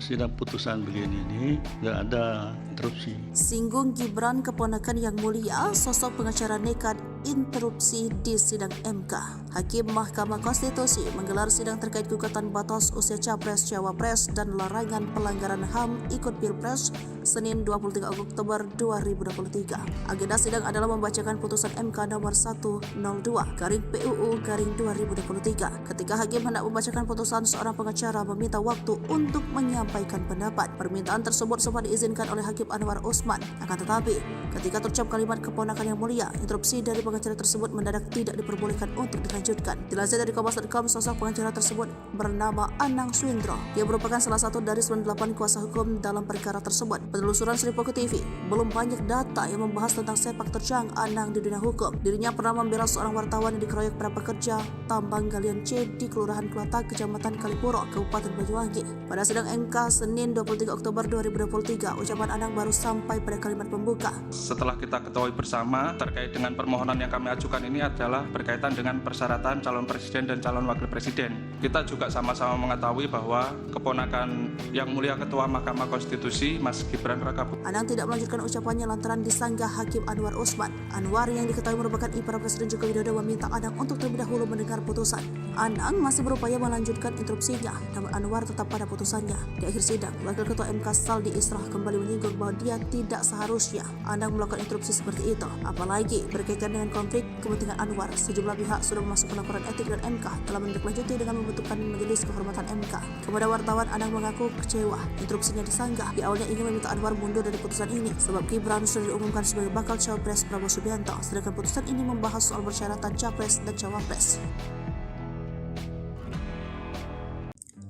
sidang putusan begini ini nggak ada interupsi. Singgung Gibran keponakan yang mulia, sosok pengacara nekat interupsi di sidang MK. Hakim Mahkamah Konstitusi menggelar sidang terkait gugatan batas usia Capres, Cawapres, dan larangan pelanggaran HAM ikut Pilpres Senin 23 Oktober 2023. Agenda sidang adalah membacakan putusan MK nomor 102/PUU/2023. Ketika hakim hendak membacakan putusan, seorang pengacara meminta waktu untuk menyampaikan pendapat. Permintaan tersebut sempat diizinkan oleh Hakim Anwar Usman. Akan tetapi, ketika terucap kalimat keponakan yang mulia, interupsi dari pengacara tersebut mendadak tidak diperbolehkan untuk dilanjutkan. Dilansir dari Kompas.com, sosok pengacara tersebut bernama Anang Swindro. Dia merupakan salah satu dari 98 kuasa hukum dalam perkara tersebut. Penelusuran Sri Poko TV, belum banyak data yang membahas tentang sepak terjang Anang di dunia hukum. Dirinya pernah membela seorang wartawan yang dikeroyok para pekerja tambang galian C di Kelurahan Kelatak, Kecamatan Kalipuro, Kabupaten Banyuwangi. Pada sidang MK Senin 23 Oktober 2023, ucapan Anang baru sampai pada kalimat pembuka. Setelah kita ketahui bersama terkait dengan permohonan yang kami ajukan ini adalah berkaitan dengan persyaratan calon presiden dan calon wakil presiden. Kita juga sama-sama mengetahui bahwa keponakan yang mulia Ketua Mahkamah Konstitusi, Mas Gibran Rakabuming Anang tidak melanjutkan ucapannya lantaran disanggah Hakim Anwar Usman. Anwar yang diketahui merupakan ipar Presiden Joko Widodo meminta Anang untuk terlebih dahulu mendengar putusan. Anang masih berupaya melanjutkan interupsinya, namun Anwar tetap pada putusannya. Di akhir sidang, Wakil Ketua MK Saldi Israh kembali menyinggung bahwa dia tidak seharusnya Anang melakukan interupsi seperti itu. Apalagi berkaitan dengan konflik kepentingan Anwar, sejumlah pihak sudah memasukkan laporan etik dan MK telah menindaklanjuti dengan membentukkan Majelis Kehormatan MK. Kepada wartawan, Anang mengaku kecewa interupsinya disanggah. Di awalnya ingin meminta Anwar mundur dari putusan ini sebab Gibran sudah diumumkan sebagai bakal Cawapres Prabowo Subianto, sedangkan putusan ini membahas soal persyaratan Capres dan Cawapres.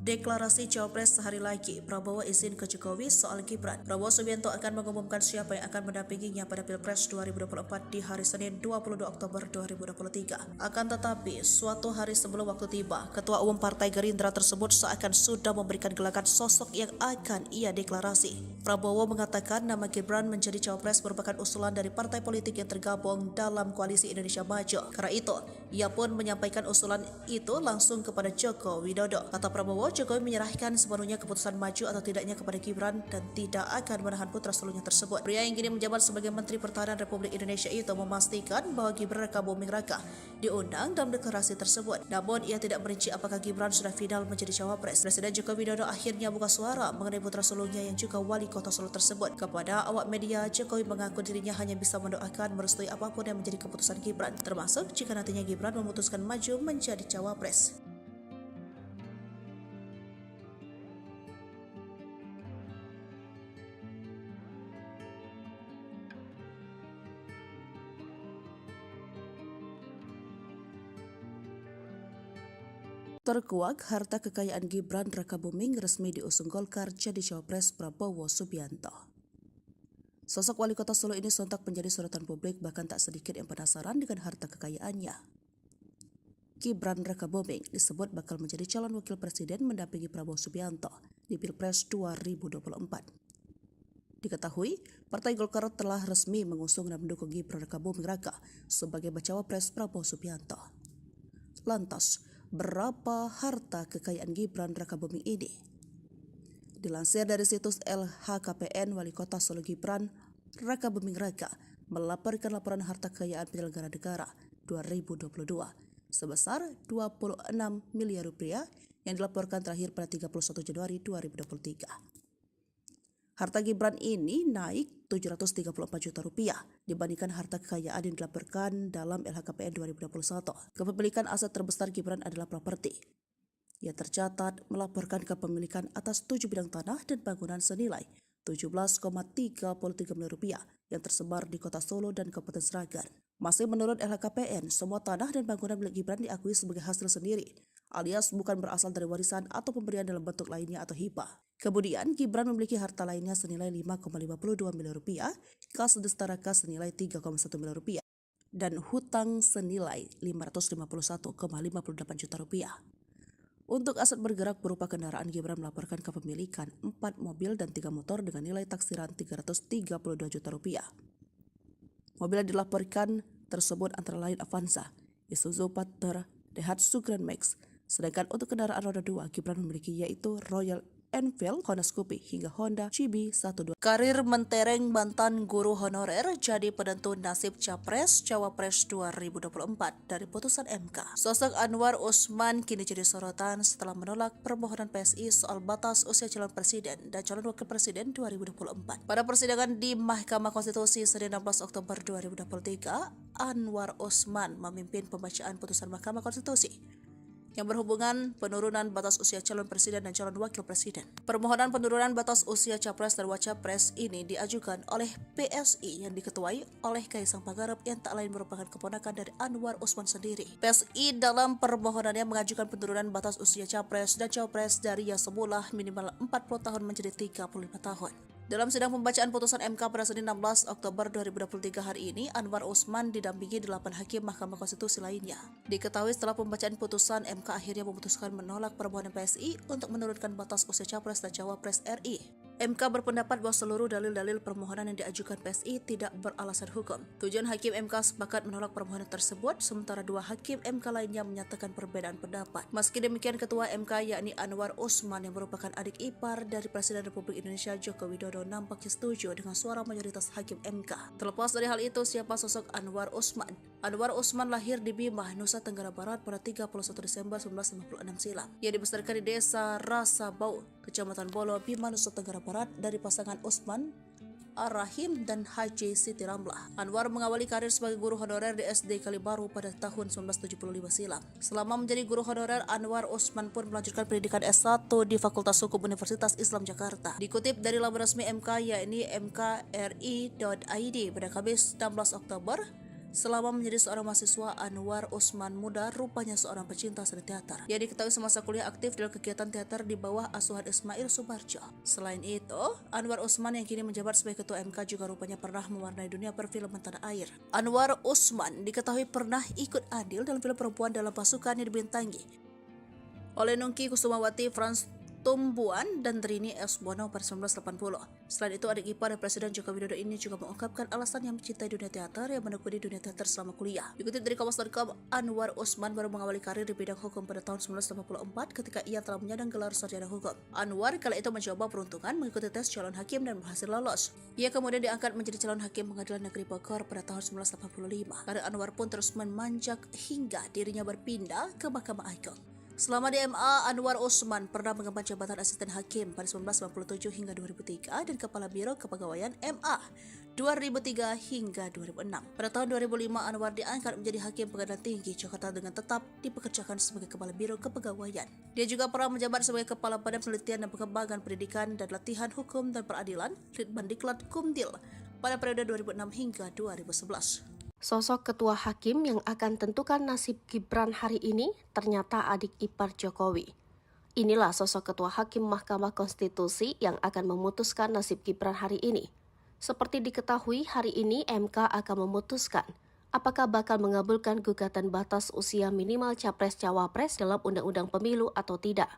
Deklarasi Cawapres sehari lagi, Prabowo izin ke Jokowi soal Gibran. Prabowo Subianto akan mengumumkan siapa yang akan mendampinginya pada Pilpres 2024 di hari Senin 22 Oktober 2023. Akan tetapi, suatu hari sebelum waktu tiba, Ketua Umum Partai Gerindra tersebut seakan sudah memberikan gelagat sosok yang akan ia deklarasi. Prabowo mengatakan nama Gibran menjadi Cawapres merupakan usulan dari partai politik yang tergabung dalam Koalisi Indonesia Maju. Karena itu, ia pun menyampaikan usulan itu langsung kepada Joko Widodo. Kata Prabowo, Jokowi menyerahkan sepenuhnya keputusan maju atau tidaknya kepada Gibran dan tidak akan menahan putra sulungnya tersebut. Pria yang kini menjabat sebagai Menteri Pertahanan Republik Indonesia itu memastikan bahwa Gibran Raka Buming Raka diundang dalam deklarasi tersebut. Namun ia tidak merinci apakah Gibran sudah final menjadi cawapres. Presiden Joko Widodo akhirnya buka suara mengenai putra sulungnya yang juga wali kota Solo tersebut. Kepada awak media, Jokowi mengaku dirinya hanya bisa mendoakan merestui apapun yang menjadi keputusan Gibran, termasuk jika nantinya Gibran memutuskan maju menjadi cawapres. Terkuak, harta kekayaan Gibran Raka Buming resmi diusung Golkar jadi cawapres Prabowo Subianto. Sosok wali kota Solo ini sontak menjadi sorotan publik, bahkan tak sedikit yang penasaran dengan harta kekayaannya. Gibran Raka Buming disebut bakal menjadi calon wakil presiden mendampingi Prabowo Subianto di Pilpres 2024. Diketahui, Partai Golkar telah resmi mengusung dan mendukung Gibran Raka Buming Raka sebagai bacawa pres Prabowo Subianto. Lantas, berapa harta kekayaan Gibran Raka Buming ini? Dilansir dari situs LHKPN, Wali Kota Solo Gibran Raka Buming Raka melaporkan laporan harta kekayaan penyelenggara negara 2022 sebesar 26 miliar rupiah yang dilaporkan terakhir pada 31 Januari 2023. Harta Gibran ini naik 734 juta rupiah dibandingkan harta kekayaan yang dilaporkan dalam LHKPN 2021. Kepemilikan aset terbesar Gibran adalah properti. Ia tercatat melaporkan kepemilikan atas 7 bidang tanah dan bangunan senilai 17,33 miliar rupiah yang tersebar di kota Solo dan Kabupaten Sragen. Masih menurut LHKPN, semua tanah dan bangunan milik Gibran diakui sebagai hasil sendiri, alias bukan berasal dari warisan atau pemberian dalam bentuk lainnya atau hibah. Kemudian, Gibran memiliki harta lainnya senilai 5,52 miliar rupiah, kas destara kas senilai 3,1 miliar rupiah, dan hutang senilai 551,58 juta rupiah. Untuk aset bergerak berupa kendaraan, Gibran melaporkan kepemilikan 4 mobil dan 3 motor dengan nilai taksiran 332 juta rupiah. Mobil yang dilaporkan tersebut antara lain Avanza, Isuzu Panther, Daihatsu Grand Max. Sedangkan untuk kendaraan roda 2, Gibran memiliki yaitu Royal Enfield, Honda Scoopy, hingga Honda CB12. Karir mentereng mantan guru honorer jadi penentu nasib Capres-Cawapres 2024 dari putusan MK. Sosok Anwar Usman kini jadi sorotan setelah menolak permohonan PSI soal batas usia calon presiden dan calon wakil presiden 2024. Pada persidangan di Mahkamah Konstitusi Senin 16 Oktober 2023, Anwar Usman memimpin pembacaan putusan Mahkamah Konstitusi yang berhubungan penurunan batas usia calon presiden dan calon wakil presiden. Permohonan penurunan batas usia capres dan wacapres ini diajukan oleh PSI yang diketuai oleh Kaisang Pangarep yang tak lain merupakan keponakan dari Anwar Usman sendiri. PSI dalam permohonannya mengajukan penurunan batas usia capres dan cawapres dari yang semula minimal 40 tahun menjadi 35 tahun. Dalam sidang pembacaan putusan MK pada Senin 16 Oktober 2023 hari ini, Anwar Usman didampingi 8 hakim Mahkamah Konstitusi lainnya. Diketahui setelah pembacaan putusan, MK akhirnya memutuskan menolak permohonan PSI untuk menurunkan batas usia capres dan cawapres RI. MK berpendapat bahwa seluruh dalil-dalil permohonan yang diajukan PSI tidak beralasan hukum. Tujuan hakim MK sepakat menolak permohonan tersebut, sementara 2 hakim MK lainnya menyatakan perbedaan pendapat. Meski demikian, Ketua MK yakni Anwar Usman yang merupakan adik ipar dari Presiden Republik Indonesia Joko Widodo nampaknya setuju dengan suara mayoritas hakim MK. Terlepas dari hal itu, siapa sosok Anwar Usman? Anwar Usman lahir di Bima, Nusa Tenggara Barat pada 31 Desember 1956 silam. Ia dibesarkan di desa Rasabau, Kecamatan Bolo, Bima, Nusa Tenggara Barat dari pasangan Usman Ar-Rahim dan Haji Siti Ramlah. Anwar mengawali karir sebagai guru honorer di SD Kalibaru pada tahun 1975 silam. Selama menjadi guru honorer, Anwar Usman pun melanjutkan pendidikan S1 di Fakultas Hukum Universitas Islam Jakarta. Dikutip dari laman resmi MK yakni mkri.id pada Kamis 16 Oktober, selama menjadi seorang mahasiswa, Anwar Usman muda rupanya seorang pecinta seni teater. Ia diketahui semasa kuliah aktif dalam kegiatan teater di bawah asuhan Ismail Subarjo. Selain itu, Anwar Usman yang kini menjabat sebagai ketua MK juga rupanya pernah mewarnai dunia perfilman tanah air. Anwar Usman diketahui pernah ikut andil dalam film perempuan dalam pasukan yang dibintangi oleh Nungki Kusumawati, Frans Tumbuan dan Trini S. Bono pada 1980. Selain itu, adik ipar Presiden Joko Widodo ini juga mengungkapkan alasan yang mencintai dunia teater yang menekuni dunia teater selama kuliah. Dikutip dari Kompas.com, Anwar Usman baru mengawali karir di bidang hukum pada tahun 1984 ketika ia telah menyandang gelar sarjana hukum. Anwar kala itu mencoba peruntungan mengikuti tes calon hakim dan berhasil lolos. Ia kemudian diangkat menjadi calon hakim Pengadilan Negeri Bogor pada tahun 1985. Karir Anwar pun terus memanjak hingga dirinya berpindah ke Mahkamah Agung. Selama di MA, Anwar Usman pernah mengemban jabatan asisten hakim pada 1997 hingga 2003 dan Kepala Biro Kepegawaian MA 2003 hingga 2006. Pada tahun 2005, Anwar diangkat menjadi Hakim Pengadilan Tinggi Jakarta dengan tetap dipekerjakan sebagai Kepala Biro Kepegawaian. Dia juga pernah menjabat sebagai Kepala Badan Penelitian dan Pengembangan Pendidikan dan Latihan Hukum dan Peradilan Litbandiklat Kumdil pada periode 2006 hingga 2011. Sosok ketua hakim yang akan tentukan nasib Gibran hari ini ternyata adik ipar Jokowi. Inilah sosok ketua hakim Mahkamah Konstitusi yang akan memutuskan nasib Gibran hari ini. Seperti diketahui, hari ini MK akan memutuskan apakah bakal mengabulkan gugatan batas usia minimal Capres-Cawapres dalam Undang-Undang Pemilu atau tidak.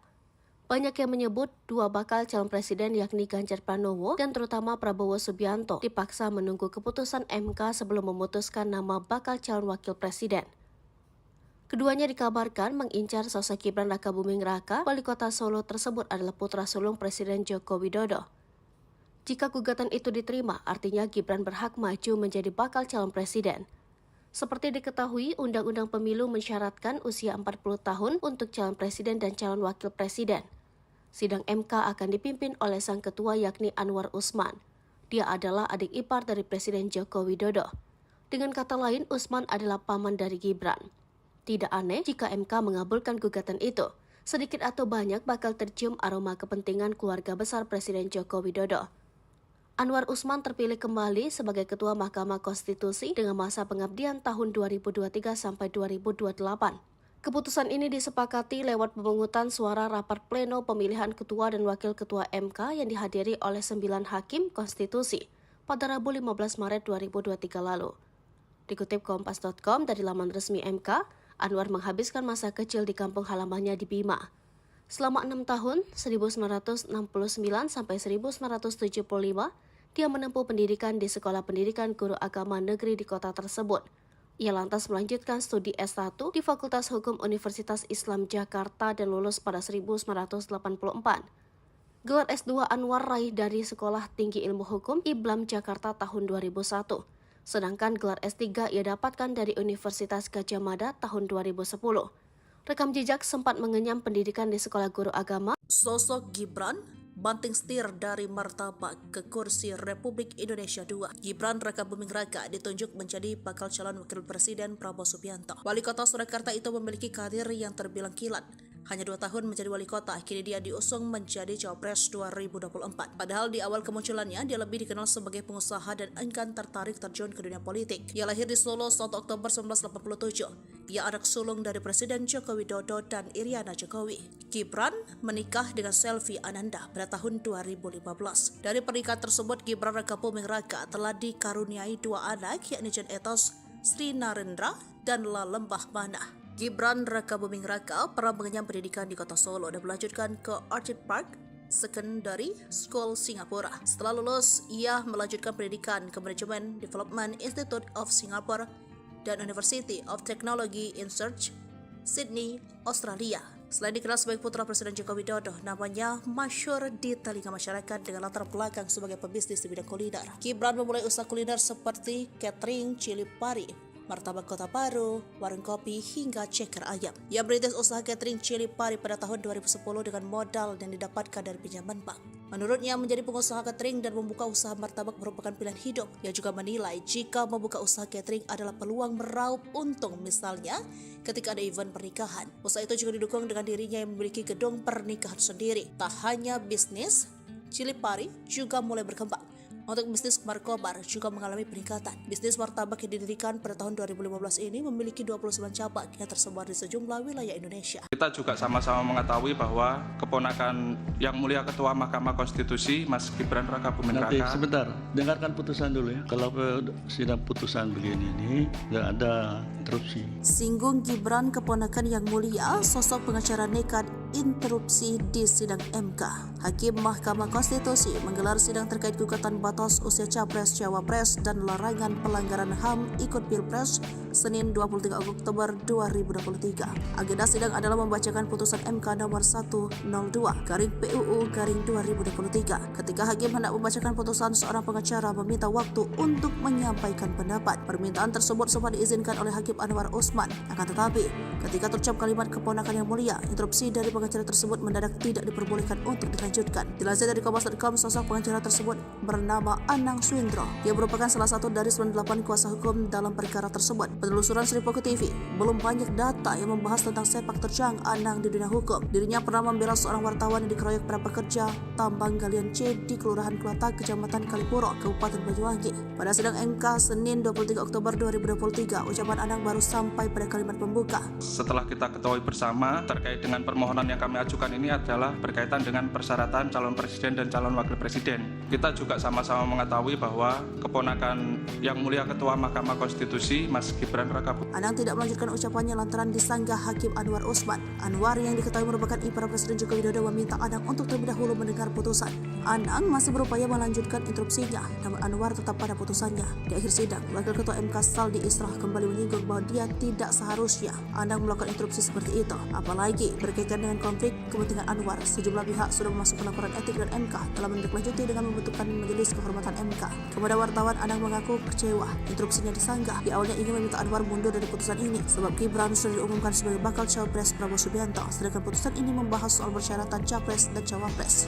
Banyak yang menyebut dua bakal calon presiden yakni Ganjar Pranowo dan terutama Prabowo Subianto dipaksa menunggu keputusan MK sebelum memutuskan nama bakal calon wakil presiden. Keduanya dikabarkan mengincar sosok Gibran Rakabuming Raka, wali kota Solo tersebut adalah putra sulung Presiden Joko Widodo. Jika gugatan itu diterima, artinya Gibran berhak maju menjadi bakal calon presiden. Seperti diketahui, Undang-Undang Pemilu mensyaratkan usia 40 tahun untuk calon presiden dan calon wakil presiden. Sidang MK akan dipimpin oleh sang ketua yakni Anwar Usman. Dia adalah adik ipar dari Presiden Joko Widodo. Dengan kata lain, Usman adalah paman dari Gibran. Tidak aneh jika MK mengabulkan gugatan itu. Sedikit atau banyak bakal tercium aroma kepentingan keluarga besar Presiden Joko Widodo. Anwar Usman terpilih kembali sebagai Ketua Mahkamah Konstitusi dengan masa pengabdian tahun 2023 sampai 2028. Keputusan ini disepakati lewat pemungutan suara rapat pleno pemilihan ketua dan wakil ketua MK yang dihadiri oleh 9 hakim konstitusi pada Rabu 15 Maret 2023 lalu. Dikutip Kompas.com dari laman resmi MK, Anwar menghabiskan masa kecil di kampung halamannya di Bima. Selama 6 tahun, 1969 sampai 1975, dia menempuh pendidikan di Sekolah Pendidikan Guru Agama Negeri di kota tersebut. Ia lantas melanjutkan studi S1 di Fakultas Hukum Universitas Islam Jakarta dan lulus pada 1984. Gelar S2 Anwar raih dari Sekolah Tinggi Ilmu Hukum IBLAM Jakarta tahun 2001. Sedangkan gelar S3 ia dapatkan dari Universitas Gadjah Mada tahun 2010. Rekam jejak sempat mengenyam pendidikan di Sekolah Guru Agama. Sosok Gibran banting setir dari martabak ke kursi Republik Indonesia II. Gibran Rakabuming Raka ditunjuk menjadi bakal calon wakil presiden Prabowo Subianto. Wali kota Surakarta itu memiliki karir yang terbilang kilat. Hanya 2 tahun menjadi wali kota, kini dia diusung menjadi Cawapres 2024. Padahal di awal kemunculannya, dia lebih dikenal sebagai pengusaha dan enggan tertarik terjun ke dunia politik. Ia lahir di Solo 1 Oktober 1987. Ia anak sulung dari Presiden Joko Widodo dan Iriana Jokowi. Gibran menikah dengan Selvi Ananda pada tahun 2015. Dari pernikahan tersebut, Gibran Rakabuming Raka telah dikaruniai 2 anak, yakni Jan Etos, Sri Narendra, dan Lalembah Mana. Gibran Rakabuming Raka pernah mengenyam pendidikan di kota Solo dan melanjutkan ke Orchid Park Secondary School Singapura. Setelah lulus, ia melanjutkan pendidikan ke Management Development Institute of Singapore dan University of Technology in Search, Sydney, Australia. Selain dikenal sebagai putra Presiden Joko Widodo, namanya masyhur di telinga masyarakat dengan latar belakang sebagai pebisnis di bidang kuliner. Gibran memulai usaha kuliner seperti catering, cili pari, martabak kota baru, warung kopi, hingga ceker ayam. Ia merintis usaha catering cili pari pada tahun 2010 dengan modal yang didapatkan dari pinjaman bank. Menurutnya, menjadi pengusaha catering dan membuka usaha martabak merupakan pilihan hidup. Ia juga menilai jika membuka usaha catering adalah peluang meraup untung, misalnya ketika ada event pernikahan. Usaha itu juga didukung dengan dirinya yang memiliki gedung pernikahan sendiri. Tak hanya bisnis, cili pari juga mulai berkembang. Untuk bisnis markobar juga mengalami peningkatan. Bisnis martabak yang didirikan pada tahun 2015 ini memiliki 29 cabang yang tersebar di sejumlah wilayah Indonesia. Kita juga sama-sama mengetahui bahwa keponakan yang mulia Ketua Mahkamah Konstitusi, Mas Gibran Rakabuming Raka. Nanti sebentar, dengarkan putusan dulu ya. Kalau sidang putusan begini ini nggak ada interupsi. Singgung Gibran keponakan yang mulia, sosok pengacara nekat interupsi di sidang MK. Hakim Mahkamah Konstitusi menggelar sidang terkait gugatan batas usia Capres, Cawapres dan larangan pelanggaran HAM ikut Pilpres Senin 23 Oktober 2023. Agenda sidang adalah membacakan putusan MK nomor 102/PUU/2023. Ketika hakim hendak membacakan putusan, seorang pengacara meminta waktu untuk menyampaikan pendapat. Permintaan tersebut sempat diizinkan oleh Hakim Anwar Usman. Akan tetapi, ketika terucap kalimat keponakan yang mulia, interupsi dari pengacara tersebut mendadak tidak diperbolehkan untuk dilanjutkan. Dilansir dari Kompas.com, sosok pengacara tersebut bernama Anang Swindro. Dia merupakan salah satu dari 98 kuasa hukum dalam perkara tersebut. Penelusuran Sripoku TV, belum banyak data yang membahas tentang sepak terjang Anang di dunia hukum. Dirinya pernah membela seorang wartawan yang dikeroyok para pekerja tambang galian C di Kelurahan Kelatak, Kecamatan Kalipuro, Kabupaten Banyuwangi. Pada sidang MK Senin 23 Oktober 2023, ucapan Anang baru sampai pada kalimat pembuka. Setelah kita ketahui bersama terkait dengan permohonan yang kami ajukan ini adalah berkaitan dengan persyaratan calon presiden dan calon wakil presiden. Kita juga sama-sama mengetahui bahwa keponakan yang mulia Ketua Mahkamah Konstitusi, Mas Gibran Rakabuming. Anang tidak melanjutkan ucapannya lantaran disanggah Hakim Anwar Usman. Anwar yang diketahui merupakan ipar Presiden Joko Widodo meminta Anang untuk terlebih dahulu mendengar putusan. Anang masih berupaya melanjutkan interupsinya, namun Anwar tetap pada putusannya. Di akhir sidang, Wakil Ketua MK Saldi Isra kembali menyinggung bahwa dia tidak seharusnya Anang melakukan interupsi seperti itu. Apalagi berkaitan dengan konflik kepentingan Anwar, sejumlah pihak sudah memasukkan laporan etik dan MK telah menindaklanjuti dengan membentukkan Majelis Kehormatan MK. Kepada wartawan, Anang mengaku kecewa interupsinya disanggah. Di awalnya ingin meminta Anwar mundur dari putusan ini sebab Gibran sudah diumumkan sebagai bakal Cawapres Prabowo Subianto, sedangkan putusan ini membahas soal persyaratan Capres dan Cawapres.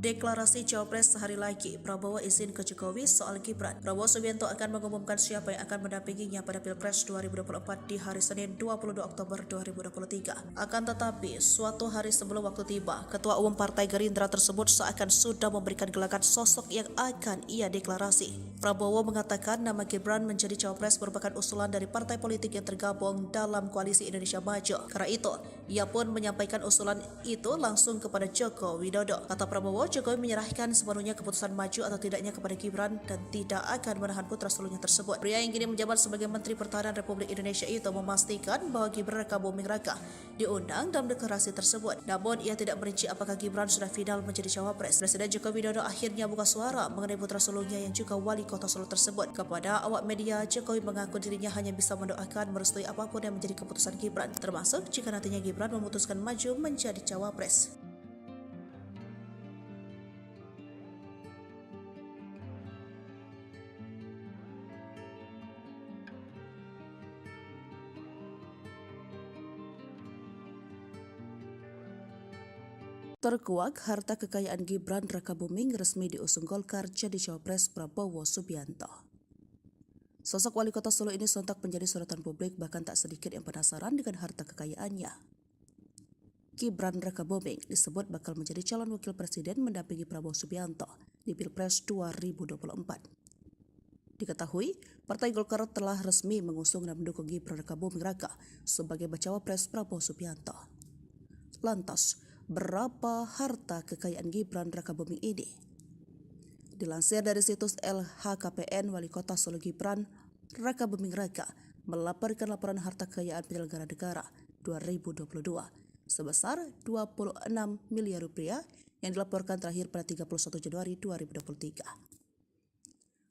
Deklarasi Cawapres sehari lagi, Prabowo izin ke Jokowi soal Gibran. Prabowo Subianto akan mengumumkan siapa yang akan mendampinginya pada Pilpres 2024 di hari Senin 22 Oktober 2023. Akan tetapi, suatu hari sebelum waktu tiba, Ketua Umum Partai Gerindra tersebut seakan sudah memberikan gelagat sosok yang akan ia deklarasi. Prabowo mengatakan nama Gibran menjadi Cawapres merupakan usulan dari partai politik yang tergabung dalam Koalisi Indonesia Maju. Karena itu, ia pun menyampaikan usulan itu langsung kepada Joko Widodo. Kata Prabowo, Jokowi menyerahkan sepenuhnya keputusan maju atau tidaknya kepada Gibran dan tidak akan menahan putra sulungnya tersebut. Pria yang kini menjabat sebagai Menteri Pertahanan Republik Indonesia itu memastikan bahwa Gibran Rakabuming Raka diundang dalam deklarasi tersebut. Namun ia tidak merinci apakah Gibran sudah final menjadi Cawapres. Presiden Joko Widodo akhirnya buka suara mengenai putra sulungnya yang juga wali kota Solo tersebut. Kepada awak media, Jokowi mengaku dirinya hanya bisa mendoakan merestui apapun yang menjadi keputusan Gibran, termasuk jika nantinya Gibran memutuskan maju menjadi Cawapres. Terkuak, harta kekayaan Gibran Rakabuming resmi diusung Golkar jadi Cawapres Prabowo Subianto. Sosok wali kota Solo ini sontak menjadi sorotan publik, bahkan tak sedikit yang penasaran dengan harta kekayaannya. Gibran Rakabuming disebut bakal menjadi calon wakil presiden mendampingi Prabowo Subianto di Pilpres 2024. Diketahui, Partai Golkar telah resmi mengusung dan mendukung Gibran Rakabuming Raka sebagai bacawa pres Prabowo Subianto. Lantas, berapa harta kekayaan Gibran Rakabuming ini? Dilansir dari situs LHKPN, Wali Kota Solo Gibran Rakabuming Raka melaporkan laporan harta kekayaan penyelenggara negara 2022 sebesar 26 miliar rupiah yang dilaporkan terakhir pada 31 Januari 2023.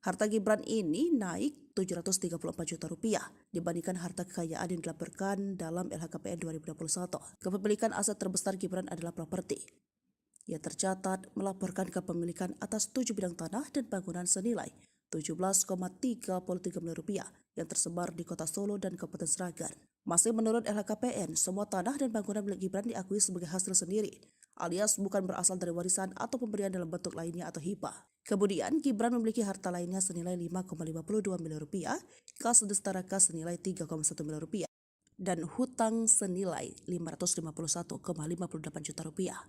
Harta Gibran ini naik 734 juta rupiah dibandingkan harta kekayaan yang dilaporkan dalam LHKPN 2021. Kepemilikan aset terbesar Gibran adalah properti. Ia tercatat melaporkan kepemilikan atas 7 bidang tanah dan bangunan senilai 17,33 miliar rupiah yang tersebar di Kota Solo dan Kabupaten Sragen. Masih menurut LHKPN, semua tanah dan bangunan milik Gibran diakui sebagai hasil sendiri, alias bukan berasal dari warisan atau pemberian dalam bentuk lainnya atau hibah. Kemudian, Gibran memiliki harta lainnya senilai 5,52 miliar rupiah, kas destaraka senilai 3,1 miliar rupiah, dan hutang senilai 551,58 juta rupiah.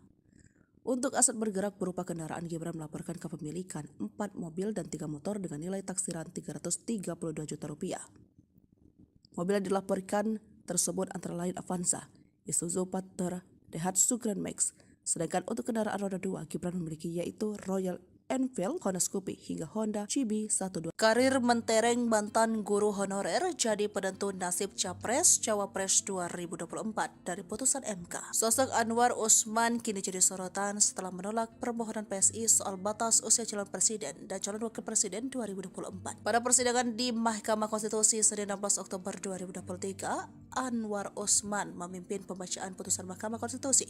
Untuk aset bergerak berupa kendaraan, Gibran melaporkan kepemilikan 4 mobil dan 3 motor dengan nilai taksiran 332 juta rupiah. Mobil yang dilaporkan tersebut antara lain Avanza, Isuzu Panther, Daihatsu Grand Max. Sedangkan untuk kendaraan roda 2, Gibran memiliki yaitu Royal Enfield, Honda Scoopy, hingga Honda CB12. Karir mentereng mantan guru honorer jadi penentu nasib Capres-Cawapres 2024 dari putusan MK. Sosok Anwar Usman kini jadi sorotan setelah menolak permohonan PSI soal batas usia calon presiden dan calon wakil presiden 2024. Pada persidangan di Mahkamah Konstitusi Senin 16 Oktober 2023, Anwar Usman memimpin pembacaan putusan Mahkamah Konstitusi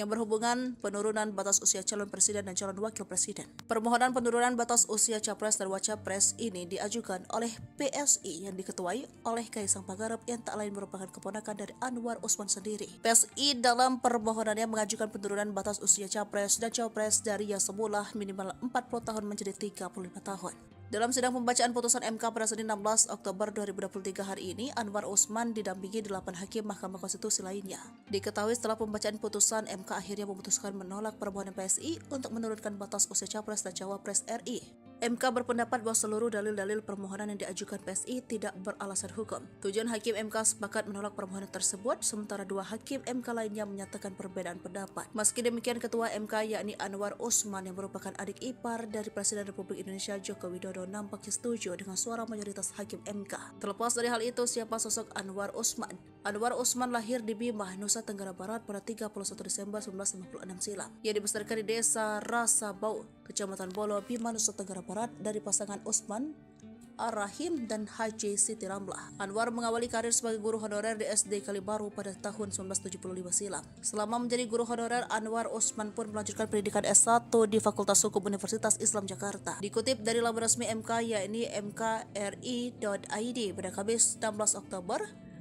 yang berhubungan penurunan batas usia calon presiden dan calon wakil presiden. Permohonan penurunan batas usia capres dan wacapres ini diajukan oleh PSI yang diketuai oleh Kaisang Pangarep yang tak lain merupakan keponakan dari Anwar Usman sendiri. PSI dalam permohonannya mengajukan penurunan batas usia capres dan cawapres dari yang semula minimal 40 tahun menjadi 35 tahun. Dalam sidang pembacaan putusan MK pada Senin 16 Oktober 2023 hari ini, Anwar Usman didampingi 8 hakim Mahkamah Konstitusi lainnya. Diketahui setelah pembacaan putusan, MK akhirnya memutuskan menolak permohonan PSI untuk menurunkan batas usia capres dan cawapres RI. MK berpendapat bahwa seluruh dalil-dalil permohonan yang diajukan PSI tidak beralasan hukum. 7 hakim MK sepakat menolak permohonan tersebut, sementara 2 hakim MK lainnya menyatakan perbedaan pendapat. Meski demikian, Ketua MK yakni Anwar Usman yang merupakan adik ipar dari Presiden Republik Indonesia Joko Widodo nampaknya setuju dengan suara mayoritas hakim MK. Terlepas dari hal itu, siapa sosok Anwar Usman? Anwar Usman lahir di Bima, Nusa Tenggara Barat pada 31 Desember 1956 silam. Ia dibesarkan di desa Rasabau, Kecamatan Bolo, Bima, Nusa Tenggara Barat dari pasangan Usman Ar-Rahim dan Haji Siti Ramlah. Anwar mengawali karir sebagai guru honorer di SD Kalibaru pada tahun 1975 silam. Selama menjadi guru honorer, Anwar Usman pun melanjutkan pendidikan S1 di Fakultas Hukum Universitas Islam Jakarta. Dikutip dari laman resmi MK yakni mkri.id pada Kamis 16 Oktober,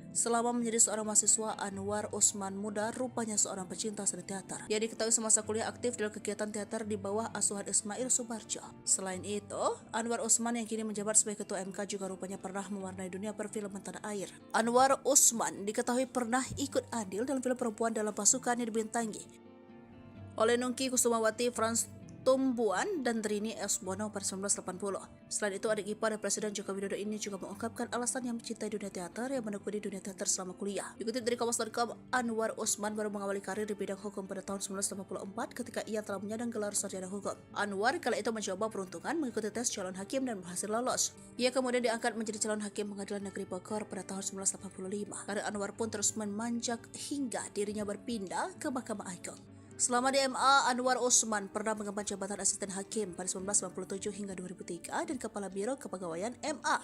selama menjadi seorang mahasiswa, Anwar Usman muda rupanya seorang pecinta seni teater. Ia diketahui semasa kuliah aktif dalam kegiatan teater di bawah asuhan Ismail Subarjo. Selain itu, Anwar Usman yang kini menjabat sebagai ketua MK juga rupanya pernah mewarnai dunia perfilman tanah air. Anwar Usman diketahui pernah ikut andil dalam film perempuan dalam pasukan yang dibintangi oleh Nungki Kusumawati, Frans Tumbuan, dan Trini S. Bono pada 1980. Selain itu, adik ipar dari Presiden Joko Widodo ini juga mengungkapkan alasan yang mencintai dunia teater yang menekuni dunia teater selama kuliah. Dikutip dari Kompas.com, Anwar Usman baru mengawali karir di bidang hukum pada tahun 1984 ketika ia telah menyandang gelar sarjana hukum. Anwar kala itu mencoba peruntungan mengikuti tes calon hakim dan berhasil lolos. Ia kemudian diangkat menjadi calon hakim Pengadilan Negeri Bogor pada tahun 1985. Karir Anwar pun terus memanjak hingga dirinya berpindah ke Mahkamah Agung. Selama di MA, Anwar Usman pernah mengemban jabatan asisten hakim pada 1997 hingga 2003 dan Kepala Biro Kepegawaian MA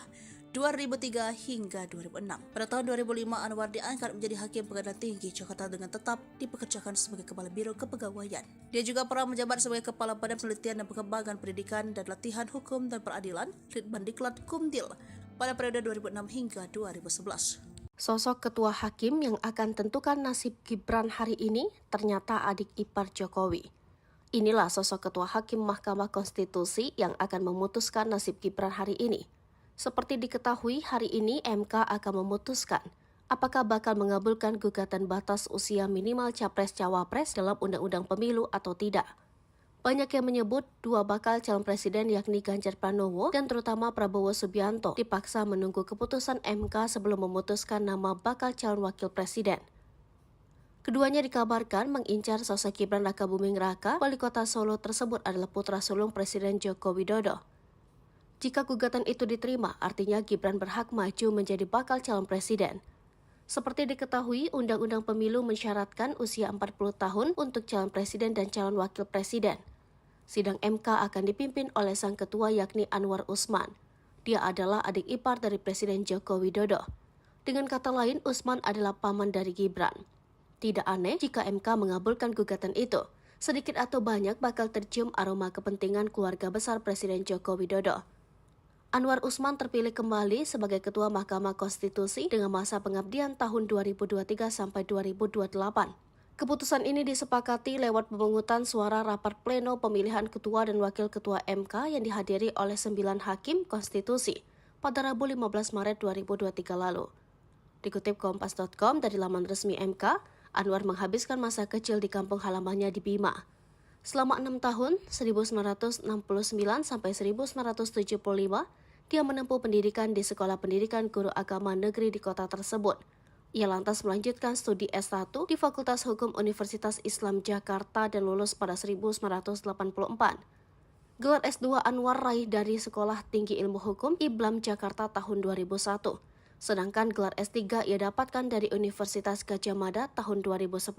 2003 hingga 2006. Pada tahun 2005, Anwar diangkat menjadi Hakim Pengadilan Tinggi Jakarta dengan tetap dipekerjakan sebagai Kepala Biro Kepegawaian. Dia juga pernah menjabat sebagai Kepala Badan Penelitian dan Pengembangan Pendidikan dan Latihan Hukum dan Peradilan Litbandiklat Kumdil pada periode 2006 hingga 2011. Sosok ketua hakim yang akan tentukan nasib Gibran hari ini ternyata adik ipar Jokowi. Inilah sosok ketua hakim Mahkamah Konstitusi yang akan memutuskan nasib Gibran hari ini. Seperti diketahui, hari ini MK akan memutuskan apakah bakal mengabulkan gugatan batas usia minimal capres-cawapres dalam Undang-Undang Pemilu atau tidak. Banyak yang menyebut 2 bakal calon presiden yakni Ganjar Pranowo dan terutama Prabowo Subianto dipaksa menunggu keputusan MK sebelum memutuskan nama bakal calon wakil presiden. Keduanya dikabarkan mengincar sosok Gibran Rakabuming Raka, wali kota Solo tersebut adalah putra sulung Presiden Joko Widodo. Jika gugatan itu diterima, artinya Gibran berhak maju menjadi bakal calon presiden. Seperti diketahui, Undang-Undang Pemilu mensyaratkan usia 40 tahun untuk calon presiden dan calon wakil presiden. Sidang MK akan dipimpin oleh sang ketua yakni Anwar Usman. Dia adalah adik ipar dari Presiden Joko Widodo. Dengan kata lain, Usman adalah paman dari Gibran. Tidak aneh jika MK mengabulkan gugatan itu. Sedikit atau banyak bakal tercium aroma kepentingan keluarga besar Presiden Joko Widodo. Anwar Usman terpilih kembali sebagai Ketua Mahkamah Konstitusi dengan masa pengabdian tahun 2023 sampai 2028. Keputusan ini disepakati lewat pemungutan suara rapat pleno pemilihan ketua dan wakil ketua MK yang dihadiri oleh 9 hakim konstitusi pada Rabu 15 Maret 2023 lalu. Dikutip Kompas.com dari laman resmi MK, Anwar menghabiskan masa kecil di kampung halamannya di Bima. Selama 6 tahun, 1969 sampai 1975, dia menempuh pendidikan di Sekolah Pendidikan Guru Agama Negeri di kota tersebut. Ia lantas melanjutkan studi S1 di Fakultas Hukum Universitas Islam Jakarta dan lulus pada 1984. Gelar S2 Anwar raih dari Sekolah Tinggi Ilmu Hukum IBLAM Jakarta tahun 2001. Sedangkan gelar S3 ia dapatkan dari Universitas Gadjah Mada tahun 2010.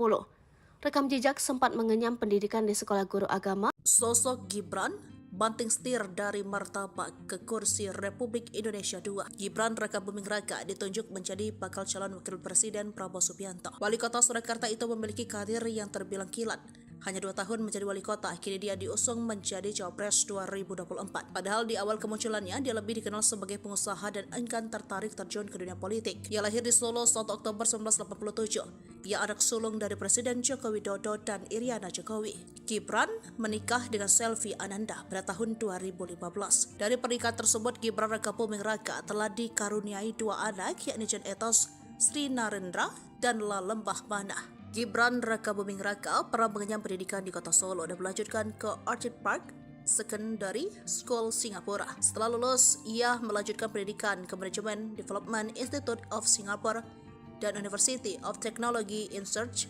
Rekam jejak sempat mengenyam pendidikan di Sekolah Guru Agama. Sosok Gibran banting setir dari martabak ke kursi Republik Indonesia II. Gibran Rakabuming Raka ditunjuk menjadi bakal calon wakil presiden Prabowo Subianto. Wali kota Surakarta itu memiliki karir yang terbilang kilat. Hanya 2 tahun menjadi wali kota, kini dia diusung menjadi Cawapres 2024. Padahal di awal kemunculannya, dia lebih dikenal sebagai pengusaha dan enggan tertarik terjun ke dunia politik. Ia lahir di Solo 1 Oktober 1987. Ia anak sulung dari Presiden Joko Widodo dan Iriana Jokowi. Gibran menikah dengan Selvi Ananda pada tahun 2015. Dari pernikahan tersebut, Gibran Rakabuming Raka telah dikaruniai 2 anak, yakni Jan Etos, Sri Narendra, dan Lalembah Mana. Gibran Rakabuming Raka pernah mengenyam pendidikan di kota Solo dan melanjutkan ke Orchid Park Secondary School Singapura. Setelah lulus, ia melanjutkan pendidikan ke Management Development Institute of Singapore dan University of Technology in Search,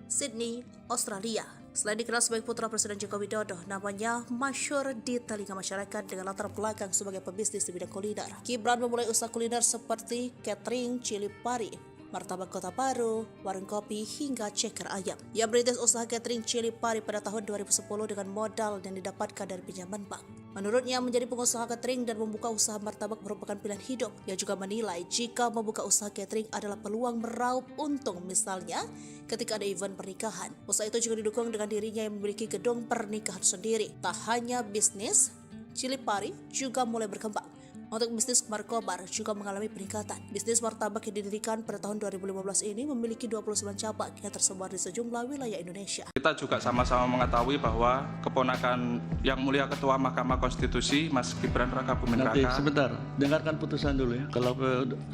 Sydney, Australia. Selain dikenal sebagai putra Presiden Joko Widodo, namanya masyhur di telinga masyarakat dengan latar belakang sebagai pebisnis di bidang kuliner. Gibran memulai usaha kuliner seperti catering, cili pari, martabak Kota Baru, warung kopi, hingga ceker ayam. Ia merintis usaha catering cili pari pada tahun 2010 dengan modal yang didapatkan dari pinjaman bank. Menurutnya, menjadi pengusaha catering dan membuka usaha martabak merupakan pilihan hidup. Ia juga menilai jika membuka usaha catering adalah peluang meraup untung, misalnya ketika ada event pernikahan. Usaha itu juga didukung dengan dirinya yang memiliki gedung pernikahan sendiri. Tak hanya bisnis, cili pari juga mulai berkembang. Untuk bisnis markobar juga mengalami peningkatan. Bisnis martabak yang didirikan pada tahun 2015 ini memiliki 29 cabang yang tersebar di sejumlah wilayah Indonesia. Kita juga sama-sama mengetahui bahwa keponakan yang mulia Ketua Mahkamah Konstitusi, Mas Gibran Rakabuming Nanti Raka. sebentar, dengarkan putusan dulu ya. Kalau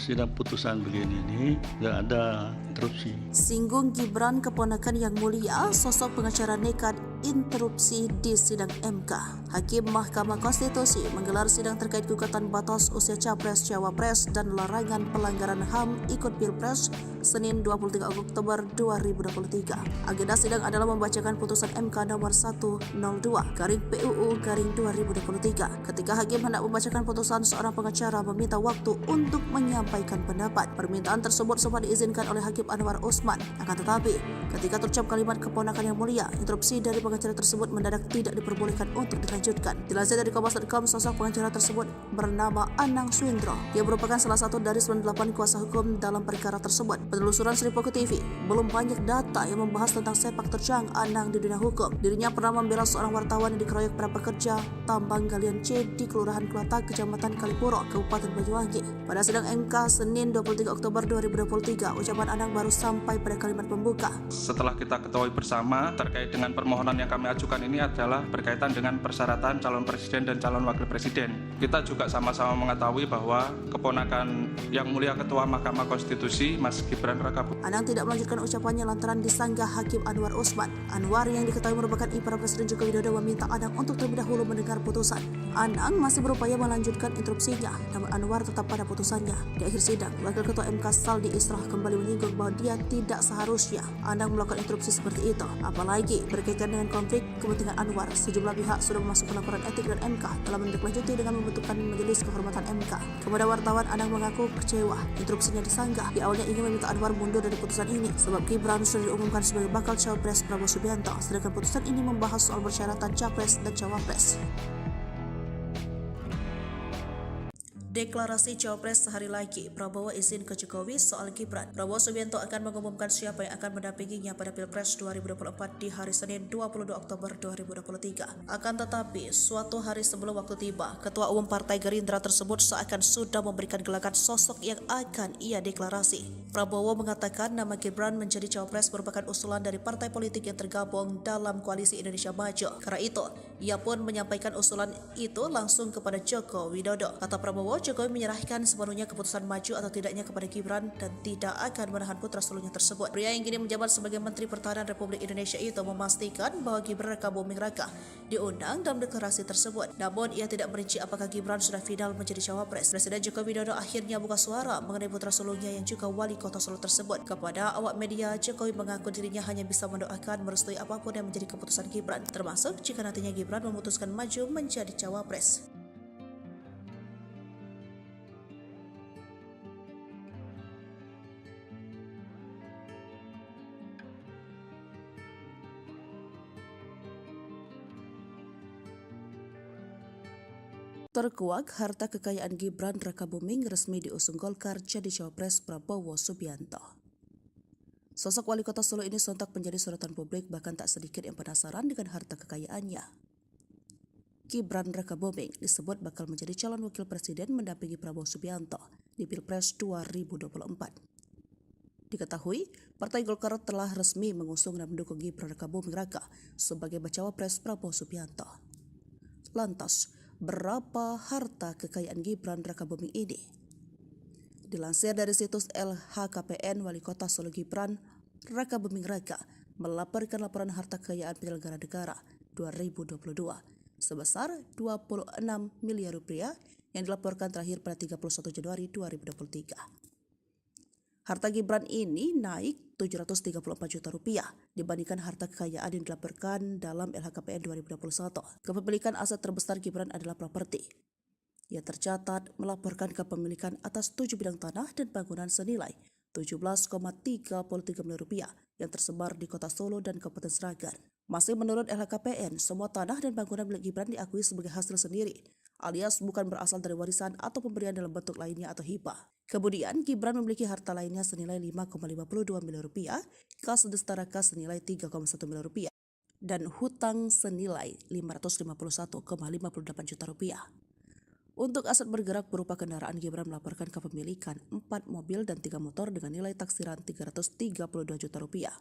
sidang putusan begini ini nggak ada interupsi. Singgung Gibran keponakan yang mulia, sosok pengacara nekat interupsi di sidang MK. Hakim Mahkamah Konstitusi menggelar sidang terkait gugatan batas usia Capres, Cawapres, dan larangan pelanggaran HAM ikut Pilpres Senin 23 Oktober 2023. Agenda sidang adalah membacakan putusan MK nomor 102/PUU/2023. Ketika hakim hendak membacakan putusan, seorang pengacara meminta waktu untuk menyampaikan pendapat. Permintaan tersebut sempat diizinkan oleh Hakim Anwar Usman. Akan tetapi, ketika terucap kalimat keponakan yang mulia, interupsi dari pengacara tersebut mendadak tidak diperbolehkan untuk dilanjutkan. Dilansir dari Kompas.com, sosok pengacara tersebut bernama Anang Swindro. Dia merupakan salah satu dari 98 kuasa hukum dalam perkara tersebut. Penelusuran Sri Poko TV belum banyak data yang membahas tentang sepak terjang Anang di dunia hukum. Dirinya pernah membela seorang wartawan yang dikeroyok para pekerja tambang galian C di Kelurahan Kelatak, Kecamatan Kalipuro, Kabupaten Banyuwangi. Pada sidang MK Senin 23 Oktober 2023, ucapan Anang baru sampai pada kalimat pembuka. Setelah kita ketahui bersama terkait dengan permohonan yang kami ajukan ini adalah berkaitan dengan persyaratan calon presiden dan calon wakil presiden. Kita juga sama-sama mengetahui bahwa keponakan yang mulia Ketua Mahkamah Konstitusi, Mas Gibran Rakabuming. Anang tidak melanjutkan ucapannya lantaran disanggah Hakim Anwar Usman. Anwar yang diketahui merupakan ipar Presiden Joko Widodo meminta Anang untuk terlebih dahulu mendengar putusan. Anang masih berupaya melanjutkan interupsinya, namun Anwar tetap pada putusannya. Di akhir sidang, Wakil Ketua MK Saldi Israh kembali menyinggung bahwa dia tidak seharusnya Anang melakukan interupsi seperti itu. Apalagi berkaitan dengan konflik kepentingan Anwar, sejumlah pihak sudah memasukkan laporan etik dan MK telah menindaklanjuti dengan membentukkan Majelis Kehormatan MK. Kepada wartawan, Anang mengaku kecewa interupsinya disanggah. Di awalnya ingin meminta Anwar mundur dari putusan ini sebab Gibran sudah diumumkan sebagai bakal Cawapres Prabowo Subianto, sedangkan putusan ini membahas soal persyaratan Capres dan Cawapres. Deklarasi Cawapres sehari lagi, Prabowo izin ke Jokowi soal Gibran. Prabowo Subianto akan mengumumkan siapa yang akan mendampinginya pada Pilpres 2024 di hari Senin 22 Oktober 2023. Akan tetapi, suatu hari sebelum waktu tiba, Ketua Umum Partai Gerindra tersebut seakan sudah memberikan gelagat sosok yang akan ia deklarasi. Prabowo mengatakan nama Gibran menjadi Cawapres merupakan usulan dari partai politik yang tergabung dalam Koalisi Indonesia Maju. Karena itu, ia pun menyampaikan usulan itu langsung kepada Joko Widodo. Kata Prabowo, Jokowi menyerahkan sepenuhnya keputusan maju atau tidaknya kepada Gibran dan tidak akan menahan putra sulungnya tersebut. Pria yang kini menjabat sebagai Menteri Pertahanan Republik Indonesia itu memastikan bahwa Gibran Raka Buming Raka diundang dalam deklarasi tersebut. Namun ia tidak merinci apakah Gibran sudah final menjadi cawapres. Presiden Joko Widodo akhirnya buka suara mengenai putra sulungnya yang juga wali kota Solo tersebut. Kepada awak media, Jokowi mengaku dirinya hanya bisa mendoakan merestui apapun yang menjadi keputusan Gibran, termasuk jika nantinya Gibran memutuskan maju menjadi cawapres. Terkuak, harta kekayaan Gibran Raka Buming resmi diusung Golkar jadi cawapres Prabowo Subianto. Sosok wali kota Solo ini sontak menjadi sorotan publik, bahkan tak sedikit yang penasaran dengan harta kekayaannya. Gibran Raka Buming disebut bakal menjadi calon wakil presiden mendampingi Prabowo Subianto di Pilpres 2024. Diketahui, Partai Golkar telah resmi mengusung dan mendukung Gibran Raka Buming Raka sebagai bacawa pres Prabowo Subianto. Lantas, berapa harta kekayaan Gibran Raka Buming ini? Dilansir dari situs LHKPN, Wali Kota Solo Gibran Raka Buming Raka melaporkan laporan harta kekayaan penyelenggara negara 2022 sebesar 26 miliar rupiah yang dilaporkan terakhir pada 31 Januari 2023. Harta Gibran ini naik 734 juta rupiah dibandingkan harta kekayaan yang dilaporkan dalam LHKPN 2021. Kepemilikan aset terbesar Gibran adalah properti. Ia tercatat melaporkan kepemilikan atas 7 bidang tanah dan bangunan senilai 17,33 miliar rupiah yang tersebar di kota Solo dan Kabupaten Sragen. Masih menurut LHKPN, semua tanah dan bangunan milik Gibran diakui sebagai hasil sendiri, alias bukan berasal dari warisan atau pemberian dalam bentuk lainnya atau hibah. Kemudian, Gibran memiliki harta lainnya senilai 5,52 miliar rupiah, kas sedestara kas senilai 3,1 miliar rupiah, dan hutang senilai 551,58 juta rupiah. Untuk aset bergerak berupa kendaraan, Gibran melaporkan kepemilikan 4 mobil dan 3 motor dengan nilai taksiran 332 juta rupiah.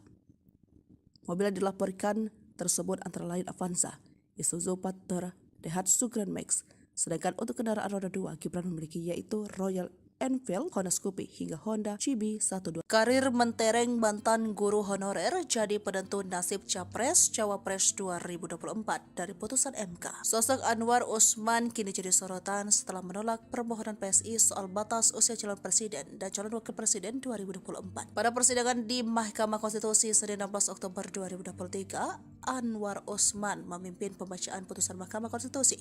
Mobil yang dilaporkan tersebut antara lain Avanza, Isuzu Panther, Daihatsu Grand Max. Sedangkan untuk kendaraan roda 2, Gibran memiliki yaitu Royal Enfield, Honda Scoopy, hingga Honda CB12. Karir mentereng mantan guru honorer jadi penentu nasib Capres Cawapres 2024 dari putusan MK. Sosok Anwar Usman kini jadi sorotan setelah menolak permohonan PSI soal batas usia calon presiden dan calon wakil presiden 2024. Pada persidangan di Mahkamah Konstitusi Senin 16 Oktober 2023, Anwar Usman memimpin pembacaan putusan Mahkamah Konstitusi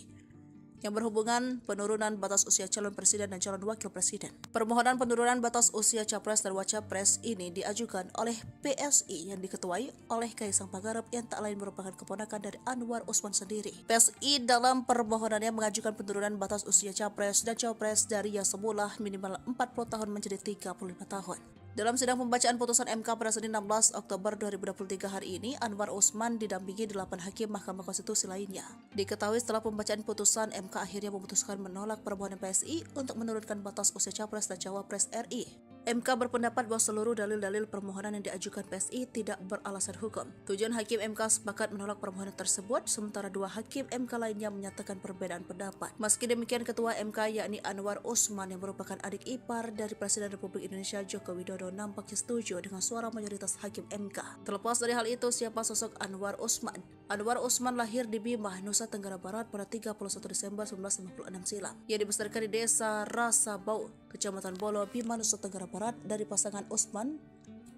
yang berhubungan penurunan batas usia calon presiden dan calon wakil presiden. Permohonan penurunan batas usia capres dan wacapres ini diajukan oleh PSI yang diketuai oleh Kaisang Pangarep yang tak lain merupakan keponakan dari Anwar Usman sendiri. PSI dalam permohonannya mengajukan penurunan batas usia capres dan cawapres dari yang semula minimal 40 tahun menjadi 35 tahun. Dalam sidang pembacaan putusan MK pada Senin 16 Oktober 2023 hari ini, Anwar Usman didampingi 8 hakim Mahkamah Konstitusi lainnya. Diketahui setelah pembacaan putusan, MK akhirnya memutuskan menolak permohonan PSI untuk menurunkan batas usia capres dan cawapres RI. MK berpendapat bahwa seluruh dalil-dalil permohonan yang diajukan PSI tidak beralasan hukum. 7 hakim MK sepakat menolak permohonan tersebut, sementara 2 hakim MK lainnya menyatakan perbedaan pendapat. Meski demikian, Ketua MK yakni Anwar Usman yang merupakan adik ipar dari Presiden Republik Indonesia Joko Widodo nampaknya setuju dengan suara mayoritas hakim MK. Terlepas dari hal itu, siapa sosok Anwar Usman? Anwar Usman lahir di Bima, Nusa Tenggara Barat pada 31 Desember 1956 silam. Ia dibesarkan di Desa Rasabau, Kecamatan Bolo, Bima, Nusa Tenggara Barat dari pasangan Usman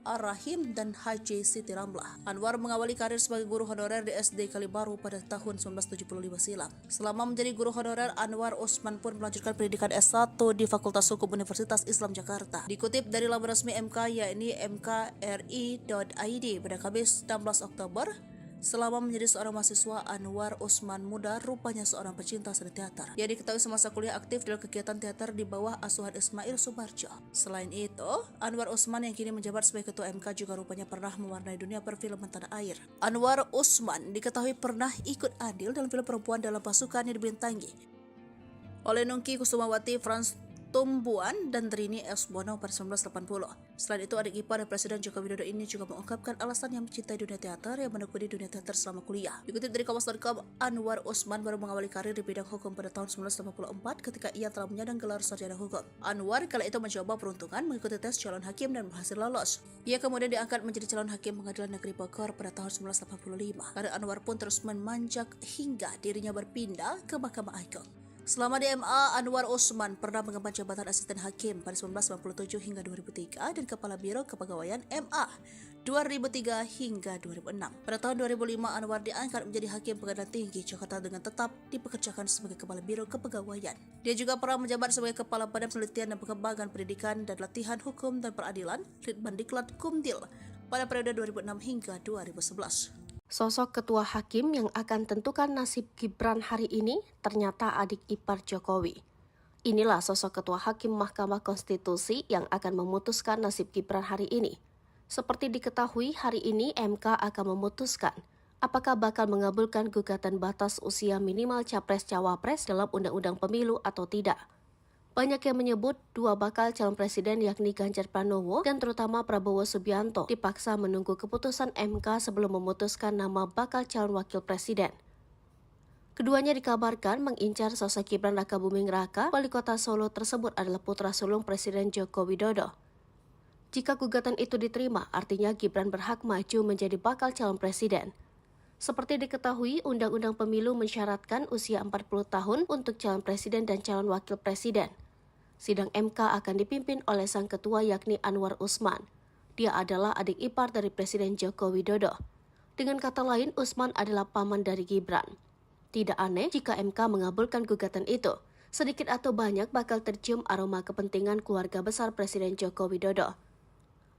Ar-Rahim dan Haji Siti Ramlah. Anwar mengawali karir sebagai guru honorer di SD Kalibaru pada tahun 1975 silam. Selama menjadi guru honorer, Anwar Usman pun melanjutkan pendidikan S1 di Fakultas Hukum Universitas Islam Jakarta. Dikutip dari laman resmi MK yakni mkri.id pada Kamis 16 Oktober, selama menjadi seorang mahasiswa, Anwar Usman muda rupanya seorang pecinta seni teater. Ia diketahui semasa kuliah aktif dalam kegiatan teater di bawah asuhan Ismail Sumarjo. Selain itu, Anwar Usman yang kini menjabat sebagai ketua MK juga rupanya pernah mewarnai dunia perfilman tanah air. Anwar Usman diketahui pernah ikut andil dalam film perempuan dalam pasukan yang dibintangi oleh Nungki Kusumawati, Frans Tumbuan dan Trini S. Bono pada 1980. Selain itu, adik ipar Presiden Joko Widodo ini juga mengungkapkan alasan yang mencintai dunia teater yang menekuni dunia teater selama kuliah. Dikutip dari Kompas.com, Anwar Usman baru mengawali karir di bidang hukum pada tahun 1984 ketika ia telah menyandang gelar sarjana hukum. Anwar kala itu mencoba peruntungan mengikuti tes calon hakim dan berhasil lolos. Ia kemudian diangkat menjadi calon hakim Pengadilan Negeri Bogor pada tahun 1985. Karir Anwar pun terus memanjak hingga dirinya berpindah ke Mahkamah Agung. Selama di MA, Anwar Usman pernah mengemban jabatan asisten hakim pada 1997 hingga 2003 dan Kepala Biro Kepegawaian MA 2003 hingga 2006. Pada tahun 2005, Anwar diangkat menjadi Hakim Pengadilan Tinggi Jakarta dengan tetap dipekerjakan sebagai Kepala Biro Kepegawaian. Dia juga pernah menjabat sebagai Kepala Badan Penelitian dan Pengembangan Pendidikan dan Latihan Hukum dan Peradilan Litbandiklat Kumdil pada periode 2006 hingga 2011. Sosok ketua hakim yang akan tentukan nasib Gibran hari ini ternyata adik ipar Jokowi. Inilah sosok ketua hakim Mahkamah Konstitusi yang akan memutuskan nasib Gibran hari ini. Seperti diketahui, hari ini MK akan memutuskan apakah bakal mengabulkan gugatan batas usia minimal Capres-Cawapres dalam Undang-Undang Pemilu atau tidak. Banyak yang menyebut dua bakal calon presiden yakni Ganjar Pranowo dan terutama Prabowo Subianto dipaksa menunggu keputusan MK sebelum memutuskan nama bakal calon wakil presiden. Keduanya dikabarkan mengincar sosok Gibran Rakabuming Raka, wali kota Solo tersebut adalah putra sulung Presiden Joko Widodo. Jika gugatan itu diterima, artinya Gibran berhak maju menjadi bakal calon presiden. Seperti diketahui, Undang-Undang Pemilu mensyaratkan usia 40 tahun untuk calon presiden dan calon wakil presiden. Sidang MK akan dipimpin oleh sang ketua yakni Anwar Usman. Dia adalah adik ipar dari Presiden Joko Widodo. Dengan kata lain, Usman adalah paman dari Gibran. Tidak aneh jika MK mengabulkan gugatan itu. Sedikit atau banyak bakal tercium aroma kepentingan keluarga besar Presiden Joko Widodo.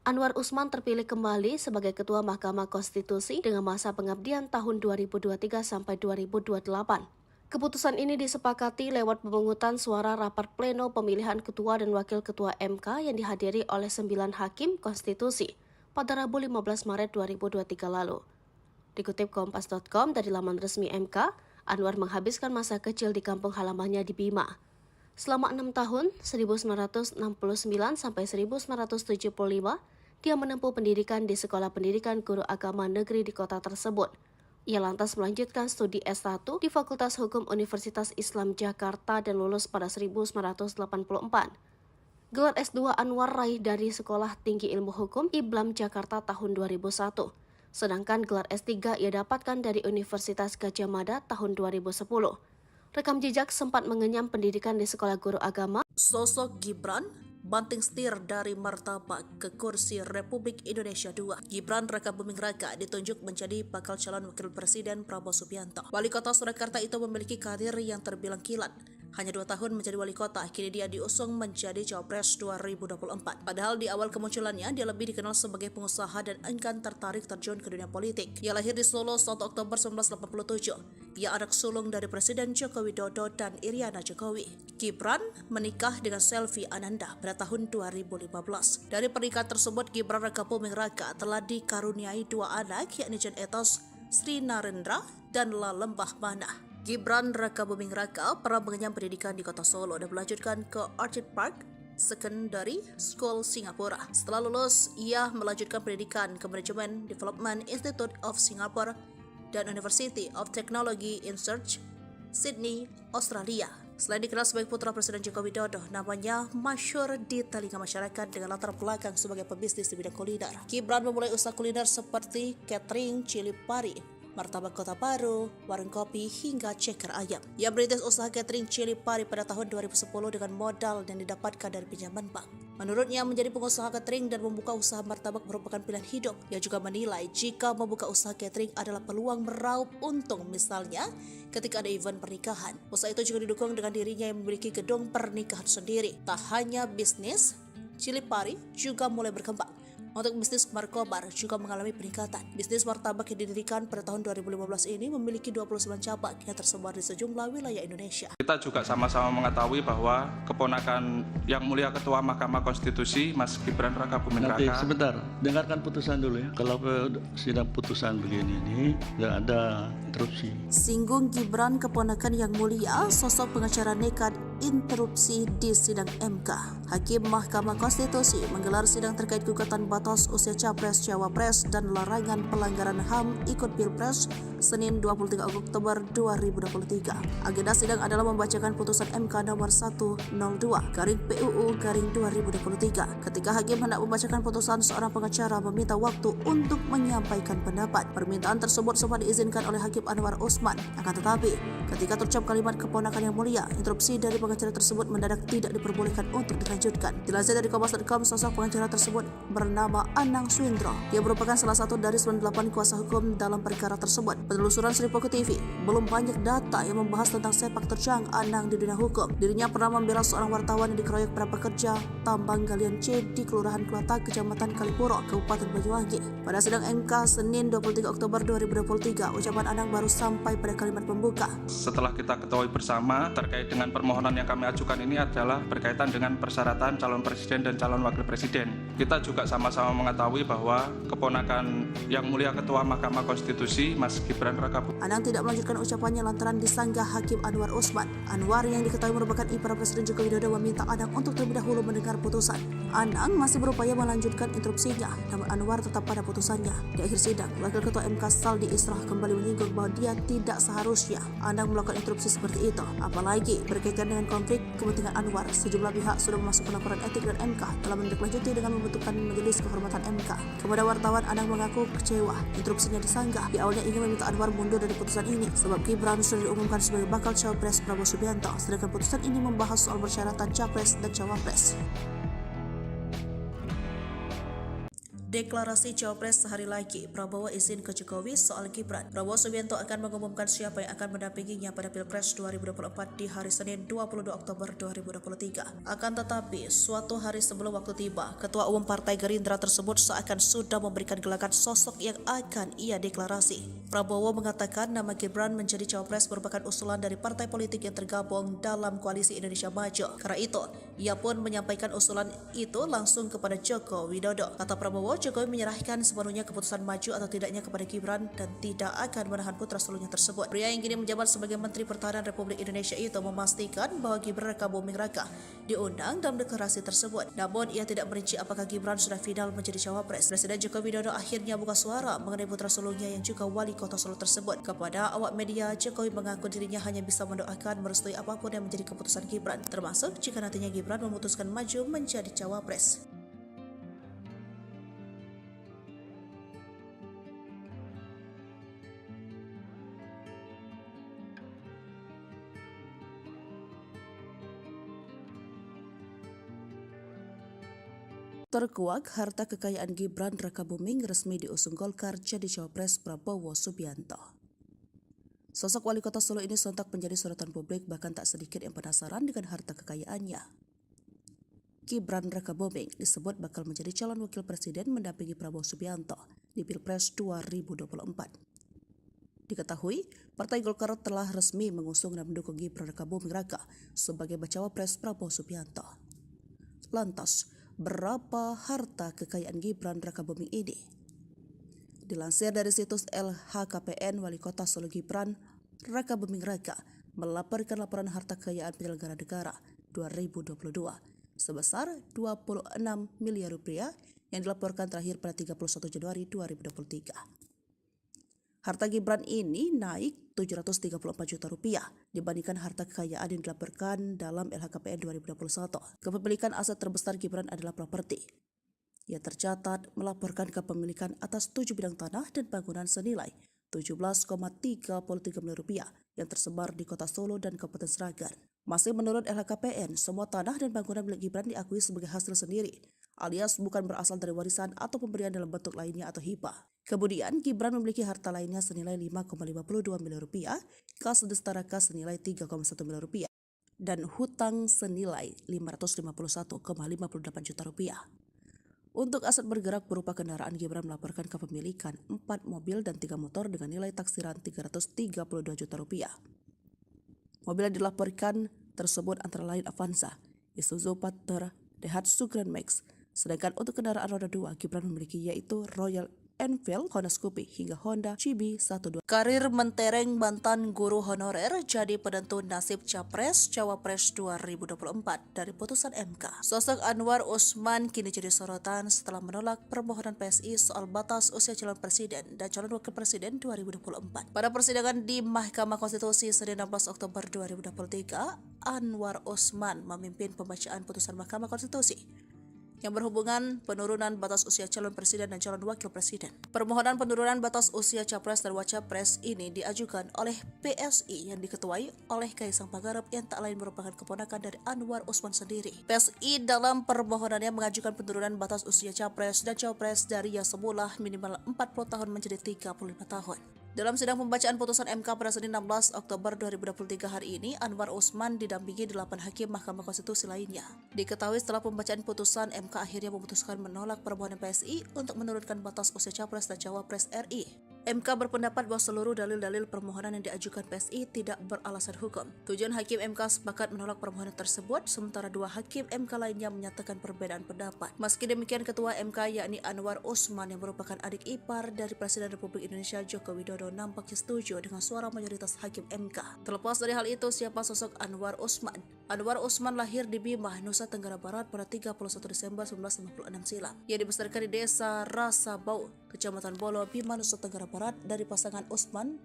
Anwar Usman terpilih kembali sebagai Ketua Mahkamah Konstitusi dengan masa pengabdian tahun 2023 sampai 2028. Keputusan ini disepakati lewat pemungutan suara rapat pleno pemilihan Ketua dan Wakil Ketua MK yang dihadiri oleh 9 hakim konstitusi pada Rabu 15 Maret 2023 lalu. Dikutip Kompas.com dari laman resmi MK, Anwar menghabiskan masa kecil di kampung halamannya di Bima. Selama 6 tahun, 1969 sampai 1975, dia menempuh pendidikan di Sekolah Pendidikan Guru Agama Negeri di kota tersebut. Ia lantas melanjutkan studi S1 di Fakultas Hukum Universitas Islam Jakarta dan lulus pada 1984. Gelar S2 Anwar raih dari Sekolah Tinggi Ilmu Hukum IBLAM Jakarta tahun 2001. Sedangkan gelar S3 ia dapatkan dari Universitas Gadjah Mada tahun 2010. Rekam jejak sempat mengenyam pendidikan di Sekolah Guru Agama. Sosok Gibran banting setir dari martabak ke kursi Republik Indonesia II. Gibran Rakabuming Raka ditunjuk menjadi bakal calon wakil presiden Prabowo Subianto. Wali kota Surakarta itu memiliki karir yang terbilang kilat. Hanya 2 tahun menjadi wali kota, kini dia diusung menjadi Cawapres 2024. Padahal di awal kemunculannya, dia lebih dikenal sebagai pengusaha dan enggan tertarik terjun ke dunia politik. Ia lahir di Solo 1 Oktober 1987. Ia anak sulung dari Presiden Joko Widodo dan Iriana Jokowi. Gibran menikah dengan Selvi Ananda pada tahun 2015. Dari pernikahan tersebut, Gibran Rakabuming Raka telah dikaruniai 2 anak, yakni Jan Etos, Sri Narendra, dan Lalembah Mana. Gibran Rakabuming Raka pernah mengenyam pendidikan di kota Solo dan melanjutkan ke Orchid Park Secondary School Singapura. Setelah lulus, ia melanjutkan pendidikan ke Management Development Institute of Singapore dan University of Technology in Surrey, Sydney, Australia. Selain dikenal sebagai putra Presiden Joko Widodo, namanya masyhur di telinga masyarakat dengan latar belakang sebagai pebisnis di bidang kuliner. Gibran memulai usaha kuliner seperti catering, cili pari, martabak kota baru, warung kopi, hingga ceker ayam. Ia merintis usaha catering cili pari pada tahun 2010 dengan modal yang didapatkan dari pinjaman bank. Menurutnya, menjadi pengusaha catering dan membuka usaha martabak merupakan pilihan hidup. Ia juga menilai jika membuka usaha catering adalah peluang meraup untung, misalnya ketika ada event pernikahan. Usaha itu juga didukung dengan dirinya yang memiliki gedung pernikahan sendiri. Tak hanya bisnis, cili pari juga mulai berkembang. Untuk bisnis markobar juga mengalami peningkatan. Bisnis martabak yang didirikan pada tahun 2015 ini memiliki 29 cabang yang tersebar di sejumlah wilayah Indonesia. Kita juga sama-sama mengetahui bahwa keponakan yang mulia Ketua Mahkamah Konstitusi, Mas Gibran Rakabuming Nanti Raka. sebentar, dengarkan putusan dulu ya. Kalau sidang putusan begini ini nggak ada interupsi. Singgung Gibran keponakan yang mulia, sosok pengacara nekat interupsi di sidang MK. Hakim Mahkamah Konstitusi menggelar sidang terkait gugatan batas usia Capres Cawapres dan larangan pelanggaran HAM ikut Pilpres Senin 23 Oktober 2023. Agenda sidang adalah membacakan putusan MK nomor 102/PUU/2023. Ketika hakim hendak membacakan putusan, seorang pengacara meminta waktu untuk menyampaikan pendapat. Permintaan tersebut sempat diizinkan oleh Hakim Anwar Usman. Akan tetapi, ketika terucap kalimat keponakan yang mulia, interupsi dari pengacara tersebut mendadak tidak diperbolehkan untuk dilanjutkan. Dilansir dari Kompas.com, sosok pengacara tersebut bernama Anang Swindro. Ia merupakan salah satu dari 98 kuasa hukum dalam perkara tersebut. Penelusuran Sri Poko TV, belum banyak data yang membahas tentang sepak terjang Anang di dunia hukum. Dirinya pernah membela seorang wartawan yang dikeroyok para pekerja tambang galian C di Kelurahan Kelata, Kecamatan Kalipuro, Kabupaten Banyuwangi. Pada sidang MK Senin 23 Oktober 2023, ucapan Anang baru sampai pada kalimat pembuka. Setelah kita ketahui bersama terkait dengan permohonan yang kami ajukan ini adalah berkaitan dengan persyaratan calon presiden dan calon wakil presiden. Kita juga sama-sama mengetahui bahwa keponakan yang mulia Ketua Mahkamah Konstitusi, Mas Gibran Rakabuming. Anang tidak melanjutkan ucapannya lantaran disanggah Hakim Anwar Usman. Anwar yang diketahui merupakan ipar Presiden Joko Widodo meminta Anang untuk terlebih dahulu mendengar putusan. Anang masih berupaya melanjutkan interupsinya, namun Anwar tetap pada putusannya. Di akhir sidang, Wakil Ketua MK Saldi Isra kembali menyinggung bahwa dia tidak seharusnya Anang melakukan interupsi seperti itu. Apalagi berkaitan dengan konflik kepentingan Anwar, sejumlah pihak sudah memasukkan laporan etik dan MK telah menindaklanjuti dengan membentukkan Majelis Kehormatan MK. Kepada wartawan, Anang mengaku kecewa interupsinya disanggah. Di awalnya ingin meminta Anwar mundur dari putusan ini sebab Gibran sudah diumumkan sebagai bakal Cawapres Prabowo Subianto, sedangkan putusan ini membahas soal persyaratan Capres dan Cawapres. Deklarasi Cawapres sehari lagi, Prabowo izin ke Jokowi soal Gibran. Prabowo Subianto akan mengumumkan siapa yang akan mendampinginya pada Pilpres 2024 di hari Senin 22 Oktober 2023. Akan tetapi, suatu hari sebelum waktu tiba, Ketua Umum Partai Gerindra tersebut seakan sudah memberikan gelagat sosok yang akan ia deklarasi. Prabowo mengatakan nama Gibran menjadi Cawapres merupakan usulan dari partai politik yang tergabung dalam Koalisi Indonesia Maju. Karena itu, ia pun menyampaikan usulan itu langsung kepada Joko Widodo. Kata Prabowo, Jokowi menyerahkan sepenuhnya keputusan maju atau tidaknya kepada Gibran dan tidak akan menahan putra sulungnya tersebut. Pria yang kini menjabat sebagai Menteri Pertahanan Republik Indonesia itu memastikan bahwa Gibran Rakabuming Raka diundang dalam deklarasi tersebut. Namun ia tidak merinci apakah Gibran sudah final menjadi cawapres. Presiden Joko Widodo akhirnya buka suara mengenai putra sulungnya yang juga wali kota Solo tersebut. Kepada awak media, Jokowi mengaku dirinya hanya bisa mendoakan merestui apapun yang menjadi keputusan Gibran, termasuk jika nantinya Gibran memutuskan maju menjadi cawapres. Terkuak, harta kekayaan Gibran Rakabuming resmi diusung Golkar jadi Cawapres Prabowo Subianto. Sosok wali kota Solo ini sontak menjadi sorotan publik, bahkan tak sedikit yang penasaran dengan harta kekayaannya. Gibran Rakabuming disebut bakal menjadi calon wakil presiden mendampingi Prabowo Subianto di Pilpres 2024. Diketahui, Partai Golkar telah resmi mengusung dan mendukung Gibran Rakabuming Raka sebagai bacawa pres Prabowo Subianto. Lantas, berapa harta kekayaan Gibran Rakabuming ini? Dilansir dari situs LHKPN, Wali Kota Solo Gibran Rakabuming Raka melaporkan laporan harta kekayaan penyelenggara negara 2022 sebesar 26 miliar rupiah yang dilaporkan terakhir pada 31 Januari 2023. Harta Gibran ini naik 734 juta rupiah dibandingkan harta kekayaan yang dilaporkan dalam LHKPN 2021. Kepemilikan aset terbesar Gibran adalah properti. Ia tercatat melaporkan kepemilikan atas 7 bidang tanah dan bangunan senilai 17,33 miliar rupiah yang tersebar di kota Solo dan Kabupaten Sragen. Masih menurut LHKPN, semua tanah dan bangunan milik Gibran diakui sebagai hasil sendiri, alias bukan berasal dari warisan atau pemberian dalam bentuk lainnya atau hibah. Kemudian, Gibran memiliki harta lainnya senilai 5,52 miliar rupiah, kas destara kas senilai 3,1 miliar rupiah, dan hutang senilai 551,58 juta rupiah. Untuk aset bergerak berupa kendaraan, Gibran melaporkan kepemilikan 4 mobil dan 3 motor dengan nilai taksiran 332 juta rupiah. Mobil yang dilaporkan tersebut antara lain Avanza, Isuzu Panther, Daihatsu Grand Max. Sedangkan untuk kendaraan roda 2, Gibran memiliki yaitu Royal Enfield, Honda Scoopy, hingga Honda CB12. Karir mentereng mantan guru honorer jadi penentu nasib Capres-Cawapres 2024 dari putusan MK. Sosok Anwar Usman kini jadi sorotan setelah menolak permohonan PSI soal batas usia calon presiden dan calon wakil presiden 2024. Pada persidangan di Mahkamah Konstitusi Senin 16 Oktober 2023, Anwar Usman memimpin pembacaan putusan Mahkamah Konstitusi yang berhubungan penurunan batas usia calon presiden dan calon wakil presiden. Permohonan penurunan batas usia capres dan wacapres ini diajukan oleh PSI yang diketuai oleh Kaisang Pangarep yang tak lain merupakan keponakan dari Anwar Usman sendiri. PSI dalam permohonannya mengajukan penurunan batas usia capres dan cawapres dari yang semula minimal 40 tahun menjadi 35 tahun. Dalam sidang pembacaan putusan MK pada Senin 16 Oktober 2023 hari ini, Anwar Usman didampingi 8 hakim Mahkamah Konstitusi lainnya. Diketahui setelah pembacaan putusan, MK akhirnya memutuskan menolak permohonan PSI untuk menurunkan batas usia capres dan cawapres RI. MK berpendapat bahwa seluruh dalil-dalil permohonan yang diajukan PSI tidak beralasan hukum. 7 hakim MK sepakat menolak permohonan tersebut, sementara 2 hakim MK lainnya menyatakan perbedaan pendapat. Meski demikian, Ketua MK yakni Anwar Usman yang merupakan adik ipar dari Presiden Republik Indonesia Joko Widodo nampaknya setuju dengan suara mayoritas hakim MK. Terlepas dari hal itu, siapa sosok Anwar Usman? Anwar Usman lahir di Bima, Nusa Tenggara Barat pada 31 Desember 1956 silam. Ia dibesarkan di desa Rasabau, Kecamatan Bolo, Bima, Nusa Tenggara Barat dari pasangan Usman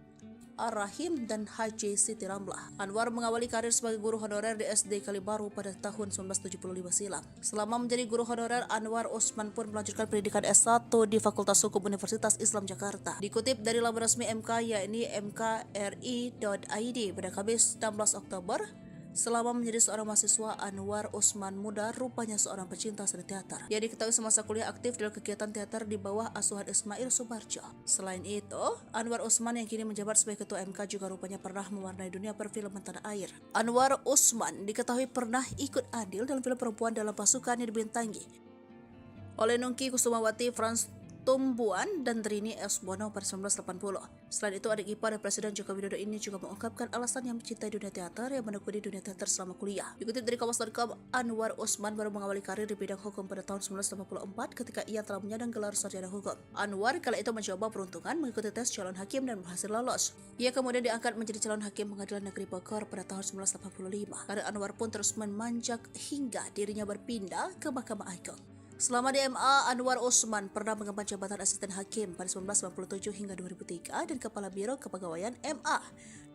Ar-Rahim dan Haji Siti Ramlah. Anwar mengawali karir sebagai guru honorer di SD Kalibaru pada tahun 1975 silam. Selama menjadi guru honorer, Anwar Usman pun melanjutkan pendidikan S1 di Fakultas Hukum Universitas Islam Jakarta. Dikutip dari laman resmi MK yakni mkri.id pada Kamis 16 Oktober, selama menjadi seorang mahasiswa, Anwar Usman muda rupanya seorang pecinta seni teater. Ia diketahui semasa kuliah aktif dalam kegiatan teater di bawah asuhan Ismail Subarjo. Selain itu, Anwar Usman yang kini menjabat sebagai ketua MK juga rupanya pernah mewarnai dunia perfilman tanah air. Anwar Usman diketahui pernah ikut andil dalam film perempuan dalam pasukan yang dibintangi oleh Nungki Kusumawati, Frans Tumbuan, dan Trini S. Bono pada 1980. Selain itu, adik ipar dari Presiden Joko Widodo ini juga mengungkapkan alasan yang mencintai dunia teater yang menekuni dunia teater selama kuliah. Dikutip dari Kompas.com, Anwar Usman baru mengawali karir di bidang hukum pada tahun 1984 ketika ia telah menyandang gelar sarjana hukum. Anwar kala itu mencoba peruntungan mengikuti tes calon hakim dan berhasil lolos. Ia kemudian diangkat menjadi calon hakim Pengadilan Negeri Bogor pada tahun 1985. Karir Anwar pun terus memanjak hingga dirinya berpindah ke Mahkamah Agung. Selama di MA, Anwar Usman pernah mengemban jabatan asisten hakim pada 1997 hingga 2003 dan Kepala Biro Kepegawaian MA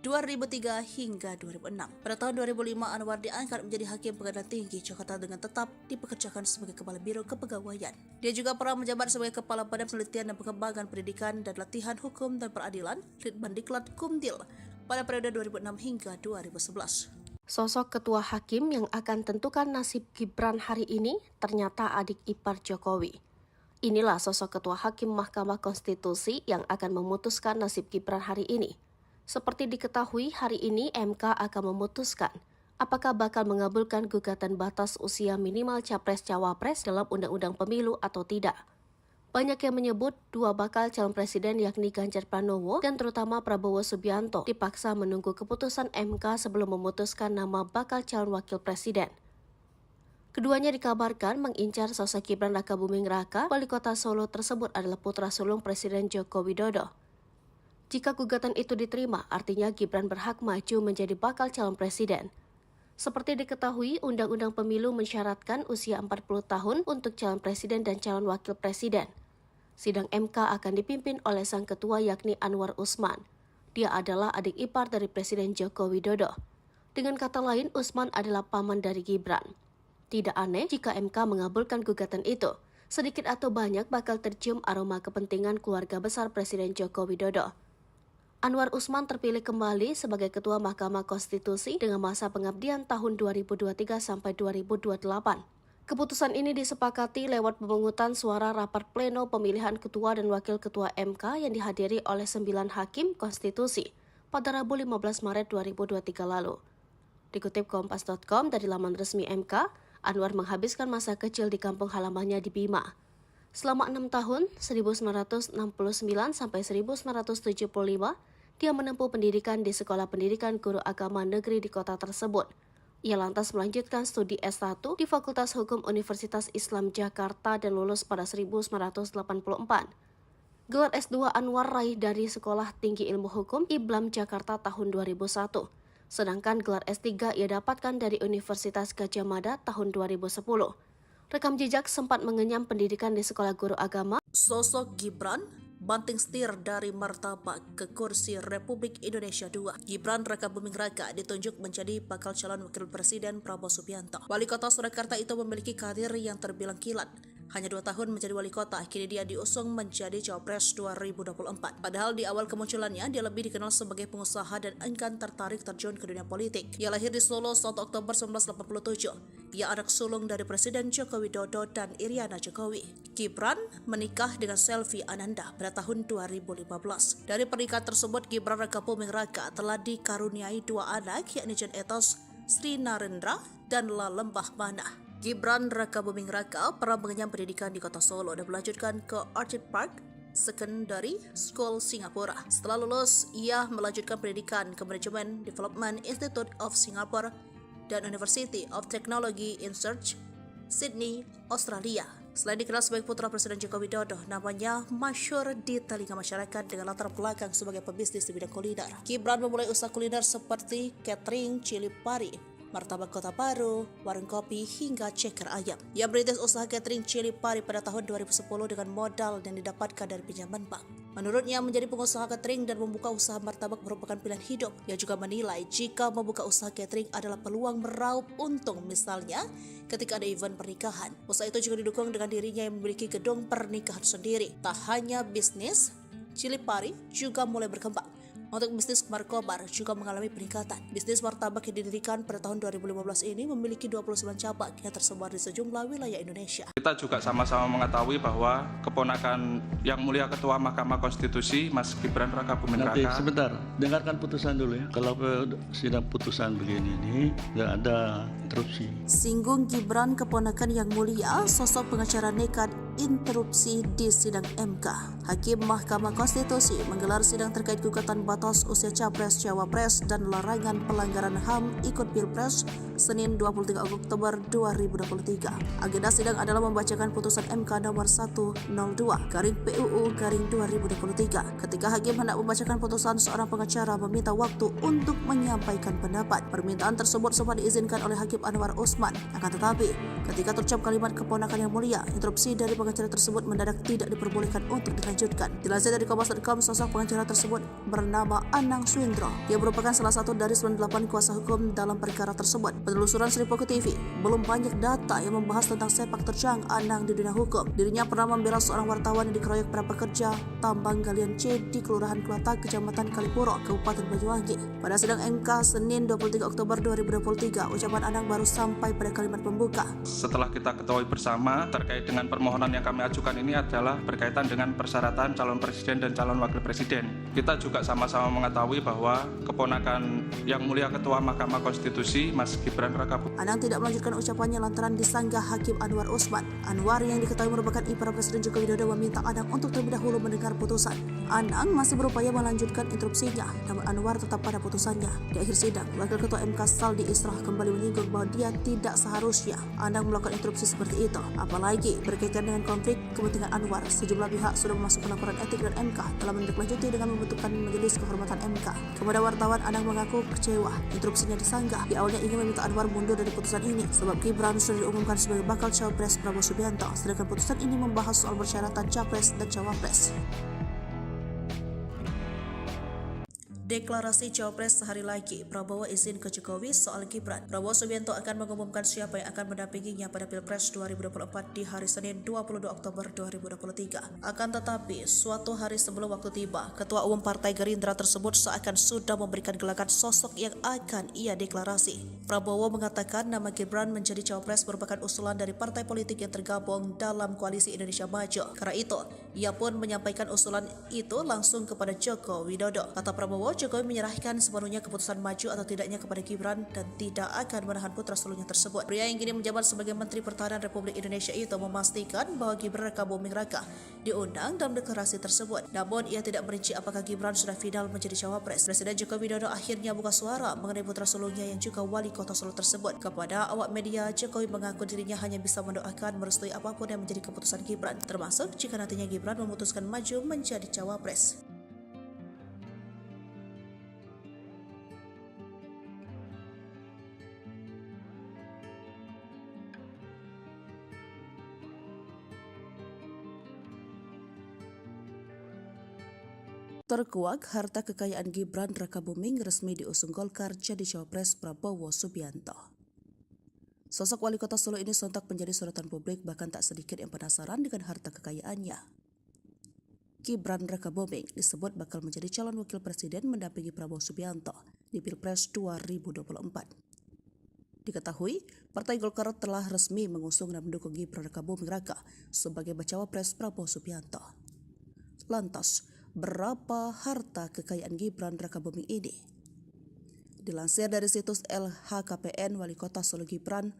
2003 hingga 2006. Pada tahun 2005, Anwar diangkat menjadi Hakim Pengadilan Tinggi Jakarta dengan tetap dipekerjakan sebagai Kepala Biro Kepegawaian. Dia juga pernah menjabat sebagai Kepala Badan Penelitian dan Pengembangan Pendidikan dan Latihan Hukum dan Peradilan Litbandiklat Kumdil pada periode 2006 hingga 2011. Sosok ketua hakim yang akan tentukan nasib Gibran hari ini ternyata adik ipar Jokowi. Inilah sosok ketua hakim Mahkamah Konstitusi yang akan memutuskan nasib Gibran hari ini. Seperti diketahui, hari ini MK akan memutuskan apakah bakal mengabulkan gugatan batas usia minimal capres-cawapres dalam Undang-Undang Pemilu atau tidak. Banyak yang menyebut dua bakal calon presiden yakni Ganjar Pranowo dan terutama Prabowo Subianto dipaksa menunggu keputusan MK sebelum memutuskan nama bakal calon wakil presiden. Keduanya dikabarkan mengincar sosok Gibran Rakabuming Raka, wali kota Solo tersebut adalah putra sulung Presiden Joko Widodo. Jika gugatan itu diterima, artinya Gibran berhak maju menjadi bakal calon presiden. Seperti diketahui, Undang-Undang Pemilu mensyaratkan usia 40 tahun untuk calon presiden dan calon wakil presiden. Sidang MK akan dipimpin oleh sang ketua yakni Anwar Usman. Dia adalah adik ipar dari Presiden Joko Widodo. Dengan kata lain, Usman adalah paman dari Gibran. Tidak aneh jika MK mengabulkan gugatan itu. Sedikit atau banyak bakal tercium aroma kepentingan keluarga besar Presiden Joko Widodo. Anwar Usman terpilih kembali sebagai Ketua Mahkamah Konstitusi dengan masa pengabdian tahun 2023 sampai 2028. Keputusan ini disepakati lewat pemungutan suara rapat pleno pemilihan ketua dan wakil ketua MK yang dihadiri oleh 9 hakim konstitusi pada Rabu 15 Maret 2023 lalu. Dikutip Kompas.com dari laman resmi MK, Anwar menghabiskan masa kecil di kampung halamannya di Bima. Selama 6 tahun, 1969 sampai 1975, dia menempuh pendidikan di Sekolah Pendidikan Guru Agama Negeri di kota tersebut. Ia lantas melanjutkan studi S1 di Fakultas Hukum Universitas Islam Jakarta dan lulus pada 1984. Gelar S2 Anwar raih dari Sekolah Tinggi Ilmu Hukum IBLAM Jakarta tahun 2001. Sedangkan gelar S3 ia dapatkan dari Universitas Gadjah Mada tahun 2010. Rekam jejak sempat mengenyam pendidikan di Sekolah Guru Agama. Sosok Gibran banting setir dari martabak ke kursi Republik Indonesia II. Gibran Raka Buming Raka ditunjuk menjadi bakal calon wakil presiden Prabowo Subianto. Wali kota Surakarta itu memiliki karir yang terbilang kilat. Hanya 2 tahun menjadi wali kota, kini dia diusung menjadi Cawapres 2024. Padahal di awal kemunculannya, dia lebih dikenal sebagai pengusaha dan enggan tertarik terjun ke dunia politik. Ia lahir di Solo 1 Oktober 1987. Ia anak sulung dari Presiden Joko Widodo dan Iriana Jokowi. Gibran menikah dengan Selvi Ananda pada tahun 2015. Dari pernikahan tersebut, Gibran Raka Buming Raka telah dikaruniai 2 anak, yakni Jan Etos, Sri Narendra, dan Lalembah Mana. Gibran Raka Buming Raka pernah mengenyam pendidikan di kota Solo dan melanjutkan ke Orchid Park Secondary School Singapura. Setelah lulus, ia melanjutkan pendidikan ke Management Development Institute of Singapore dan University of Technology in Search, Sydney, Australia. Selain dikenal sebagai putra Presiden Joko Widodo, namanya masyhur di telinga masyarakat dengan latar belakang sebagai pebisnis di bidang kuliner. Gibran memulai usaha kuliner seperti catering, cili pari, martabak Kota Baru, warung kopi, hingga ceker ayam. Ia merintis usaha catering cili pari pada tahun 2010 dengan modal yang didapatkan dari pinjaman bank. Menurutnya, menjadi pengusaha catering dan membuka usaha martabak merupakan pilihan hidup. Ia juga menilai jika membuka usaha catering adalah peluang meraup untung, misalnya ketika ada event pernikahan. Usaha itu juga didukung dengan dirinya yang memiliki gedung pernikahan sendiri. Tak hanya bisnis, cili pari juga mulai berkembang. Untuk bisnis markobar juga mengalami peningkatan. Bisnis martabak yang didirikan pada tahun 2015 ini memiliki 29 cabang yang tersebar di sejumlah wilayah Indonesia. Kita juga sama-sama mengetahui bahwa keponakan yang mulia Ketua Mahkamah Konstitusi, Mas Gibran Raka Buming Nanti Raka. sebentar, dengarkan putusan dulu ya. Kalau sidang putusan begini ini nggak ada interupsi. Singgung Gibran keponakan yang mulia, sosok pengacara nekat interupsi di sidang MK. Hakim Mahkamah Konstitusi menggelar sidang terkait gugatan batas usia Capres, Cawapres, dan larangan pelanggaran HAM ikut Pilpres Senin 23 Oktober 2023. Agenda sidang adalah membacakan putusan MK nomor 102/PUU/2023. Ketika hakim hendak membacakan putusan, seorang pengacara meminta waktu untuk menyampaikan pendapat. Permintaan tersebut sempat diizinkan oleh Hakim Anwar Usman. Akan tetapi, ketika terucap kalimat keponakan yang mulia, interupsi dari pengacara tersebut mendadak tidak diperbolehkan untuk dilanjutkan. Dilansir dari Kompas.com, sosok pengacara tersebut bernama Anang Swindro. Dia merupakan salah satu dari 98 kuasa hukum dalam perkara tersebut. Penelusuran Sri Poko TV, belum banyak data yang membahas tentang sepak terjang Anang di dunia hukum. Dirinya pernah membela seorang wartawan yang dikeroyok para pekerja tambang galian C di Kelurahan Kelatak, Kecamatan Kalipuro, Kabupaten Banyuwangi. Pada sidang MK Senin 23 Oktober 2023, ucapan Anang baru sampai pada kalimat pembuka. Setelah kita ketahui bersama terkait dengan permohonan yang kami ajukan ini adalah berkaitan dengan persyaratan calon presiden dan calon wakil presiden. Kita juga sama-sama mengetahui bahwa keponakan yang mulia Ketua Mahkamah Konstitusi, Mas Gibran Raka Buming Anang tidak melanjutkan ucapannya lantaran disanggah Hakim Anwar Usman. Anwar yang diketahui merupakan ipar Presiden Joko Widodo meminta Anang untuk terlebih dahulu mendengar putusan. Anang masih berupaya melanjutkan interupsinya, namun Anwar tetap pada putusannya. Di akhir sidang, Wakil Ketua MK Saldi Israh kembali menyinggung bahwa dia tidak seharusnya Anang melakukan interupsi seperti itu. Apalagi berkaitan dengan konflik kepentingan Anwar, sejumlah pihak sudah memasukkan laporan etik dan MK telah menindaklanjuti dengan membentukkan Majelis Kehormatan MK. Kepada wartawan, Anang mengaku kecewa interupsinya disanggah. Di awalnya ingin meminta Anwar mundur dari putusan ini sebab Gibran sudah diumumkan sebagai bakal Cawapres Prabowo Subianto, sedangkan putusan ini membahas soal persyaratan Capres dan Cawapres. Deklarasi Cawapres sehari lagi, Prabowo izin ke Jokowi soal Gibran. Prabowo Subianto akan mengumumkan siapa yang akan mendampinginya pada Pilpres 2024 di hari Senin 22 Oktober 2023. Akan tetapi, suatu hari sebelum waktu tiba, Ketua Umum Partai Gerindra tersebut seakan sudah memberikan gelagat sosok yang akan ia deklarasi. Prabowo mengatakan nama Gibran menjadi Cawapres merupakan usulan dari partai politik yang tergabung dalam Koalisi Indonesia Maju. Karena itu, ia pun menyampaikan usulan itu langsung kepada Joko Widodo. Kata Prabowo, Jokowi menyerahkan sepenuhnya keputusan maju atau tidaknya kepada Gibran dan tidak akan menahan putra sulungnya tersebut. Pria yang kini menjabat sebagai Menteri Pertahanan Republik Indonesia itu memastikan bahwa Gibran Raka Buming Raka diundang dalam deklarasi tersebut. Namun ia tidak merinci apakah Gibran sudah final menjadi cawapres. Presiden Joko Widodo akhirnya buka suara mengenai putra sulungnya yang juga wali kota Solo tersebut. Kepada awak media, Jokowi mengaku dirinya hanya bisa mendoakan merestui apapun yang menjadi keputusan Gibran, termasuk jika nantinya Gibran memutuskan maju menjadi cawapres. Terkuak, harta kekayaan Gibran Raka Buming resmi diusung Golkar jadi cawapres Prabowo Subianto. Sosok wali kota Solo ini sontak menjadi sorotan publik, bahkan tak sedikit yang penasaran dengan harta kekayaannya. Gibran Raka Buming disebut bakal menjadi calon wakil presiden mendampingi Prabowo Subianto di Pilpres 2024. Diketahui, Partai Golkar telah resmi mengusung dan mendukung Gibran Raka Buming Raka sebagai bacawa pres Prabowo Subianto. Lantas, berapa harta kekayaan Gibran Raka Buming ini? Dilansir dari situs LHKPN, Wali Kota Solo Gibran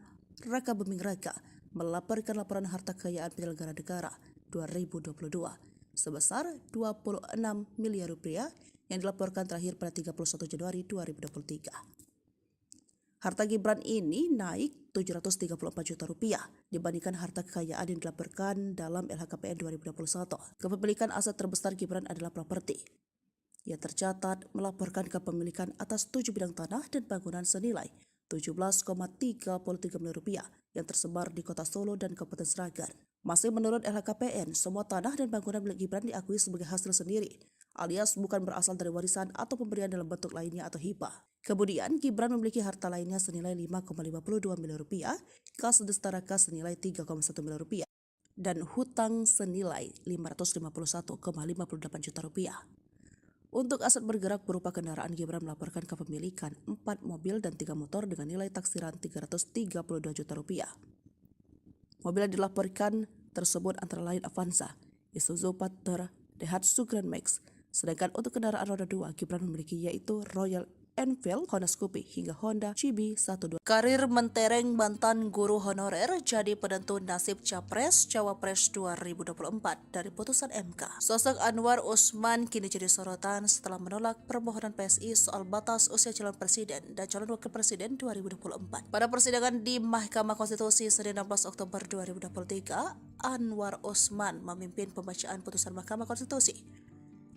Raka Buming Raka melaporkan laporan harta kekayaan penyelenggara negara 2022 sebesar 26 miliar rupiah yang dilaporkan terakhir pada 31 Januari 2023. Harta Gibran ini naik 734 juta rupiah dibandingkan harta kekayaan yang dilaporkan dalam LHKPN 2021. Kepemilikan aset terbesar Gibran adalah properti. Ia tercatat melaporkan kepemilikan atas 7 bidang tanah dan bangunan senilai 17,33 miliar rupiah yang tersebar di kota Solo dan Kabupaten Sragen. Masih menurut LHKPN, semua tanah dan bangunan milik Gibran diakui sebagai hasil sendiri, alias bukan berasal dari warisan atau pemberian dalam bentuk lainnya atau hibah. Kemudian, Gibran memiliki harta lainnya senilai 5,52 miliar rupiah, kas destaraka senilai 3,1 miliar rupiah, dan hutang senilai 551,58 juta rupiah. Untuk aset bergerak berupa kendaraan, Gibran melaporkan kepemilikan 4 mobil dan 3 motor dengan nilai taksiran 332 juta rupiah. Mobil yang dilaporkan tersebut antara lain Avanza, Isuzu Panther, Daihatsu Grand Max. Sedangkan untuk kendaraan roda 2, Gibran memiliki yaitu Royal Enfield, Honda Scoopy, hingga Honda CB12. Karir mentereng mantan guru honorer jadi penentu nasib Capres-Cawapres 2024 dari putusan MK. Sosok Anwar Usman kini jadi sorotan setelah menolak permohonan PSI soal batas usia calon presiden dan calon wakil presiden 2024. Pada persidangan di Mahkamah Konstitusi Senin 16 Oktober 2023, Anwar Usman memimpin pembacaan putusan Mahkamah Konstitusi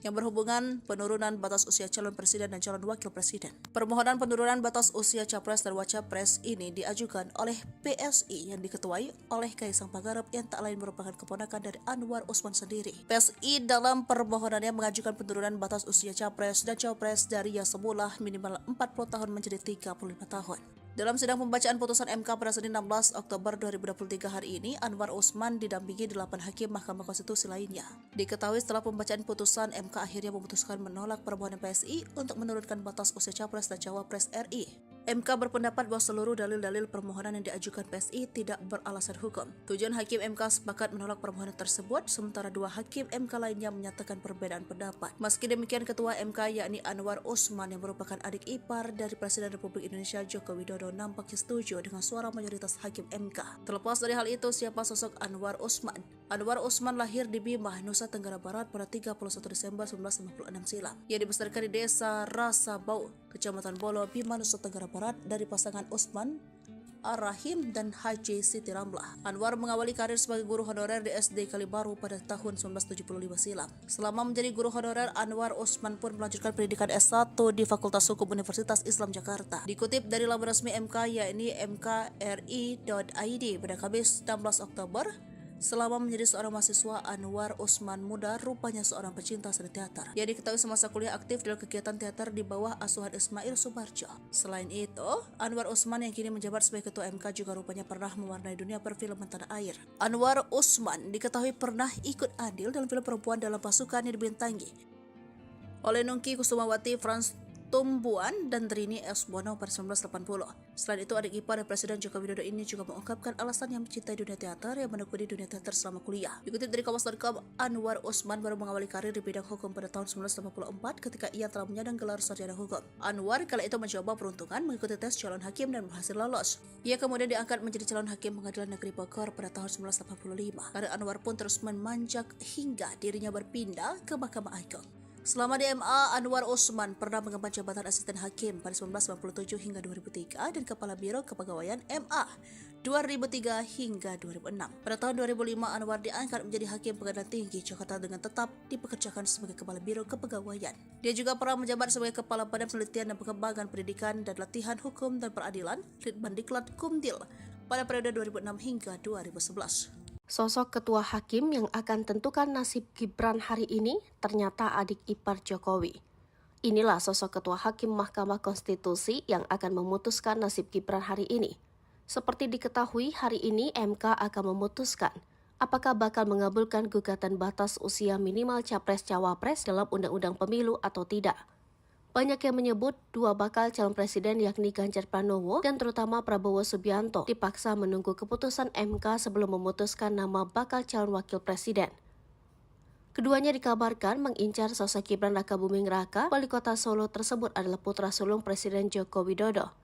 yang berhubungan penurunan batas usia calon presiden dan calon wakil presiden. Permohonan penurunan batas usia capres dan wacapres ini diajukan oleh PSI yang diketuai oleh Kaisang Pangarep yang tak lain merupakan keponakan dari Anwar Usman sendiri. PSI dalam permohonannya mengajukan penurunan batas usia capres dan cawapres dari yang semula minimal 40 tahun menjadi 35 tahun. Dalam sidang pembacaan putusan MK pada Senin 16 Oktober 2023 hari ini, Anwar Usman didampingi 8 hakim Mahkamah Konstitusi lainnya. Diketahui setelah pembacaan putusan, MK akhirnya memutuskan menolak permohonan PSI untuk menurunkan batas usia capres dan cawapres RI. MK berpendapat bahwa seluruh dalil-dalil permohonan yang diajukan PSI tidak beralasan hukum. 7 hakim MK sepakat menolak permohonan tersebut, sementara 2 hakim MK lainnya menyatakan perbedaan pendapat. Meski demikian, Ketua MK yakni Anwar Usman yang merupakan adik ipar dari Presiden Republik Indonesia Joko Widodo nampaknya setuju dengan suara mayoritas hakim MK. Terlepas dari hal itu, siapa sosok Anwar Usman? Anwar Usman lahir di Bima, Nusa Tenggara Barat pada 31 Desember 1956 silam. Ia dibesarkan di desa Rasabau, Kecamatan Bolo, Bima, Nusa Tenggara Barat dari pasangan Usman Ar-Rahim dan Haji Siti Ramlah. Anwar mengawali karir sebagai guru honorer di SD Kalibaru pada tahun 1975 silam. Selama menjadi guru honorer, Anwar Usman pun melanjutkan pendidikan S1 di Fakultas Hukum Universitas Islam Jakarta. Dikutip dari laman resmi MK yakni mkri.id pada Kamis 16 Oktober, selama menjadi seorang mahasiswa, Anwar Usman muda rupanya seorang pecinta seni teater. Ia diketahui semasa kuliah aktif dalam kegiatan teater di bawah asuhan Ismail Sumarjo. Selain itu, Anwar Usman yang kini menjabat sebagai ketua MK juga rupanya pernah mewarnai dunia perfilman tanah air. Anwar Usman diketahui pernah ikut andil dalam film perempuan dalam pasukan yang dibintangi oleh Nungki Kusumawati, Frans Tumbuan dan Trini S. Bono pada 1980. Selain itu, adik ipar Presiden Joko Widodo ini juga mengungkapkan alasan yang mencintai dunia teater yang menekuni dunia teater selama kuliah. Dikutip dari Kompas.com, Anwar Usman baru mengawali karir di bidang hukum pada tahun 1984 ketika ia telah menyandang gelar sarjana hukum. Anwar kala itu mencoba peruntungan mengikuti tes calon hakim dan berhasil lolos. Ia kemudian diangkat menjadi calon hakim Pengadilan Negeri Bogor pada tahun 1985. Karir Anwar pun terus memanjak hingga dirinya berpindah ke Mahkamah Agung. Selama di MA, Anwar Usman pernah mengemban jabatan asisten hakim pada 1997 hingga 2003 dan Kepala Biro Kepegawaian MA 2003 hingga 2006. Pada tahun 2005, Anwar diangkat menjadi Hakim Pengadilan Tinggi Jakarta dengan tetap dipekerjakan sebagai Kepala Biro Kepegawaian. Dia juga pernah menjabat sebagai Kepala Badan Penelitian dan Pengembangan Pendidikan dan Latihan Hukum dan Peradilan Litbandiklat Kumdil pada periode 2006 hingga 2011. Sosok ketua hakim yang akan tentukan nasib Gibran hari ini ternyata adik ipar Jokowi. Inilah sosok ketua hakim Mahkamah Konstitusi yang akan memutuskan nasib Gibran hari ini. Seperti diketahui, hari ini MK akan memutuskan apakah bakal mengabulkan gugatan batas usia minimal Capres-Cawapres dalam Undang-Undang Pemilu atau tidak. Banyak yang menyebut dua bakal calon presiden yakni Ganjar Pranowo dan terutama Prabowo Subianto dipaksa menunggu keputusan MK sebelum memutuskan nama bakal calon wakil presiden. Keduanya dikabarkan mengincar sosok Gibran Rakabuming Raka, wali kota Solo tersebut adalah putra sulung Presiden Joko Widodo.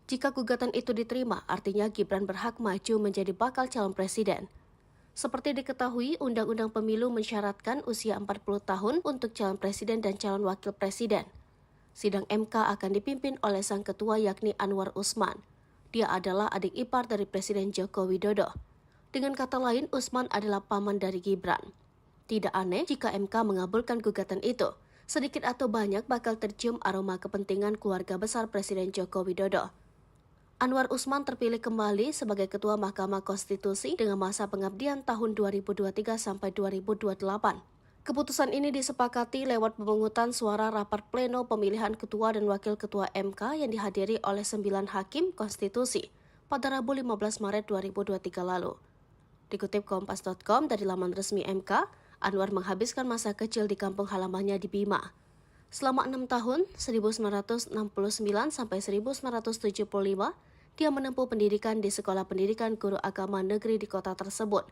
Jika gugatan itu diterima, artinya Gibran berhak maju menjadi bakal calon presiden. Seperti diketahui, Undang-Undang Pemilu mensyaratkan usia 40 tahun untuk calon presiden dan calon wakil presiden. Sidang MK akan dipimpin oleh sang ketua yakni Anwar Usman. Dia adalah adik ipar dari Presiden Joko Widodo. Dengan kata lain, Usman adalah paman dari Gibran. Tidak aneh jika MK mengabulkan gugatan itu. Sedikit atau banyak bakal tercium aroma kepentingan keluarga besar Presiden Joko Widodo. Anwar Usman terpilih kembali sebagai Ketua Mahkamah Konstitusi dengan masa pengabdian tahun 2023 sampai 2028. Keputusan ini disepakati lewat pemungutan suara rapat pleno pemilihan ketua dan wakil ketua MK yang dihadiri oleh 9 hakim konstitusi pada Rabu 15 Maret 2023 lalu. Dikutip Kompas.com dari laman resmi MK, Anwar menghabiskan masa kecil di kampung halamannya di Bima. Selama 6 tahun, 1969 sampai 1975, dia menempuh pendidikan di Sekolah Pendidikan Guru Agama Negeri di kota tersebut.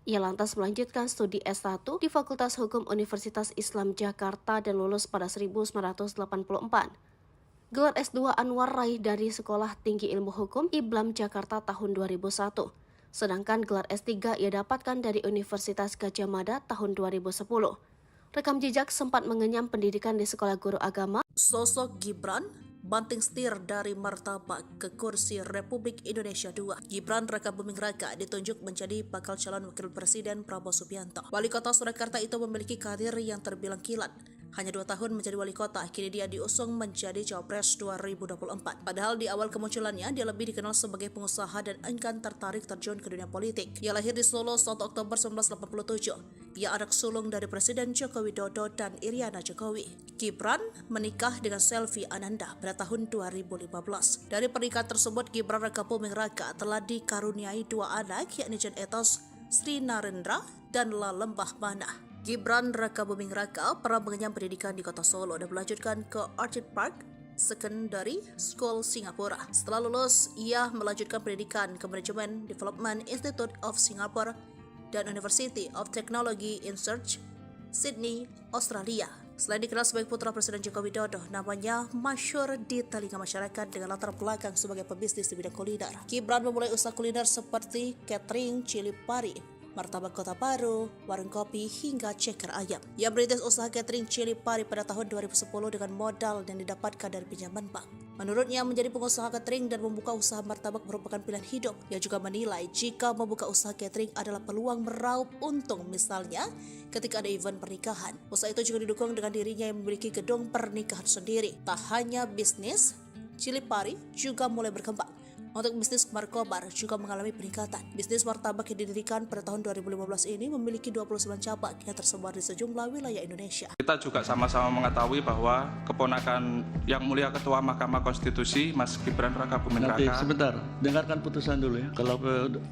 Ia lantas melanjutkan studi S1 di Fakultas Hukum Universitas Islam Jakarta dan lulus pada 1984. Gelar S2 Anwar raih dari Sekolah Tinggi Ilmu Hukum IBLAM Jakarta tahun 2001. Sedangkan gelar S3 ia dapatkan dari Universitas Gadjah Mada tahun 2010. Rekam jejak sempat mengenyam pendidikan di Sekolah Guru Agama. Sosok Gibran banting setir dari martabak ke kursi Republik Indonesia II. Gibran Rakabuming Raka ditunjuk menjadi bakal calon wakil presiden Prabowo Subianto. Wali kota Surakarta itu memiliki karir yang terbilang kilat. Hanya 2 tahun menjadi wali kota, kini dia diusung menjadi Cawapres 2024. Padahal di awal kemunculannya, dia lebih dikenal sebagai pengusaha dan enggan tertarik terjun ke dunia politik. Ia lahir di Solo 1 Oktober 1987. Ia anak sulung dari Presiden Joko Widodo dan Iriana Jokowi. Gibran menikah dengan Selvi Ananda pada tahun 2015. Dari pernikahan tersebut, Gibran Rakabuming Raka telah dikaruniai 2 anak, yakni Jan Etos Sri Narendra dan Lalembah Mana. Gibran Rakabuming Raka pernah mengenyam pendidikan di kota Solo dan melanjutkan ke Orchid Park Secondary School Singapura. Setelah lulus, ia melanjutkan pendidikan ke Management Development Institute of Singapore dan University of Technology in Research, Sydney, Australia. Selain dikenal sebagai putra Presiden Joko Widodo, namanya masyhur di telinga masyarakat dengan latar belakang sebagai pebisnis di bidang kuliner. Gibran memulai usaha kuliner seperti catering, cili pari, martabak kota baru, warung kopi, hingga ceker ayam. Ia merintis usaha catering cili pari pada tahun 2010 dengan modal yang didapatkan dari pinjaman bank. Menurutnya, menjadi pengusaha catering dan membuka usaha martabak merupakan pilihan hidup. Ia juga menilai jika membuka usaha catering adalah peluang meraup untung, misalnya ketika ada event pernikahan. Usaha itu juga didukung dengan dirinya yang memiliki gedung pernikahan sendiri. Tak hanya bisnis, cili pari juga mulai berkembang. Untuk bisnis markobar juga mengalami peningkatan. Bisnis martabak yang didirikan pada tahun 2015 ini memiliki 29 cabang yang tersebar di sejumlah wilayah Indonesia. Kita juga sama-sama mengetahui bahwa keponakan yang mulia Ketua Mahkamah Konstitusi, Mas Gibran Rakabuming Nanti Raka. sebentar, dengarkan putusan dulu ya. Kalau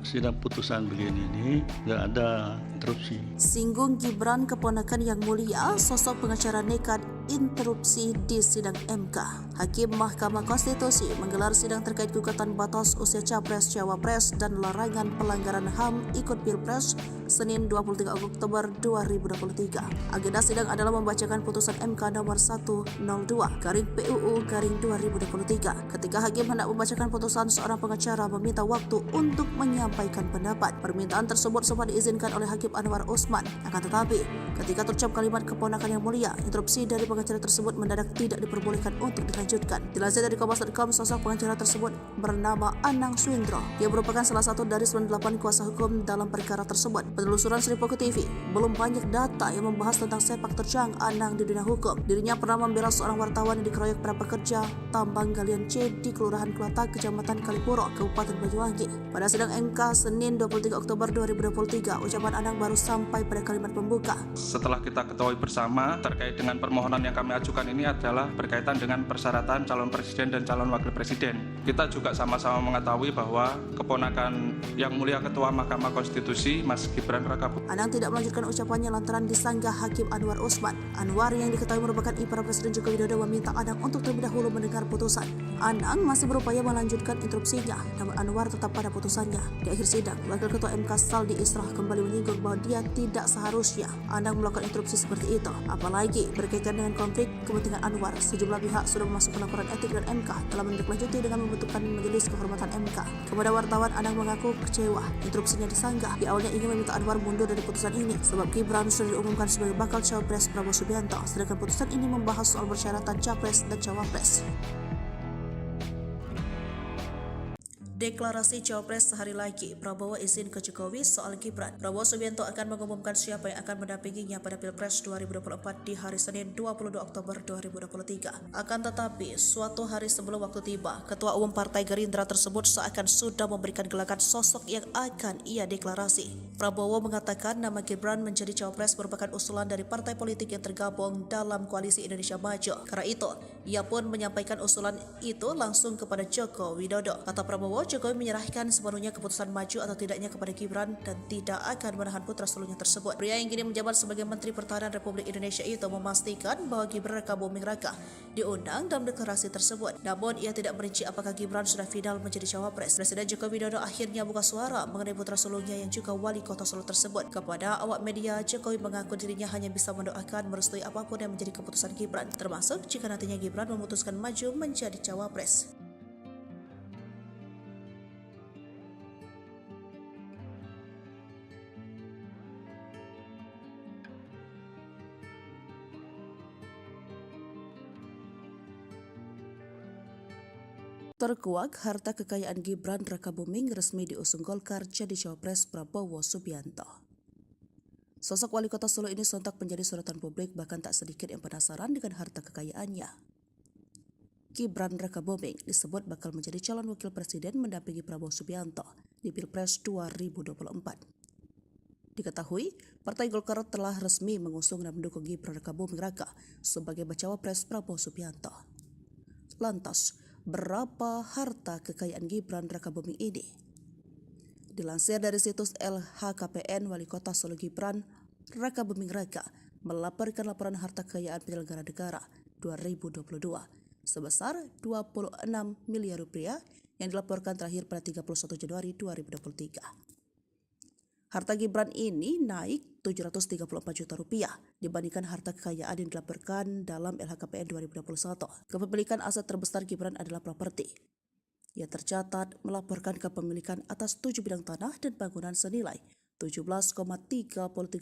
sidang putusan begini ini nggak ada interupsi. Singgung Gibran keponakan yang mulia, sosok pengacara nekat interupsi di sidang MK. Hakim Mahkamah Konstitusi menggelar sidang terkait gugatan batas usia Capres Cawapres dan larangan pelanggaran HAM ikut Pilpres Senin 23 Oktober 2023. Agenda sidang adalah membacakan putusan MK nomor 102/PUU/2023. Ketika hakim hendak membacakan putusan, seorang pengacara meminta waktu untuk menyampaikan pendapat. Permintaan tersebut sempat diizinkan oleh Hakim Anwar Usman. Akan tetapi, ketika terucap kalimat keponakan yang mulia, interupsi dari pengacara tersebut mendadak tidak diperbolehkan untuk dilanjutkan. Dilansir dari Kompas.com, sosok pengacara tersebut bernama Anang Swindro. Dia merupakan salah satu dari 98 kuasa hukum dalam perkara tersebut. Penelusuran Sri Poko TV, belum banyak data yang membahas tentang sepak terjang Anang di dunia hukum. Dirinya pernah membela seorang wartawan yang dikeroyok para pekerja tambang galian C di Kelurahan Kelatak, Kecamatan Kalipuro, Kabupaten Banyuwangi. Pada sidang MK Senin 23 Oktober 2023, ucapan Anang baru sampai pada kalimat pembuka. Setelah kita ketahui bersama terkait dengan permohonan yang kami ajukan ini adalah berkaitan dengan persyaratan calon presiden dan calon wakil presiden. Kita juga sama-sama mengetahui bahwa keponakan yang mulia Ketua Mahkamah Konstitusi, Mas Gibran Rakabuming. Anang tidak melanjutkan ucapannya lantaran disanggah Hakim Anwar Usman. Anwar yang diketahui merupakan ipar Presiden Joko Widodo meminta Anang untuk terlebih dahulu mendengar putusan. Anang masih berupaya melanjutkan interupsinya, namun Anwar tetap pada putusannya. Di akhir sidang, Wakil Ketua MK Saldi Israh kembali menyinggung bahwa dia tidak seharusnya Anang melakukan interupsi seperti itu. Apalagi berkaitan dengan konflik kepentingan Anwar, sejumlah pihak sudah memasukkan laporan etik dan MK dalam menindaklanjuti dengan membentukkan majelis kehormatan MK. Kepada wartawan, Anang mengaku kecewa interupsinya disanggah. Di awalnya ingin meminta Anwar mundur dari putusan ini sebab Gibran sudah diumumkan sebagai bakal Cawapres Prabowo Subianto, sedangkan putusan ini membahas soal persyaratan Capres dan Cawapres. Deklarasi Cawapres sehari lagi, Prabowo izin ke Jokowi soal Gibran. Prabowo Subianto akan mengumumkan siapa yang akan mendampinginya pada Pilpres 2024 di hari Senin 22 Oktober 2023. Akan tetapi, suatu hari sebelum waktu tiba, Ketua Umum Partai Gerindra tersebut seakan sudah memberikan gelagat sosok yang akan ia deklarasi. Prabowo mengatakan nama Gibran menjadi Cawapres merupakan usulan dari partai politik yang tergabung dalam Koalisi Indonesia Maju. Karena itu, ia pun menyampaikan usulan itu langsung kepada Joko Widodo. Kata Prabowo, Jokowi menyerahkan sepenuhnya keputusan maju atau tidaknya kepada Gibran dan tidak akan menahan putra sulungnya tersebut. Pria yang kini menjabat sebagai Menteri Pertahanan Republik Indonesia itu memastikan bahwa Gibran Rakabuming Raka diundang dalam deklarasi tersebut. Namun ia tidak merinci apakah Gibran sudah final menjadi Cawapres. Presiden Joko Widodo akhirnya buka suara mengenai putra sulungnya yang juga wali kota Solo tersebut. Kepada awak media, Jokowi mengaku dirinya hanya bisa mendoakan merestui apapun yang menjadi keputusan Gibran, termasuk jika nantinya Gibran memutuskan maju menjadi Cawapres. Terkuak, harta kekayaan Gibran Rakabuming resmi diusung Golkar jadi Cawapres Prabowo Subianto. Sosok wali kota Solo ini sontak menjadi sorotan publik, bahkan tak sedikit yang penasaran dengan harta kekayaannya. Gibran Rakabuming disebut bakal menjadi calon wakil presiden mendampingi Prabowo Subianto di Pilpres 2024. Diketahui, Partai Golkar telah resmi mengusung dan mendukung Gibran Rakabuming Raka sebagai bacawa pres Prabowo Subianto. Lantas, berapa harta kekayaan Gibran Rakabuming ini? Dilansir dari situs LHKPN, Wali Kota Solo Gibran Rakabuming Raka melaporkan laporan harta kekayaan penyelenggara negara 2022 sebesar 26 miliar rupiah yang dilaporkan terakhir pada 31 Januari 2023. Harta Gibran ini naik 734 juta rupiah dibandingkan harta kekayaan yang dilaporkan dalam LHKPN 2021. Kepemilikan aset terbesar Gibran adalah properti. Ia tercatat melaporkan kepemilikan atas 7 bidang tanah dan bangunan senilai 17,33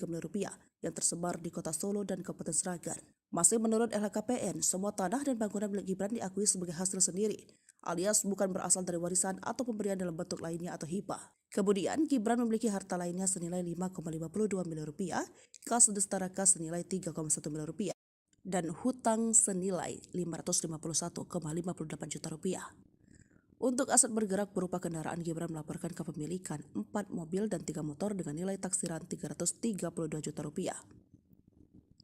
miliar rupiah yang tersebar di kota Solo dan Kabupaten Sragen. Masih menurut LHKPN, semua tanah dan bangunan milik Gibran diakui sebagai hasil sendiri, alias bukan berasal dari warisan atau pemberian dalam bentuk lainnya atau hibah. Kemudian, Gibran memiliki harta lainnya senilai 5,52 miliar rupiah, kas Destaraka senilai 3,1 miliar rupiah, dan hutang senilai 551,58 juta rupiah. Untuk aset bergerak berupa kendaraan, Gibran melaporkan kepemilikan 4 mobil dan 3 motor dengan nilai taksiran 332 juta rupiah.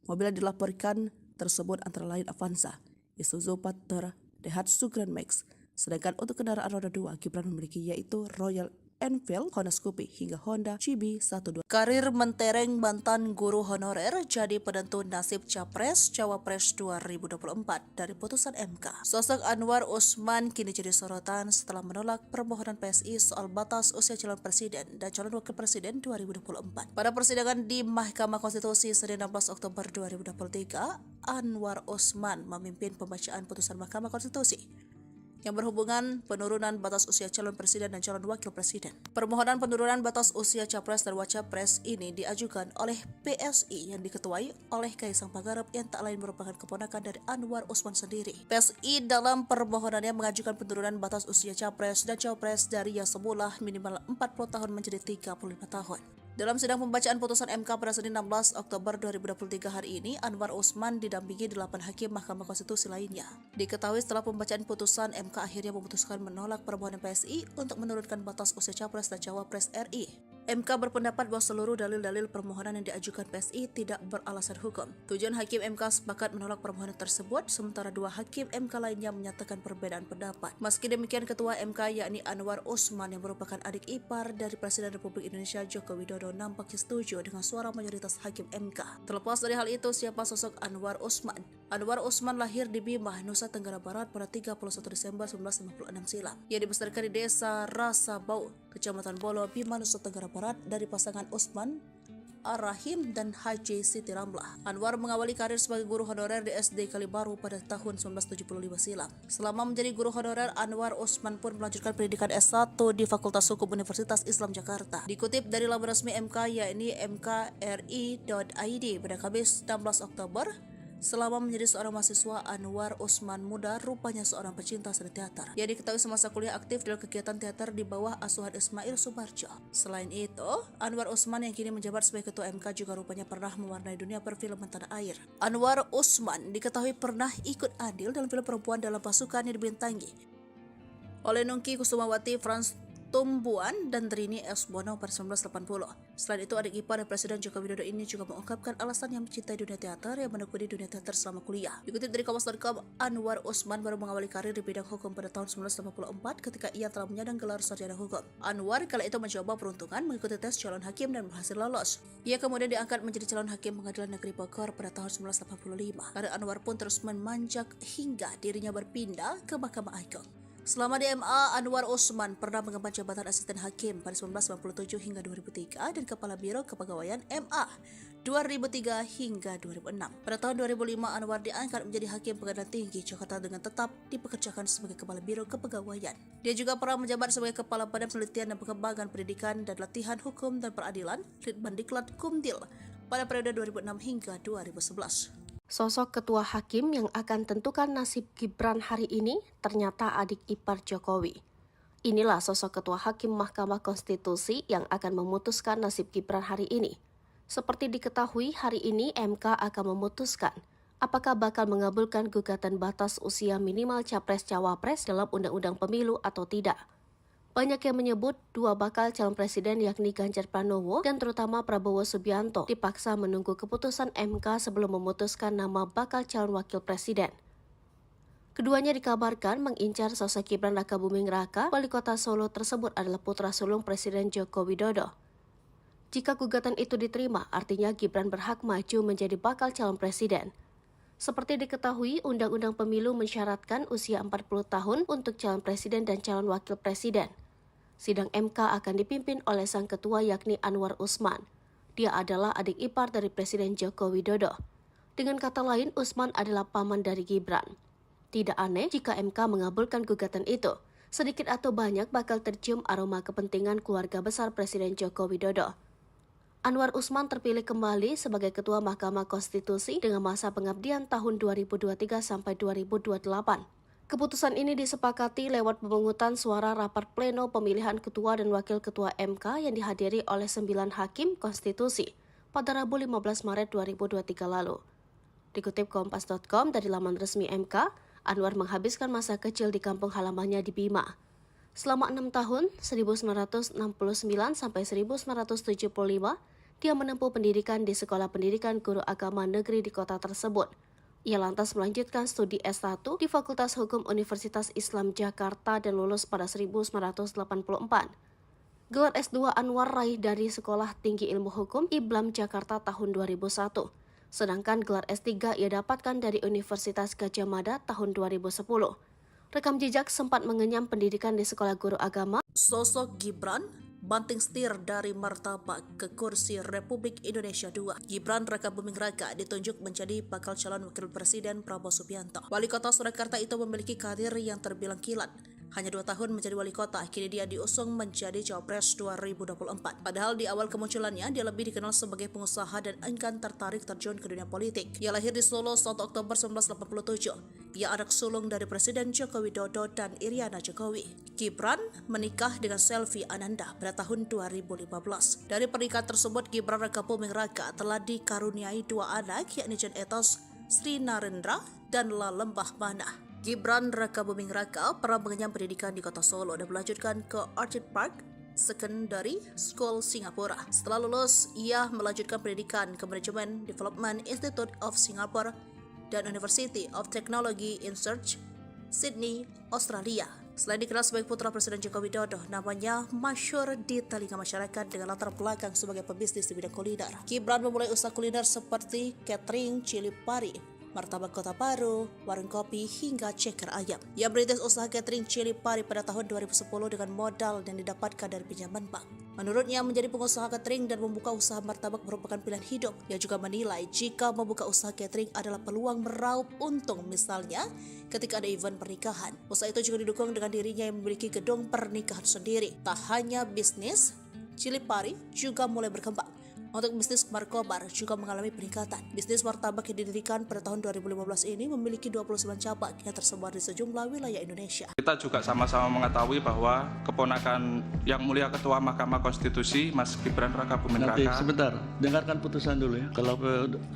Mobil yang dilaporkan tersebut antara lain Avanza, Isuzu Panther, Daihatsu Grand Max. Sedangkan untuk kendaraan roda 2, Gibran memiliki yaitu Royal Enfield, Honda Scoopy, hingga Honda CB12. Karir mentereng mantan guru honorer jadi penentu nasib Capres Cawapres 2024 dari putusan MK. Sosok Anwar Usman kini jadi sorotan setelah menolak permohonan PSI soal batas usia calon presiden dan calon wakil presiden 2024. Pada persidangan di Mahkamah Konstitusi Senin 16 Oktober 2023, Anwar Usman memimpin pembacaan putusan Mahkamah Konstitusi yang berhubungan penurunan batas usia calon presiden dan calon wakil presiden. Permohonan penurunan batas usia capres dan wacapres ini diajukan oleh PSI yang diketuai oleh Kaisang Pangarep yang tak lain merupakan keponakan dari Anwar Usman sendiri. PSI dalam permohonannya mengajukan penurunan batas usia capres dan cawapres dari yang semula minimal 40 tahun menjadi 35 tahun. Dalam sidang pembacaan putusan MK pada Senin 16 Oktober 2023 hari ini, Anwar Usman didampingi 8 hakim Mahkamah Konstitusi lainnya. Diketahui setelah pembacaan putusan, MK akhirnya memutuskan menolak permohonan PSI untuk menurunkan batas usia capres dan cawapres RI. MK berpendapat bahwa seluruh dalil-dalil permohonan yang diajukan PSI tidak beralasan hukum. 7 hakim MK sepakat menolak permohonan tersebut, sementara 2 hakim MK lainnya menyatakan perbedaan pendapat. Meski demikian, Ketua MK yakni Anwar Usman yang merupakan adik ipar dari Presiden Republik Indonesia Joko Widodo nampaknya setuju dengan suara mayoritas hakim MK. Terlepas dari hal itu, siapa sosok Anwar Usman? Anwar Usman lahir di Bima, Nusa Tenggara Barat pada 31 Desember 1956 silam. Ia dibesarkan di Desa Rasabau, Kecamatan Bolo, Bima, Nusa Tenggara Barat dari pasangan Usman Ar-Rahim dan Haji Siti Ramlah. Anwar mengawali karir sebagai guru honorer di SD Kalibaru pada tahun 1975 silam. Selama menjadi guru honorer, Anwar Usman pun melanjutkan pendidikan S1 di Fakultas Hukum Universitas Islam Jakarta. Dikutip dari laman resmi MK yakni mkri.id pada Kamis 16 Oktober, selama menjadi seorang mahasiswa, Anwar Usman muda rupanya seorang pecinta seni teater. Ia diketahui semasa kuliah aktif dalam kegiatan teater di bawah asuhan Ismail Sumarjo. Selain itu, Anwar Usman yang kini menjabat sebagai ketua MK juga rupanya pernah mewarnai dunia perfilman tanah air. Anwar Usman diketahui pernah ikut andil dalam film perempuan dalam pasukan yang dibintangi oleh Nungki Kusumawati, Frans Tumbuan, dan Rini S. Bono pada 1980. Selain itu, adik ipar Presiden Joko Widodo ini juga mengungkapkan alasan yang mencintai dunia teater yang menekuni dunia teater selama kuliah. Dikutip dari Kompas.com, Anwar Usman baru mengawali karir di bidang hukum pada tahun 1984 ketika ia telah menyandang gelar sarjana hukum. Anwar kala itu mencoba peruntungan mengikuti tes calon hakim dan berhasil lolos. Ia kemudian diangkat menjadi calon hakim Pengadilan Negeri Bogor pada tahun 1985. Karir Anwar pun terus memanjak hingga dirinya berpindah ke Mahkamah Agung. Selama di MA, Anwar Usman pernah mengemban jabatan asisten hakim pada 1997 hingga 2003 dan kepala Biro Kepegawaian MA 2003 hingga 2006. Pada tahun 2005, Anwar diangkat menjadi hakim Pengadilan Tinggi Jakarta dengan tetap dipekerjakan sebagai kepala Biro Kepegawaian. Dia juga pernah menjabat sebagai kepala Badan Penelitian dan Pengembangan Pendidikan dan Latihan Hukum dan Peradilan Litbandiklat Kumdil pada periode 2006 hingga 2011. Sosok ketua hakim yang akan tentukan nasib Gibran hari ini ternyata adik ipar Jokowi. Inilah sosok ketua hakim Mahkamah Konstitusi yang akan memutuskan nasib Gibran hari ini. Seperti diketahui, hari ini MK akan memutuskan apakah bakal mengabulkan gugatan batas usia minimal capres-cawapres dalam Undang-Undang Pemilu atau tidak. Banyak yang menyebut dua bakal calon presiden yakni Ganjar Pranowo dan terutama Prabowo Subianto dipaksa menunggu keputusan MK sebelum memutuskan nama bakal calon wakil presiden. Keduanya dikabarkan mengincar sosok Gibran Rakabuming Raka, wali kota Solo tersebut adalah putra sulung Presiden Joko Widodo. Jika gugatan itu diterima, artinya Gibran berhak maju menjadi bakal calon presiden. Seperti diketahui, Undang-Undang Pemilu mensyaratkan usia 40 tahun untuk calon presiden dan calon wakil presiden. Sidang MK akan dipimpin oleh sang ketua yakni Anwar Usman. Dia adalah adik ipar dari Presiden Joko Widodo. Dengan kata lain, Usman adalah paman dari Gibran. Tidak aneh jika MK mengabulkan gugatan itu. Sedikit atau banyak bakal tercium aroma kepentingan keluarga besar Presiden Joko Widodo. Anwar Usman terpilih kembali sebagai Ketua Mahkamah Konstitusi dengan masa pengabdian tahun 2023 sampai 2028. Keputusan ini disepakati lewat pemungutan suara rapat pleno pemilihan ketua dan wakil ketua MK yang dihadiri oleh 9 hakim konstitusi pada Rabu 15 Maret 2023 lalu. Dikutip Kompas.com dari laman resmi MK, Anwar menghabiskan masa kecil di kampung halamannya di Bima. Selama 6 tahun, 1969 sampai 1975, dia menempuh pendidikan di Sekolah Pendidikan Guru Agama Negeri di kota tersebut. Ia lantas melanjutkan studi S1 di Fakultas Hukum Universitas Islam Jakarta dan lulus pada 1984. Gelar S2 Anwar raih dari Sekolah Tinggi Ilmu Hukum IBLAM Jakarta tahun 2001. Sedangkan gelar S3 ia dapatkan dari Universitas Gadjah Mada tahun 2010. Rekam jejak sempat mengenyam pendidikan di Sekolah Guru Agama. Sosok Gibran banting setir dari martabak ke kursi Republik Indonesia II. Gibran Rakabuming Raka ditunjuk menjadi bakal calon wakil presiden Prabowo Subianto. Wali kota Surakarta itu memiliki karir yang terbilang kilat. Hanya 2 tahun menjadi wali kota, kini dia diusung menjadi Cawapres 2024. Padahal di awal kemunculannya, dia lebih dikenal sebagai pengusaha dan enggan tertarik terjun ke dunia politik. Ia lahir di Solo 1 Oktober 1987. Ia anak sulung dari Presiden Joko Widodo dan Iriana Jokowi. Gibran menikah dengan Selvi Ananda pada tahun 2015. Dari pernikahan tersebut, Gibran Rakabuming Raka telah dikaruniai 2 anak, yakni Jan Etos, Sri Narendra, dan Lalembah Mana. Gibran Rakabuming Raka pernah mengenyam pendidikan di kota Solo dan melanjutkan ke Orchid Park Secondary School Singapura. Setelah lulus, ia melanjutkan pendidikan ke Management Development Institute of Singapore dan University of Technology in Search, Sydney, Australia. Selain dikenal sebagai putra Presiden Joko Widodo, namanya masyhur di telinga masyarakat dengan latar belakang sebagai pebisnis di bidang kuliner. Gibran memulai usaha kuliner seperti catering, cili pari, martabak kota baru, warung kopi, hingga ceker ayam. Ia merintis usaha catering cili pari pada tahun 2010 dengan modal yang didapatkan dari pinjaman bank. Menurutnya, menjadi pengusaha catering dan membuka usaha martabak merupakan pilihan hidup. Ia juga menilai jika membuka usaha catering adalah peluang meraup untung, misalnya ketika ada event pernikahan. Usaha itu juga didukung dengan dirinya yang memiliki gedung pernikahan sendiri. Tak hanya bisnis, cili pari juga mulai berkembang. Untuk bisnis markobar juga mengalami peningkatan. Bisnis martabak yang didirikan pada tahun 2015 ini memiliki 29 cabang yang tersebar di sejumlah wilayah Indonesia. Kita juga sama-sama mengetahui bahwa keponakan yang mulia Ketua Mahkamah Konstitusi, Mas Gibran Rakabuming Nanti Raka. sebentar, dengarkan putusan dulu ya. Kalau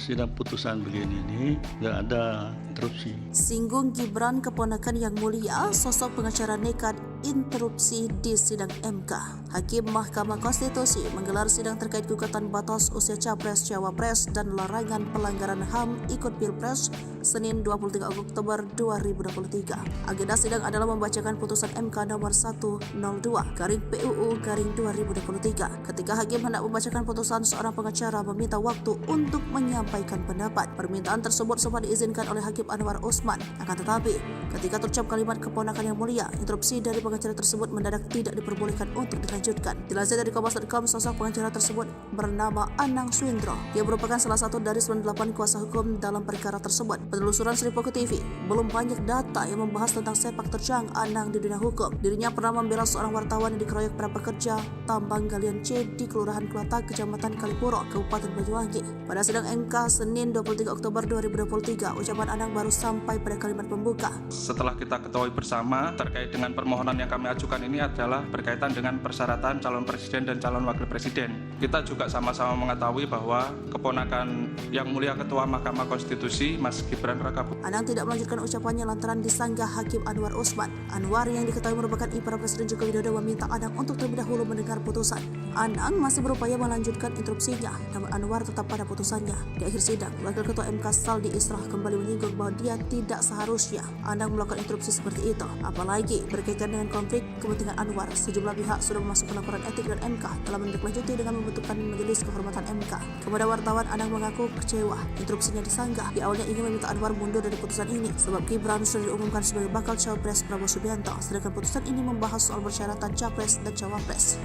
sidang putusan begini ini nggak ada interupsi. Singgung Gibran keponakan yang mulia, sosok pengacara nekat interupsi di sidang MK. Hakim Mahkamah Konstitusi menggelar sidang terkait gugatan batas usia Capres, Cawapres, dan larangan pelanggaran HAM ikut Pilpres Senin 23 Oktober 2023. Agenda sidang adalah membacakan putusan MK nomor 102/PUU/2023. Ketika hakim hendak membacakan putusan, seorang pengacara meminta waktu untuk menyampaikan pendapat. Permintaan tersebut sempat diizinkan oleh Hakim Anwar Usman. Akan tetapi, ketika terucap kalimat keponakan yang mulia, interupsi dari pengacara tersebut mendadak tidak diperbolehkan untuk dilanjutkan. Dilansir dari Kompas.com, sosok pengacara tersebut bernama Anang Swindro. Dia merupakan salah satu dari 98 kuasa hukum dalam perkara tersebut. Penelusuran Sri Poko TV, belum banyak data yang membahas tentang sepak terjang Anang di dunia hukum. Dirinya pernah membela seorang wartawan yang dikeroyok para pekerja tambang galian C di Kelurahan Kelatak, Kecamatan Kalipuro, Kabupaten Banyuwangi. Pada sidang MK Senin 23 Oktober 2023, ucapan Anang baru sampai pada kalimat pembuka. Setelah kita ketahui bersama terkait dengan permohonan yang kami ajukan ini adalah berkaitan dengan persyaratan calon presiden dan calon wakil presiden. Kita juga sama-sama mengetahui bahwa keponakan yang mulia Ketua Mahkamah Konstitusi, Mas Gibran Rakabuming Anang tidak melanjutkan ucapannya lantaran disanggah Hakim Anwar Usman. Anwar yang diketahui merupakan ipar Presiden Joko Widodo meminta Anang untuk terlebih dahulu mendengar putusan. Anang masih berupaya melanjutkan interupsinya, namun Anwar tetap pada putusannya. Di akhir sidang, Wakil Ketua MK Saldi Israh kembali menyinggung bahwa dia tidak seharusnya Anang melakukan interupsi seperti itu. Apalagi berkaitan dengan konflik kepentingan Anwar, sejumlah pihak sudah memasukkan laporan etik dan MK telah menindaklanjuti dengan membentukkan Majelis Kehormatan MK. Kepada wartawan, Anang mengaku kecewa interupsinya disanggah. Di awalnya ingin meminta Anwar mundur dari putusan ini sebab Gibran sudah diumumkan sebagai bakal Cawapres Prabowo Subianto, sedangkan putusan ini membahas soal persyaratan Capres dan Cawapres.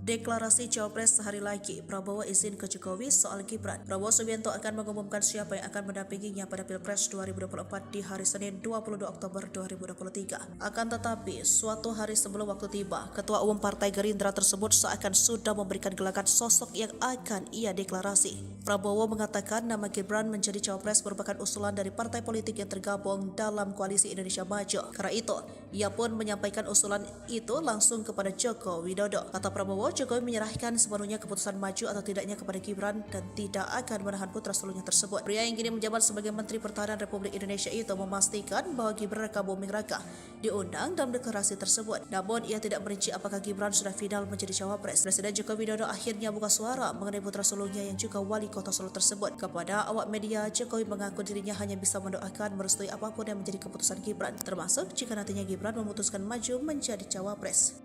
Deklarasi Cawapres sehari lagi, Prabowo izin ke Jokowi soal Gibran. Prabowo Subianto akan mengumumkan siapa yang akan mendampinginya pada Pilpres 2024 di hari Senin 22 Oktober 2023. Akan tetapi, suatu hari sebelum waktu tiba, Ketua Umum Partai Gerindra tersebut seakan sudah memberikan gelagat sosok yang akan ia deklarasi. Prabowo mengatakan nama Gibran menjadi Cawapres merupakan usulan dari partai politik yang tergabung dalam Koalisi Indonesia Maju. Karena itu, ia pun menyampaikan usulan itu langsung kepada Joko Widodo. Kata Prabowo, Jokowi menyerahkan sepenuhnya keputusan maju atau tidaknya kepada Gibran dan tidak akan menahan putra sulungnya tersebut. Pria yang kini menjabat sebagai Menteri Pertahanan Republik Indonesia itu memastikan bahwa Gibran Raka Buming Raka diundang dalam deklarasi tersebut. Namun ia tidak merinci apakah Gibran sudah final menjadi cawapres. Presiden Joko Widodo akhirnya buka suara mengenai putra sulungnya yang juga wali kota Solo tersebut. Kepada awak media, Jokowi mengaku dirinya hanya bisa mendoakan merestui apapun yang menjadi keputusan Gibran, termasuk jika nantinya Gibran memutuskan maju menjadi cawapres.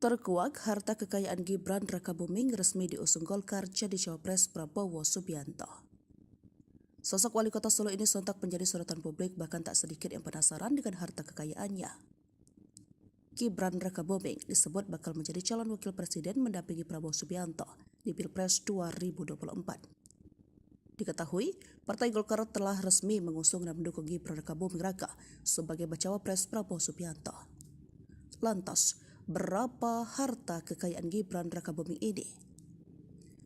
Terkuak, harta kekayaan Gibran Raka Buming resmi diusung Golkar jadi cawapres Prabowo Subianto. Sosok wali kota Solo ini sontak menjadi sorotan publik, bahkan tak sedikit yang penasaran dengan harta kekayaannya. Gibran Raka Buming disebut bakal menjadi calon wakil presiden mendampingi Prabowo Subianto di Pilpres 2024. Diketahui, Partai Golkar telah resmi mengusung dan mendukung Gibran Raka Buming Raka sebagai bacawa pres Prabowo Subianto. Lantas, berapa harta kekayaan Gibran Raka Buming ini?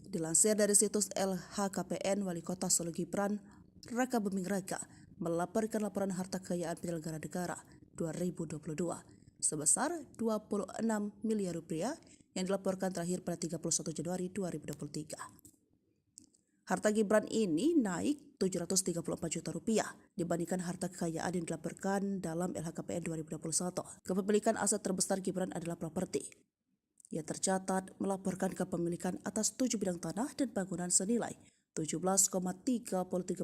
Dilansir dari situs LHKPN, Wali Kota Solo Gibran Raka Buming Raka melaporkan laporan harta kekayaan penyelenggara negara 2022 sebesar 26 miliar rupiah yang dilaporkan terakhir pada 31 Januari 2023. Harta Gibran ini naik 734 juta rupiah dibandingkan harta kekayaan yang dilaporkan dalam LHKPN 2021. Kepemilikan aset terbesar Gibran adalah properti. Ia tercatat melaporkan kepemilikan atas 7 bidang tanah dan bangunan senilai 17,33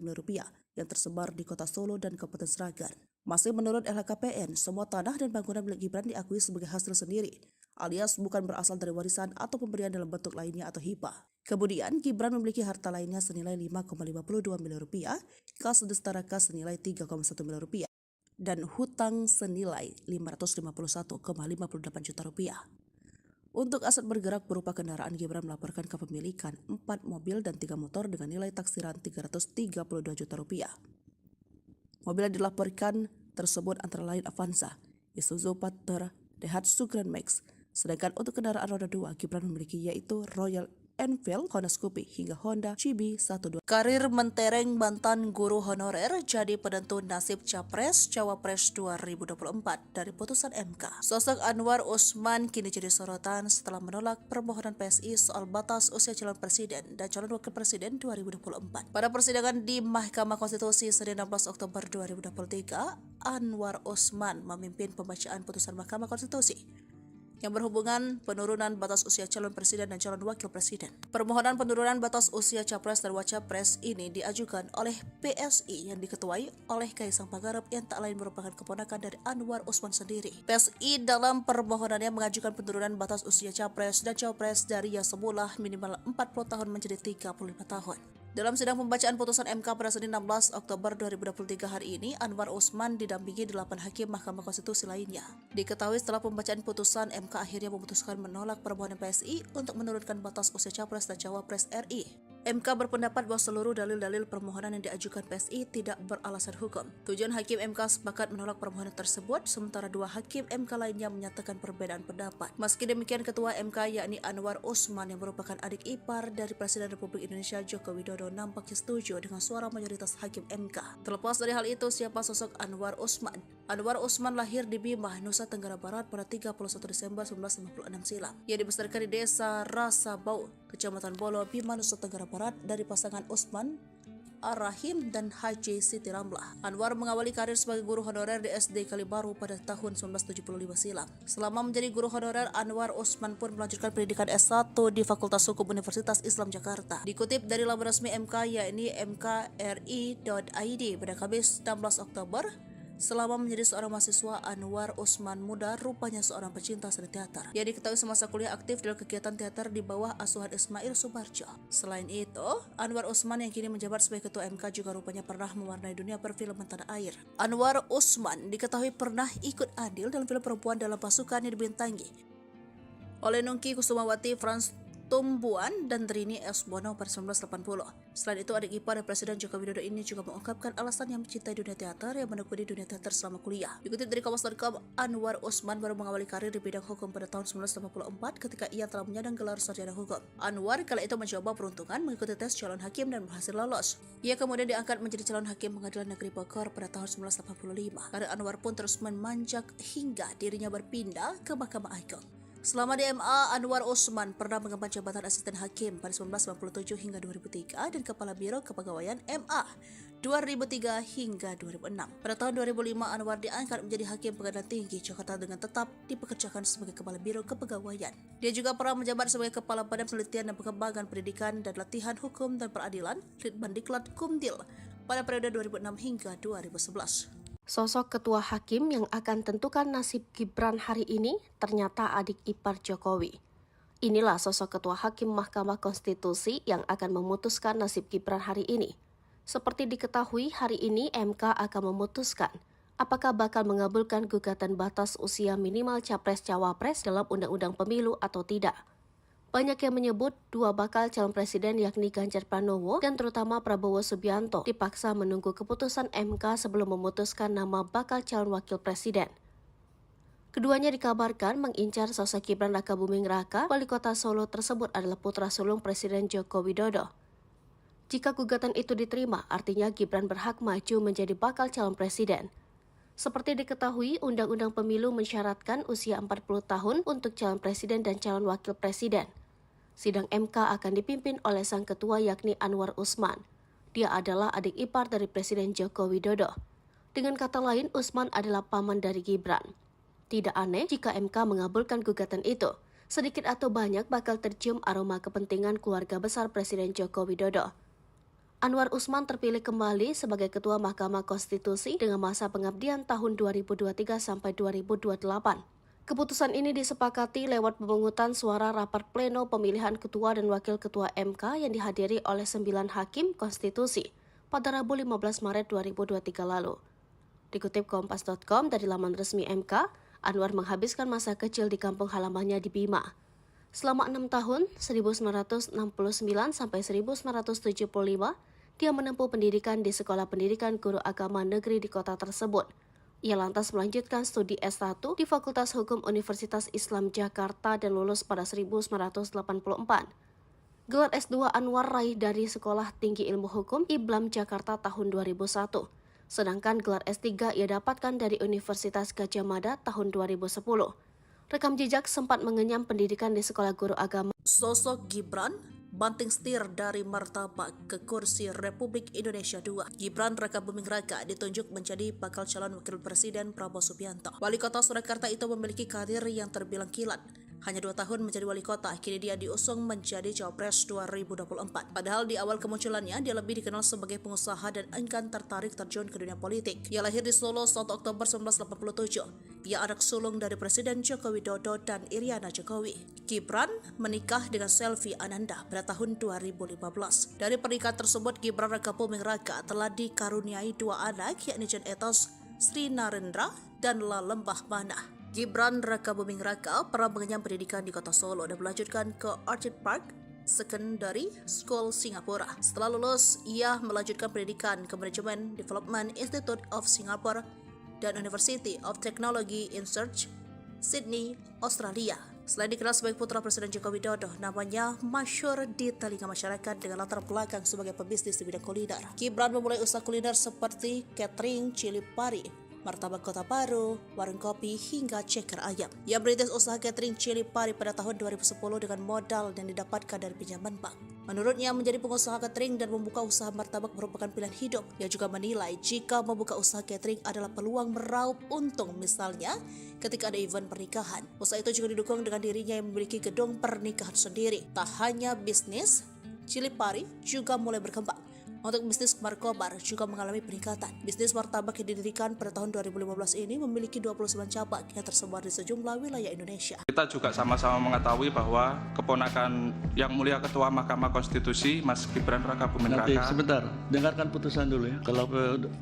miliar rupiah yang tersebar di kota Solo dan Kabupaten Sragen. Masih menurut LHKPN, semua tanah dan bangunan milik Gibran diakui sebagai hasil sendiri, alias bukan berasal dari warisan atau pemberian dalam bentuk lainnya atau hibah. Kemudian, Gibran memiliki harta lainnya senilai 5,52 miliar rupiah, kas destara kas senilai 3,1 miliar rupiah, dan hutang senilai 551,58 juta rupiah. Untuk aset bergerak berupa kendaraan, Gibran melaporkan kepemilikan 4 mobil dan 3 motor dengan nilai taksiran 332 juta rupiah. Mobil yang dilaporkan tersebut antara lain Avanza, Isuzu Panther, Daihatsu Grand Max. Sedangkan untuk kendaraan roda 2, Gibran memiliki yaitu Royal Enfield, Honda Scoopy, hingga Honda CB12. Karir mentereng mantan guru honorer jadi penentu nasib Capres-Cawapres 2024 dari putusan MK. Sosok Anwar Usman kini jadi sorotan setelah menolak permohonan PSI soal batas usia calon presiden dan calon wakil presiden 2024. Pada persidangan di Mahkamah Konstitusi Senin 16 Oktober 2023, Anwar Usman memimpin pembacaan putusan Mahkamah Konstitusi yang berhubungan penurunan batas usia calon presiden dan calon wakil presiden. Permohonan penurunan batas usia capres dan wacapres ini diajukan oleh PSI yang diketuai oleh Kaisang Pangarep yang tak lain merupakan keponakan dari Anwar Usman sendiri. PSI dalam permohonannya mengajukan penurunan batas usia capres dan cawapres dari yang semula minimal 40 tahun menjadi 35 tahun. Dalam sidang pembacaan putusan MK pada Senin 16 Oktober 2023 hari ini, Anwar Usman didampingi 8 hakim Mahkamah Konstitusi lainnya. Diketahui setelah pembacaan putusan, MK akhirnya memutuskan menolak permohonan PSI untuk menurunkan batas usia capres dan cawapres RI. MK berpendapat bahwa seluruh dalil-dalil permohonan yang diajukan PSI tidak beralasan hukum. Tujuan hakim MK sepakat menolak permohonan tersebut, sementara 2 hakim MK lainnya menyatakan perbedaan pendapat. Meski demikian, Ketua MK yakni Anwar Usman yang merupakan adik ipar dari Presiden Republik Indonesia Joko Widodo nampaknya setuju dengan suara mayoritas hakim MK. Terlepas dari hal itu, siapa sosok Anwar Usman? Anwar Usman lahir di Bima, Nusa Tenggara Barat pada 31 Desember 1956 silam. Ia dibesarkan di desa Rasabau, Kecamatan Bolo, Bima, Nusa Tenggara Barat dari pasangan Usman Ar-Rahim dan Haji Siti Ramlah. Anwar mengawali karir sebagai guru honorer di SD Kalibaru pada tahun 1975 silam. Selama menjadi guru honorer, Anwar Usman pun melanjutkan pendidikan S1 di Fakultas Hukum Universitas Islam Jakarta. Dikutip dari laman resmi MK yakni mkri.id pada Kamis 16 Oktober, selama menjadi seorang mahasiswa, Anwar Usman muda rupanya seorang pecinta seni teater. Ia diketahui semasa kuliah aktif dalam kegiatan teater di bawah asuhan Ismail Subarjo. Selain itu, Anwar Usman yang kini menjabat sebagai ketua MK juga rupanya pernah mewarnai dunia perfilman tanah air. Anwar Usman diketahui pernah ikut andil dalam film perempuan dalam pasukan yang dibintangi oleh Nungki Kusumawati, Frans Tumbuan dan Trini S. Bono pada 1980. Selain itu, adik ipar Presiden Joko Widodo ini juga mengungkapkan alasan yang mencintai dunia teater yang menekuni dunia teater selama kuliah. Dikutip dari Kompas.com, Anwar Usman baru mengawali karir di bidang hukum pada tahun 1984 ketika ia telah menyandang gelar sarjana hukum. Anwar kala itu mencoba peruntungan mengikuti tes calon hakim dan berhasil lolos. Ia kemudian diangkat menjadi calon hakim Pengadilan Negeri Bogor pada tahun 1985. Karir Anwar pun terus memanjak hingga dirinya berpindah ke Mahkamah Agung. Selama di MA, Anwar Usman pernah mengemban jabatan asisten hakim pada 1997 hingga 2003 dan Kepala Biro Kepegawaian MA 2003 hingga 2006. Pada tahun 2005, Anwar diangkat menjadi Hakim Pengadilan Tinggi Jakarta dengan tetap dipekerjakan sebagai Kepala Biro Kepegawaian. Dia juga pernah menjabat sebagai Kepala Badan Penelitian dan Pengembangan Pendidikan dan Latihan Hukum dan Peradilan Litbandiklat Kumdil pada periode 2006 hingga 2011. Sosok ketua hakim yang akan tentukan nasib Gibran hari ini ternyata adik ipar Jokowi. Inilah sosok ketua hakim Mahkamah Konstitusi yang akan memutuskan nasib Gibran hari ini. Seperti diketahui, hari ini MK akan memutuskan apakah bakal mengabulkan gugatan batas usia minimal Capres-Cawapres dalam Undang-Undang Pemilu atau tidak. Banyak yang menyebut dua bakal calon presiden yakni Ganjar Pranowo dan terutama Prabowo Subianto dipaksa menunggu keputusan MK sebelum memutuskan nama bakal calon wakil presiden. Keduanya dikabarkan mengincar sosok Gibran Rakabuming Raka, wali kota Solo tersebut adalah putra sulung Presiden Joko Widodo. Jika gugatan itu diterima, artinya Gibran berhak maju menjadi bakal calon presiden. Seperti diketahui, Undang-Undang Pemilu mensyaratkan usia 40 tahun untuk calon presiden dan calon wakil presiden. Sidang MK akan dipimpin oleh sang ketua yakni Anwar Usman. Dia adalah adik ipar dari Presiden Joko Widodo. Dengan kata lain, Usman adalah paman dari Gibran. Tidak aneh jika MK mengabulkan gugatan itu. Sedikit atau banyak bakal tercium aroma kepentingan keluarga besar Presiden Joko Widodo. Anwar Usman terpilih kembali sebagai Ketua Mahkamah Konstitusi dengan masa pengabdian tahun 2023 sampai 2028. Keputusan ini disepakati lewat pemungutan suara rapat pleno pemilihan ketua dan wakil ketua MK yang dihadiri oleh 9 hakim konstitusi pada Rabu 15 Maret 2023 lalu. Dikutip Kompas.com dari laman resmi MK, Anwar menghabiskan masa kecil di kampung halamannya di Bima. Selama 6 tahun, 1969 sampai 1975, dia menempuh pendidikan di Sekolah Pendidikan Guru Agama Negeri di kota tersebut. Ia lantas melanjutkan studi S1 di Fakultas Hukum Universitas Islam Jakarta dan lulus pada 1984. Gelar S2 Anwar raih dari Sekolah Tinggi Ilmu Hukum IBLAM Jakarta tahun 2001. Sedangkan gelar S3 ia dapatkan dari Universitas Gadjah Mada tahun 2010. Rekam jejak sempat mengenyam pendidikan di Sekolah Guru Agama. Sosok Gibran banting setir dari martabak ke kursi Republik Indonesia II. Gibran Rakabuming Raka ditunjuk menjadi bakal calon wakil presiden Prabowo Subianto. Wali kota Surakarta itu memiliki karir yang terbilang kilat. Hanya 2 tahun menjadi wali kota, kini dia diusung menjadi Cawapres 2024. Padahal di awal kemunculannya, dia lebih dikenal sebagai pengusaha dan enggan tertarik terjun ke dunia politik. Ia lahir di Solo 1 Oktober 1987. Ia anak sulung dari Presiden Joko Widodo dan Iriana Jokowi. Gibran menikah dengan Selvi Ananda pada tahun 2015. Dari pernikahan tersebut, Gibran Rakabuming Raka telah dikaruniai 2 anak, yakni Jan Etos, Sri Narendra, dan Lalembah Mana. Gibran Rakabuming Raka pernah mengenyam pendidikan di kota Solo dan melanjutkan ke Orchid Park Secondary School Singapura. Setelah lulus, ia melanjutkan pendidikan ke Management Development Institute of Singapore dan University of Technology in Research, Sydney, Australia. Selain dikenal sebagai putra Presiden Joko Widodo, namanya masyhur di telinga masyarakat dengan latar belakang sebagai pebisnis di bidang kuliner. Gibran memulai usaha kuliner seperti catering, cili pari, martabak kota baru, warung kopi, hingga ceker ayam. Ia merintis usaha catering cili pari pada tahun 2010 dengan modal yang didapatkan dari pinjaman bank. Menurutnya, menjadi pengusaha catering dan membuka usaha martabak merupakan pilihan hidup. Ia juga menilai jika membuka usaha catering adalah peluang meraup untung, misalnya ketika ada event pernikahan. Usaha itu juga didukung dengan dirinya yang memiliki gedung pernikahan sendiri. Tak hanya bisnis, cili pari juga mulai berkembang. Untuk bisnis markobar juga mengalami peningkatan. Bisnis martabak yang didirikan pada tahun 2015 ini memiliki 29 cabang yang tersebar di sejumlah wilayah Indonesia. Kita juga sama-sama mengetahui bahwa keponakan yang mulia Ketua Mahkamah Konstitusi, Mas Gibran Rakabuming Nanti Raka. sebentar, dengarkan putusan dulu ya. Kalau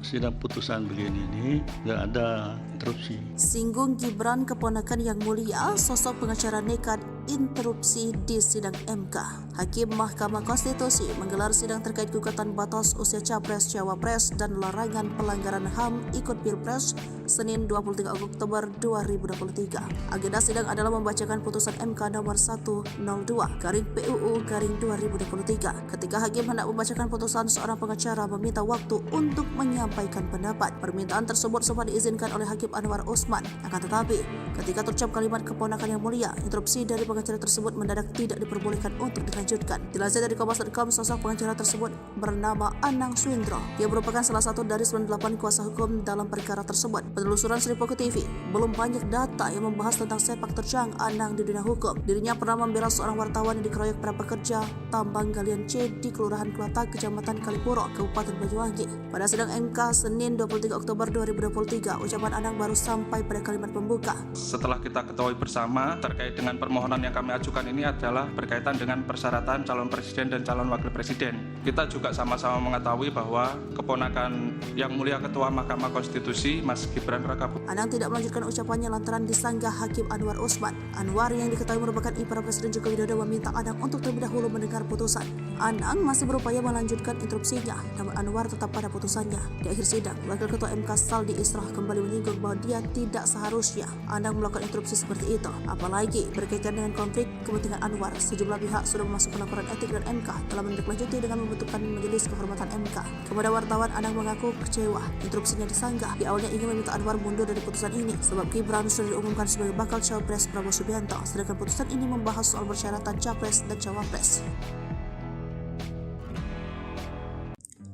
sidang putusan begini ini nggak ada interupsi. Singgung Gibran keponakan yang mulia, sosok pengacara nekat interupsi di sidang MK. Hakim Mahkamah Konstitusi menggelar sidang terkait gugatan batas usia Capres, Cawapres dan larangan pelanggaran HAM ikut Pilpres Senin 23 Oktober 2023. Agenda sidang adalah membacakan putusan MK nomor 102/PUU/2023. Ketika hakim hendak membacakan putusan, seorang pengacara meminta waktu untuk menyampaikan pendapat. Permintaan tersebut sempat diizinkan oleh Hakim Anwar Usman. Akan tetapi, ketika terucap kalimat keponakan yang mulia, interupsi dari pengacara tersebut mendadak tidak diperbolehkan untuk dilanjutkan. Dilansir dari Kompas.com, sosok pengacara tersebut bernama Anang Swindro. Dia merupakan salah satu dari 98 kuasa hukum dalam perkara tersebut. Penelusuran Sri Poko TV, belum banyak data yang membahas tentang sepak terjang Anang di dunia hukum. Dirinya pernah membela seorang wartawan yang dikeroyok para pekerja tambang galian C di Kelurahan Kelatak, Kecamatan Kalipuro, Kabupaten Banyuwangi. Pada sidang MK Senin 23 Oktober 2023, ucapan Anang baru sampai pada kalimat pembuka. Setelah kita ketahui bersama terkait dengan permohonan yang kami ajukan ini adalah berkaitan dengan persyaratan calon presiden dan calon wakil presiden. Kita juga sama-sama mengetahui bahwa keponakan yang mulia Ketua Mahkamah Konstitusi, Mas Gibran Rakabuming. Anang tidak melanjutkan ucapannya lantaran disanggah Hakim Anwar Usman. Anwar yang diketahui merupakan ipar Presiden Joko Widodo meminta Anang untuk terlebih dahulu mendengar putusan. Anang masih berupaya melanjutkan interupsinya, namun Anwar tetap pada putusannya. Di akhir sidang, Wakil Ketua MK Saldi Isra kembali menyinggung bahwa dia tidak seharusnya Anang melakukan interupsi seperti itu. Apalagi berkaitan dengan konflik kepentingan Anwar, sejumlah pihak sudah memasukkan laporan etik dan MK telah menindaklanjuti dengan membentukkan Majelis Kehormatan MK. Kepada wartawan, Anang mengaku kecewa interupsinya disanggah. Di awalnya ingin meminta Anwar mundur dari putusan ini sebab Gibran sudah diumumkan sebagai bakal Cawapres Prabowo Subianto, sedangkan putusan ini membahas soal persyaratan Capres dan Cawapres.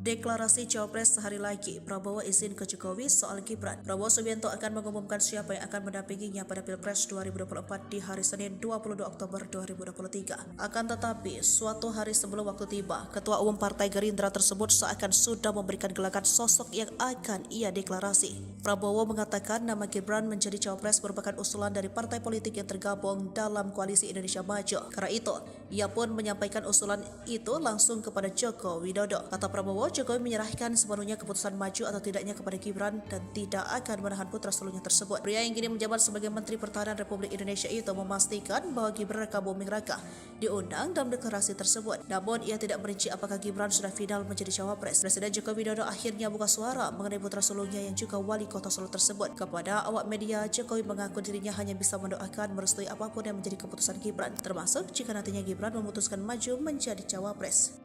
Deklarasi Cawapres sehari lagi, Prabowo izin ke Jokowi soal Gibran. Prabowo Subianto akan mengumumkan siapa yang akan mendampinginya pada Pilpres 2024 di hari Senin 22 Oktober 2023. Akan tetapi, suatu hari sebelum waktu tiba, Ketua Umum Partai Gerindra tersebut seakan sudah memberikan gelagat sosok yang akan ia deklarasi. Prabowo mengatakan nama Gibran menjadi Cawapres merupakan usulan dari partai politik yang tergabung dalam Koalisi Indonesia Maju. Karena itu, ia pun menyampaikan usulan itu langsung kepada Joko Widodo. Kata Prabowo, Jokowi menyerahkan sepenuhnya keputusan maju atau tidaknya kepada Gibran dan tidak akan menahan putra sulungnya tersebut. Pria yang kini menjabat sebagai Menteri Pertahanan Republik Indonesia itu memastikan bahwa Gibran Rakabuming Raka diundang dalam deklarasi tersebut. Namun ia tidak merinci apakah Gibran sudah final menjadi Cawapres. Presiden Joko Widodo akhirnya buka suara mengenai putra sulungnya yang juga wali kota Solo tersebut. Kepada awak media, Jokowi mengaku dirinya hanya bisa mendoakan merestui apapun yang menjadi keputusan Gibran, termasuk jika nantinya Gibran memutuskan maju menjadi Cawapres.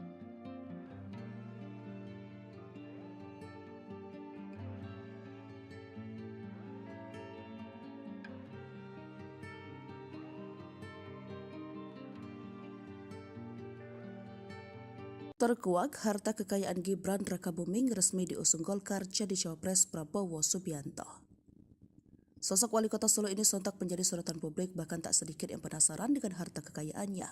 Terkuak, harta kekayaan Gibran Rakabuming resmi diusung Golkar jadi Cawapres Prabowo Subianto. Sosok wali kota Solo ini sontak menjadi sorotan publik, bahkan tak sedikit yang penasaran dengan harta kekayaannya.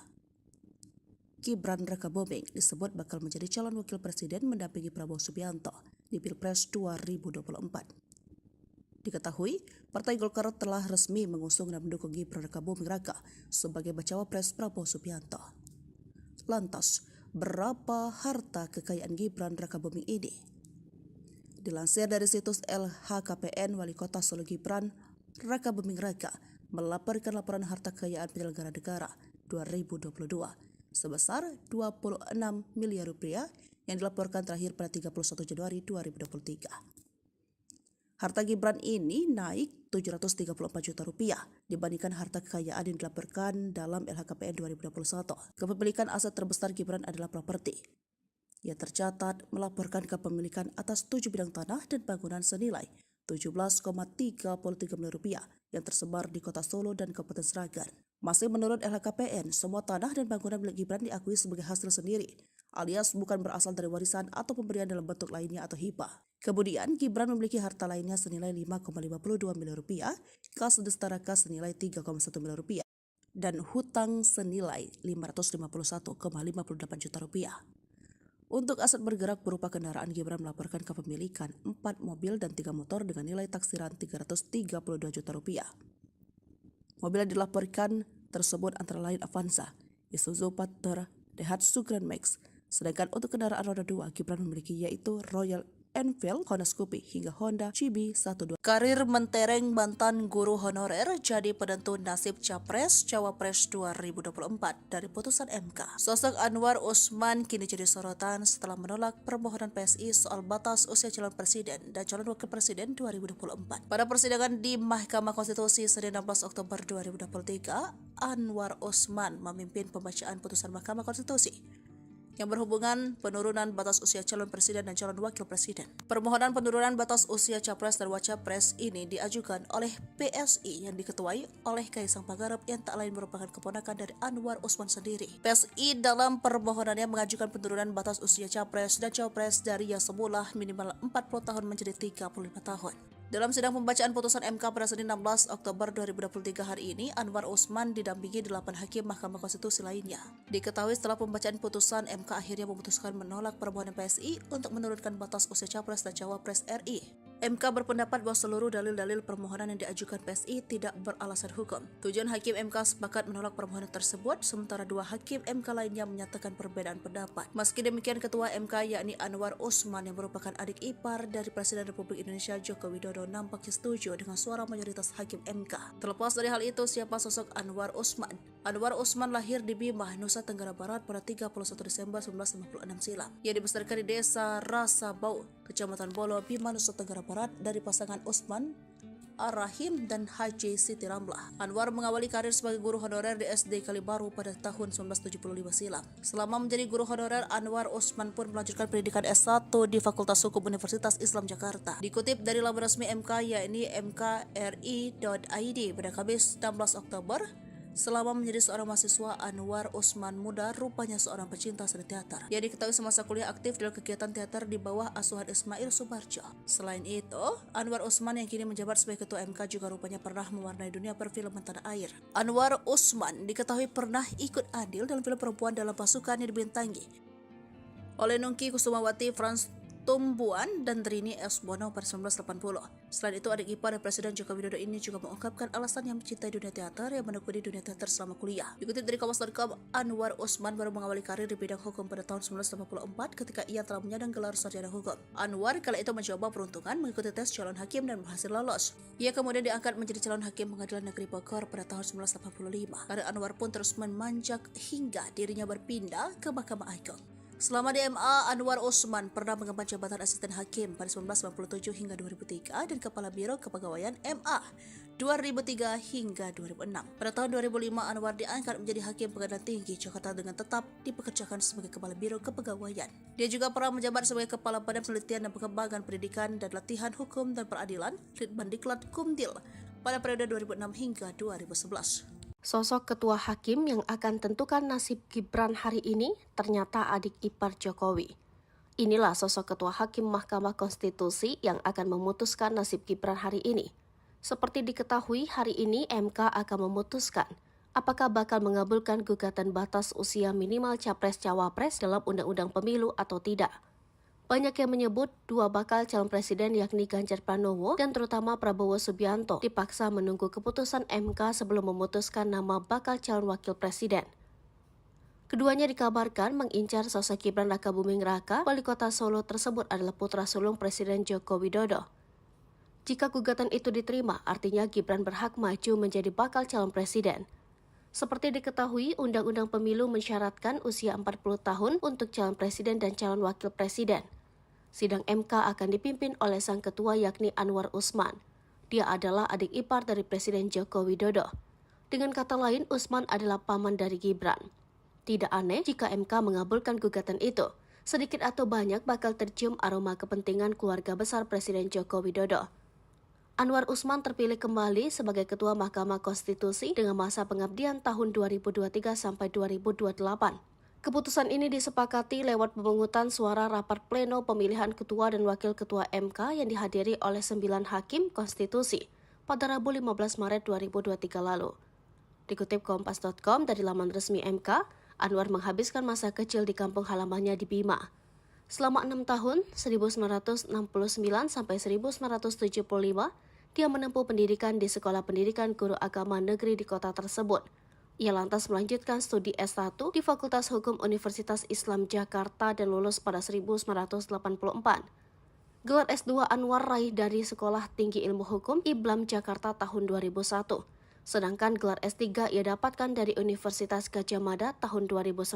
Gibran Rakabuming disebut bakal menjadi calon wakil presiden mendampingi Prabowo Subianto di Pilpres 2024. Diketahui, Partai Golkar telah resmi mengusung dan mendukung Gibran Rakabuming Raka sebagai bacawa pres Prabowo Subianto. Lantas, berapa harta kekayaan Gibran Rakabuming ini? Dilansir dari situs LHKPN, Wali Kota Solo Gibran Rakabuming Raka melaporkan laporan harta kekayaan penyelenggara negara 2022 sebesar 26 miliar rupiah yang dilaporkan terakhir pada 31 Januari 2023. Harta Gibran ini naik 734 juta rupiah dibandingkan harta kekayaan yang dilaporkan dalam LHKPN 2021. Kepemilikan aset terbesar Gibran adalah properti. Ia tercatat melaporkan kepemilikan atas 7 bidang tanah dan bangunan senilai 17,33 miliar rupiah yang tersebar di Kota Solo dan Kabupaten Sragen. Masih menurut LHKPN, semua tanah dan bangunan milik Gibran diakui sebagai hasil sendiri, alias bukan berasal dari warisan atau pemberian dalam bentuk lainnya atau hibah. Kemudian, Gibran memiliki harta lainnya senilai 5,52 miliar rupiah, kas Destara Kas senilai 3,1 miliar rupiah, dan hutang senilai 551,58 juta rupiah. Untuk aset bergerak berupa kendaraan, Gibran melaporkan kepemilikan 4 mobil dan 3 motor dengan nilai taksiran 332 juta rupiah. Mobil yang dilaporkan tersebut antara lain Avanza, Isuzu Panther, Daihatsu Grand Max. Sedangkan untuk kendaraan roda 2, Gibran memiliki yaitu Royal Enfield, Honda Scoopy, hingga Honda CB12. Karir mentereng mantan guru honorer jadi penentu nasib Capres-Cawapres 2024 dari putusan MK. Sosok Anwar Usman kini jadi sorotan setelah menolak permohonan PSI soal batas usia calon presiden dan calon wakil presiden 2024. Pada persidangan di Mahkamah Konstitusi Senin 16 Oktober 2023, Anwar Usman memimpin pembacaan putusan Mahkamah Konstitusi yang berhubungan penurunan batas usia calon presiden dan calon wakil presiden. Permohonan penurunan batas usia capres dan wacapres ini diajukan oleh PSI yang diketuai oleh Kaisang Pangarep yang tak lain merupakan keponakan dari Anwar Usman sendiri. PSI dalam permohonannya mengajukan penurunan batas usia capres dan cawapres dari yang semula minimal 40 tahun menjadi 35 tahun. Dalam sidang pembacaan putusan MK pada Senin 16 Oktober 2023 hari ini, Anwar Usman didampingi 8 hakim Mahkamah Konstitusi lainnya. Diketahui setelah pembacaan putusan, MK akhirnya memutuskan menolak permohonan PSI untuk menurunkan batas usia capres dan cawapres RI. MK berpendapat bahwa seluruh dalil-dalil permohonan yang diajukan PSI tidak beralasan hukum. 7 hakim MK sepakat menolak permohonan tersebut, sementara 2 hakim MK lainnya menyatakan perbedaan pendapat. Meski demikian, Ketua MK yakni Anwar Usman yang merupakan adik ipar dari Presiden Republik Indonesia Joko Widodo nampaknya setuju dengan suara mayoritas hakim MK. Terlepas dari hal itu, siapa sosok Anwar Usman? Anwar Usman lahir di Bima, Nusa Tenggara Barat pada 31 Desember 1956 silam. Ia dibesarkan di desa Rasabau, Kecamatan Bolo, Bima, Nusa Tenggara Barat dari pasangan Usman Ar-Rahim dan Haji Siti Ramlah. Anwar mengawali karir sebagai guru honorer di SD Kalibaru pada tahun 1975 silam. Selama menjadi guru honorer, Anwar Usman pun melanjutkan pendidikan S1 di Fakultas Hukum Universitas Islam Jakarta. Dikutip dari laman resmi MK yakni mkri.id pada Kamis 16 Oktober, selama menjadi seorang mahasiswa, Anwar Usman muda rupanya seorang pecinta seni teater. Ia diketahui semasa kuliah aktif dalam kegiatan teater di bawah asuhan Ismail Subarjo. Selain itu, Anwar Usman yang kini menjabat sebagai ketua MK juga rupanya pernah mewarnai dunia perfilman tanah air. Anwar Usman diketahui pernah ikut andil dalam film perempuan dalam pasukan yang dibintangi oleh Nungki Kusumawati, Frans Tumbuan, dan Trini S. Bono pada 1980. Selain itu, adik ipar dari Presiden Joko Widodo ini juga mengungkapkan alasan yang mencintai dunia teater yang menekuni dunia teater selama kuliah. Dikutip dari Kompas.com, Anwar Usman baru mengawali karir di bidang hukum pada tahun 1984 ketika ia telah menyandang gelar sarjana hukum. Anwar kala itu mencoba peruntungan mengikuti tes calon hakim dan berhasil lolos. Ia kemudian diangkat menjadi calon hakim Pengadilan Negeri Bogor pada tahun 1985. Karir Anwar pun terus memanjak hingga dirinya berpindah ke Mahkamah Agung. Selama di MA, Anwar Usman pernah mengemban jabatan asisten hakim pada 1997 hingga 2003 dan Kepala Biro Kepegawaian MA 2003 hingga 2006. Pada tahun 2005, Anwar diangkat menjadi Hakim Pengadilan Tinggi Jakarta dengan tetap dipekerjakan sebagai Kepala Biro Kepegawaian. Dia juga pernah menjabat sebagai Kepala Badan Penelitian dan Pengembangan Pendidikan dan Latihan Hukum dan Peradilan Litbandiklat Kumdil pada periode 2006 hingga 2011. Sosok ketua hakim yang akan tentukan nasib Gibran hari ini ternyata adik ipar Jokowi. Inilah sosok ketua hakim Mahkamah Konstitusi yang akan memutuskan nasib Gibran hari ini. Seperti diketahui, hari ini MK akan memutuskan apakah bakal mengabulkan gugatan batas usia minimal capres-cawapres dalam Undang-Undang Pemilu atau tidak. Banyak yang menyebut dua bakal calon presiden yakni Ganjar Pranowo dan terutama Prabowo Subianto dipaksa menunggu keputusan MK sebelum memutuskan nama bakal calon wakil presiden. Keduanya dikabarkan mengincar sosok Gibran Rakabuming Raka, wali kota Solo tersebut adalah putra sulung Presiden Joko Widodo. Jika gugatan itu diterima, artinya Gibran berhak maju menjadi bakal calon presiden. Seperti diketahui, Undang-Undang Pemilu mensyaratkan usia 40 tahun untuk calon presiden dan calon wakil presiden. Sidang MK akan dipimpin oleh sang ketua yakni Anwar Usman. Dia adalah adik ipar dari Presiden Joko Widodo. Dengan kata lain, Usman adalah paman dari Gibran. Tidak aneh jika MK mengabulkan gugatan itu. Sedikit atau banyak bakal tercium aroma kepentingan keluarga besar Presiden Joko Widodo. Anwar Usman terpilih kembali sebagai Ketua Mahkamah Konstitusi dengan masa pengabdian tahun 2023 sampai 2028. Keputusan ini disepakati lewat pemungutan suara rapat pleno pemilihan ketua dan wakil ketua MK yang dihadiri oleh 9 hakim konstitusi pada Rabu 15 Maret 2023 lalu. Dikutip Kompas.com dari laman resmi MK, Anwar menghabiskan masa kecil di kampung halamannya di Bima. Selama 6 tahun, 1969 sampai 1975, dia menempuh pendidikan di Sekolah Pendidikan Guru Agama Negeri di kota tersebut. Ia lantas melanjutkan studi S1 di Fakultas Hukum Universitas Islam Jakarta dan lulus pada 1984. Gelar S2 Anwar raih dari Sekolah Tinggi Ilmu Hukum IBLAM Jakarta tahun 2001. Sedangkan gelar S3 ia dapatkan dari Universitas Gadjah Mada tahun 2010.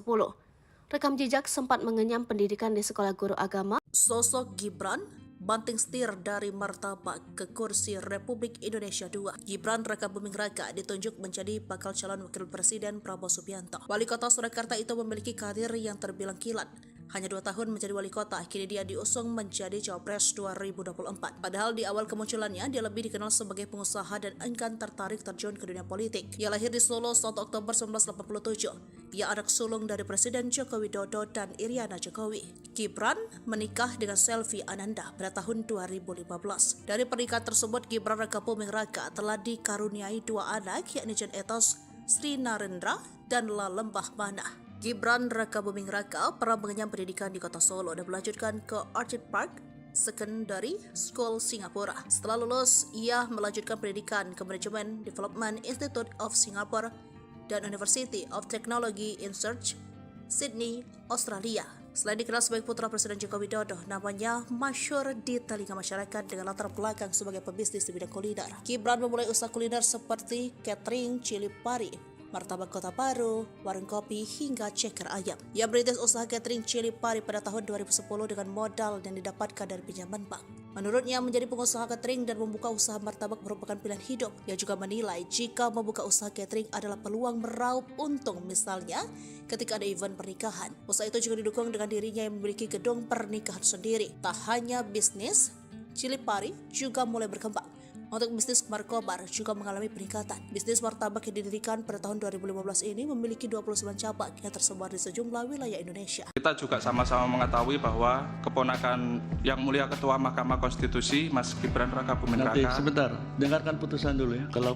Rekam jejak sempat mengenyam pendidikan di Sekolah Guru Agama. Sosok Gibran banting setir dari martabak ke kursi Republik Indonesia II. Gibran Raka Buming Raka ditunjuk menjadi bakal calon wakil presiden Prabowo Subianto. Wali kota Surakarta itu memiliki karir yang terbilang kilat. Hanya 2 tahun menjadi wali kota, kini dia diusung menjadi Cawapres 2024. Padahal di awal kemunculannya, dia lebih dikenal sebagai pengusaha dan enggan tertarik terjun ke dunia politik. Ia lahir di Solo 1 Oktober 1987. Ia anak sulung dari Presiden Joko Widodo dan Iriana Jokowi. Gibran menikah dengan Selvi Ananda pada tahun 2015. Dari pernikahan tersebut, Gibran Raka Buming Raka telah dikaruniai 2 anak, yakni Jan Etos, Sri Narendra, dan Lalembah Mana. Gibran Raka Buming Raka pernah mengenyam pendidikan di kota Solo dan melanjutkan ke Orchid Park Secondary School Singapura. Setelah lulus, ia melanjutkan pendidikan ke Management Development Institute of Singapore dan University of Technology in Search, Sydney, Australia. Selain dikenal sebagai putra Presiden Joko Widodo, namanya masyhur di telinga masyarakat dengan latar belakang sebagai pebisnis di bidang kuliner. Gibran memulai usaha kuliner seperti catering, cili pari, martabak Kota Baru, warung kopi, hingga ceker ayam. Ia merintis usaha catering cili pari pada tahun 2010 dengan modal yang didapatkan dari pinjaman bank. Menurutnya, menjadi pengusaha catering dan membuka usaha martabak merupakan pilihan hidup. Ia juga menilai jika membuka usaha catering adalah peluang meraup untung, misalnya ketika ada event pernikahan. Usaha itu juga didukung dengan dirinya yang memiliki gedung pernikahan sendiri. Tak hanya bisnis, cili pari juga mulai berkembang. Untuk bisnis markobar juga mengalami peningkatan. Bisnis martabak yang didirikan pada tahun 2015 ini memiliki 29 cabang yang tersebar di sejumlah wilayah Indonesia. Kita juga sama-sama mengetahui bahwa keponakan yang mulia Ketua Mahkamah Konstitusi, Mas Gibran Raka Buming Nanti Raka. sebentar, dengarkan putusan dulu ya. Kalau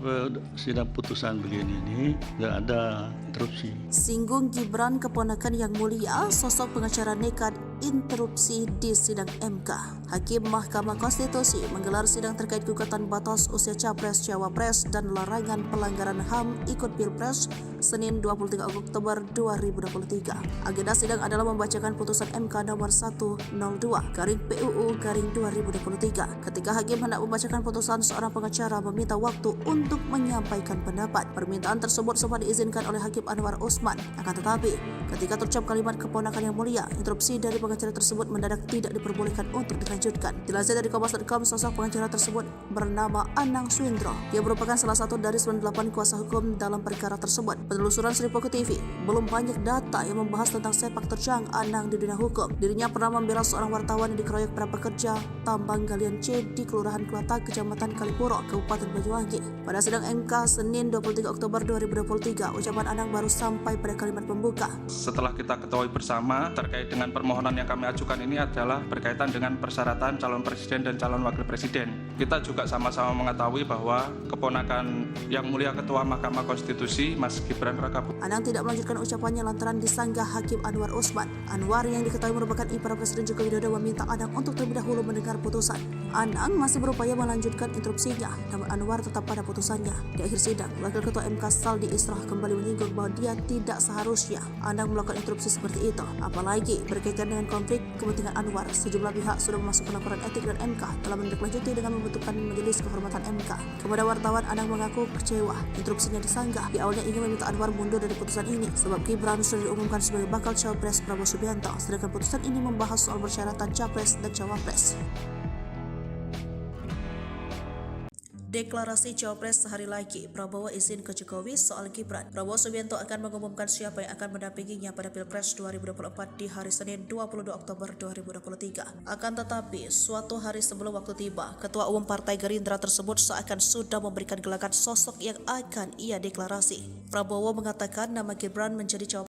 sidang putusan begini ini nggak ada interupsi. Singgung Gibran keponakan yang mulia, sosok pengacara nekat interupsi di sidang MK. Hakim Mahkamah Konstitusi menggelar sidang terkait gugatan batas usia Capres, Cawapres, dan larangan pelanggaran HAM ikut Pilpres Senin 23 Oktober 2023. Agenda sidang adalah membacakan putusan MK nomor 102/PUU/2023. Ketika hakim hendak membacakan putusan, seorang pengacara meminta waktu untuk menyampaikan pendapat. Permintaan tersebut sempat diizinkan oleh Hakim Anwar Usman. Akan tetapi, ketika terucap kalimat keponakan yang mulia, interupsi dari pengacara tersebut mendadak tidak diperbolehkan untuk dilanjutkan. Dilansir dari Kompas.com, sosok pengacara tersebut bernama Anang Swindro. Dia merupakan salah satu dari 98 kuasa hukum dalam perkara tersebut. Penelusuran Sripoku TV, belum banyak data yang membahas tentang sepak terjang Anang di dunia hukum. Dirinya pernah membela seorang wartawan yang dikeroyok para pekerja tambang galian C di Kelurahan Kelatak, Kecamatan Kalipuro, Kabupaten Banyuwangi. Pada sidang MK Senin 23 Oktober 2023, ucapan Anang baru sampai pada kalimat pembuka. Setelah kita ketahui bersama terkait dengan permohonan yang kami ajukan ini adalah berkaitan dengan persyaratan calon presiden dan calon wakil presiden. Kita juga sama-sama mengetahui bahwa keponakan yang mulia Ketua Mahkamah Konstitusi, Mas Gibran Raka Buming Anang tidak melanjutkan ucapannya lantaran disanggah Hakim Anwar Usman. Anwar yang diketahui merupakan ipar Presiden Joko Widodo meminta Anang untuk terlebih dahulu mendengar putusan. Anang masih berupaya melanjutkan interupsinya, namun Anwar tetap pada putusannya. Di akhir sidang, Wakil Ketua MK Saldi Israh kembali menyinggung bahwa dia tidak seharusnya Anang melakukan interupsi seperti itu. Apalagi berkaitan dengan konflik kepentingan Anwar, sejumlah pihak sudah memasukkan laporan etik dan MK telah menindaklanjuti dengan membentukkan Majelis Kehormatan MK. Kepada wartawan, Anang mengaku kecewa interupsinya disanggah. Di awalnya ingin meminta Anwar mundur dari putusan ini sebab Gibran sudah diumumkan sebagai bakal Cawapres Prabowo Subianto, sedangkan putusan ini membahas soal persyaratan Capres dan Cawapres. Deklarasi Cawapres sehari lagi, Prabowo izin ke Jokowi soal Gibran. Prabowo Subianto akan mengumumkan siapa yang akan mendampinginya pada Pilpres 2024 di hari Senin 22 Oktober 2023. Akan tetapi, suatu hari sebelum waktu tiba, Ketua Umum Partai Gerindra tersebut seakan sudah memberikan gelagat sosok yang akan ia deklarasi. Prabowo mengatakan nama Gibran menjadi Cawapres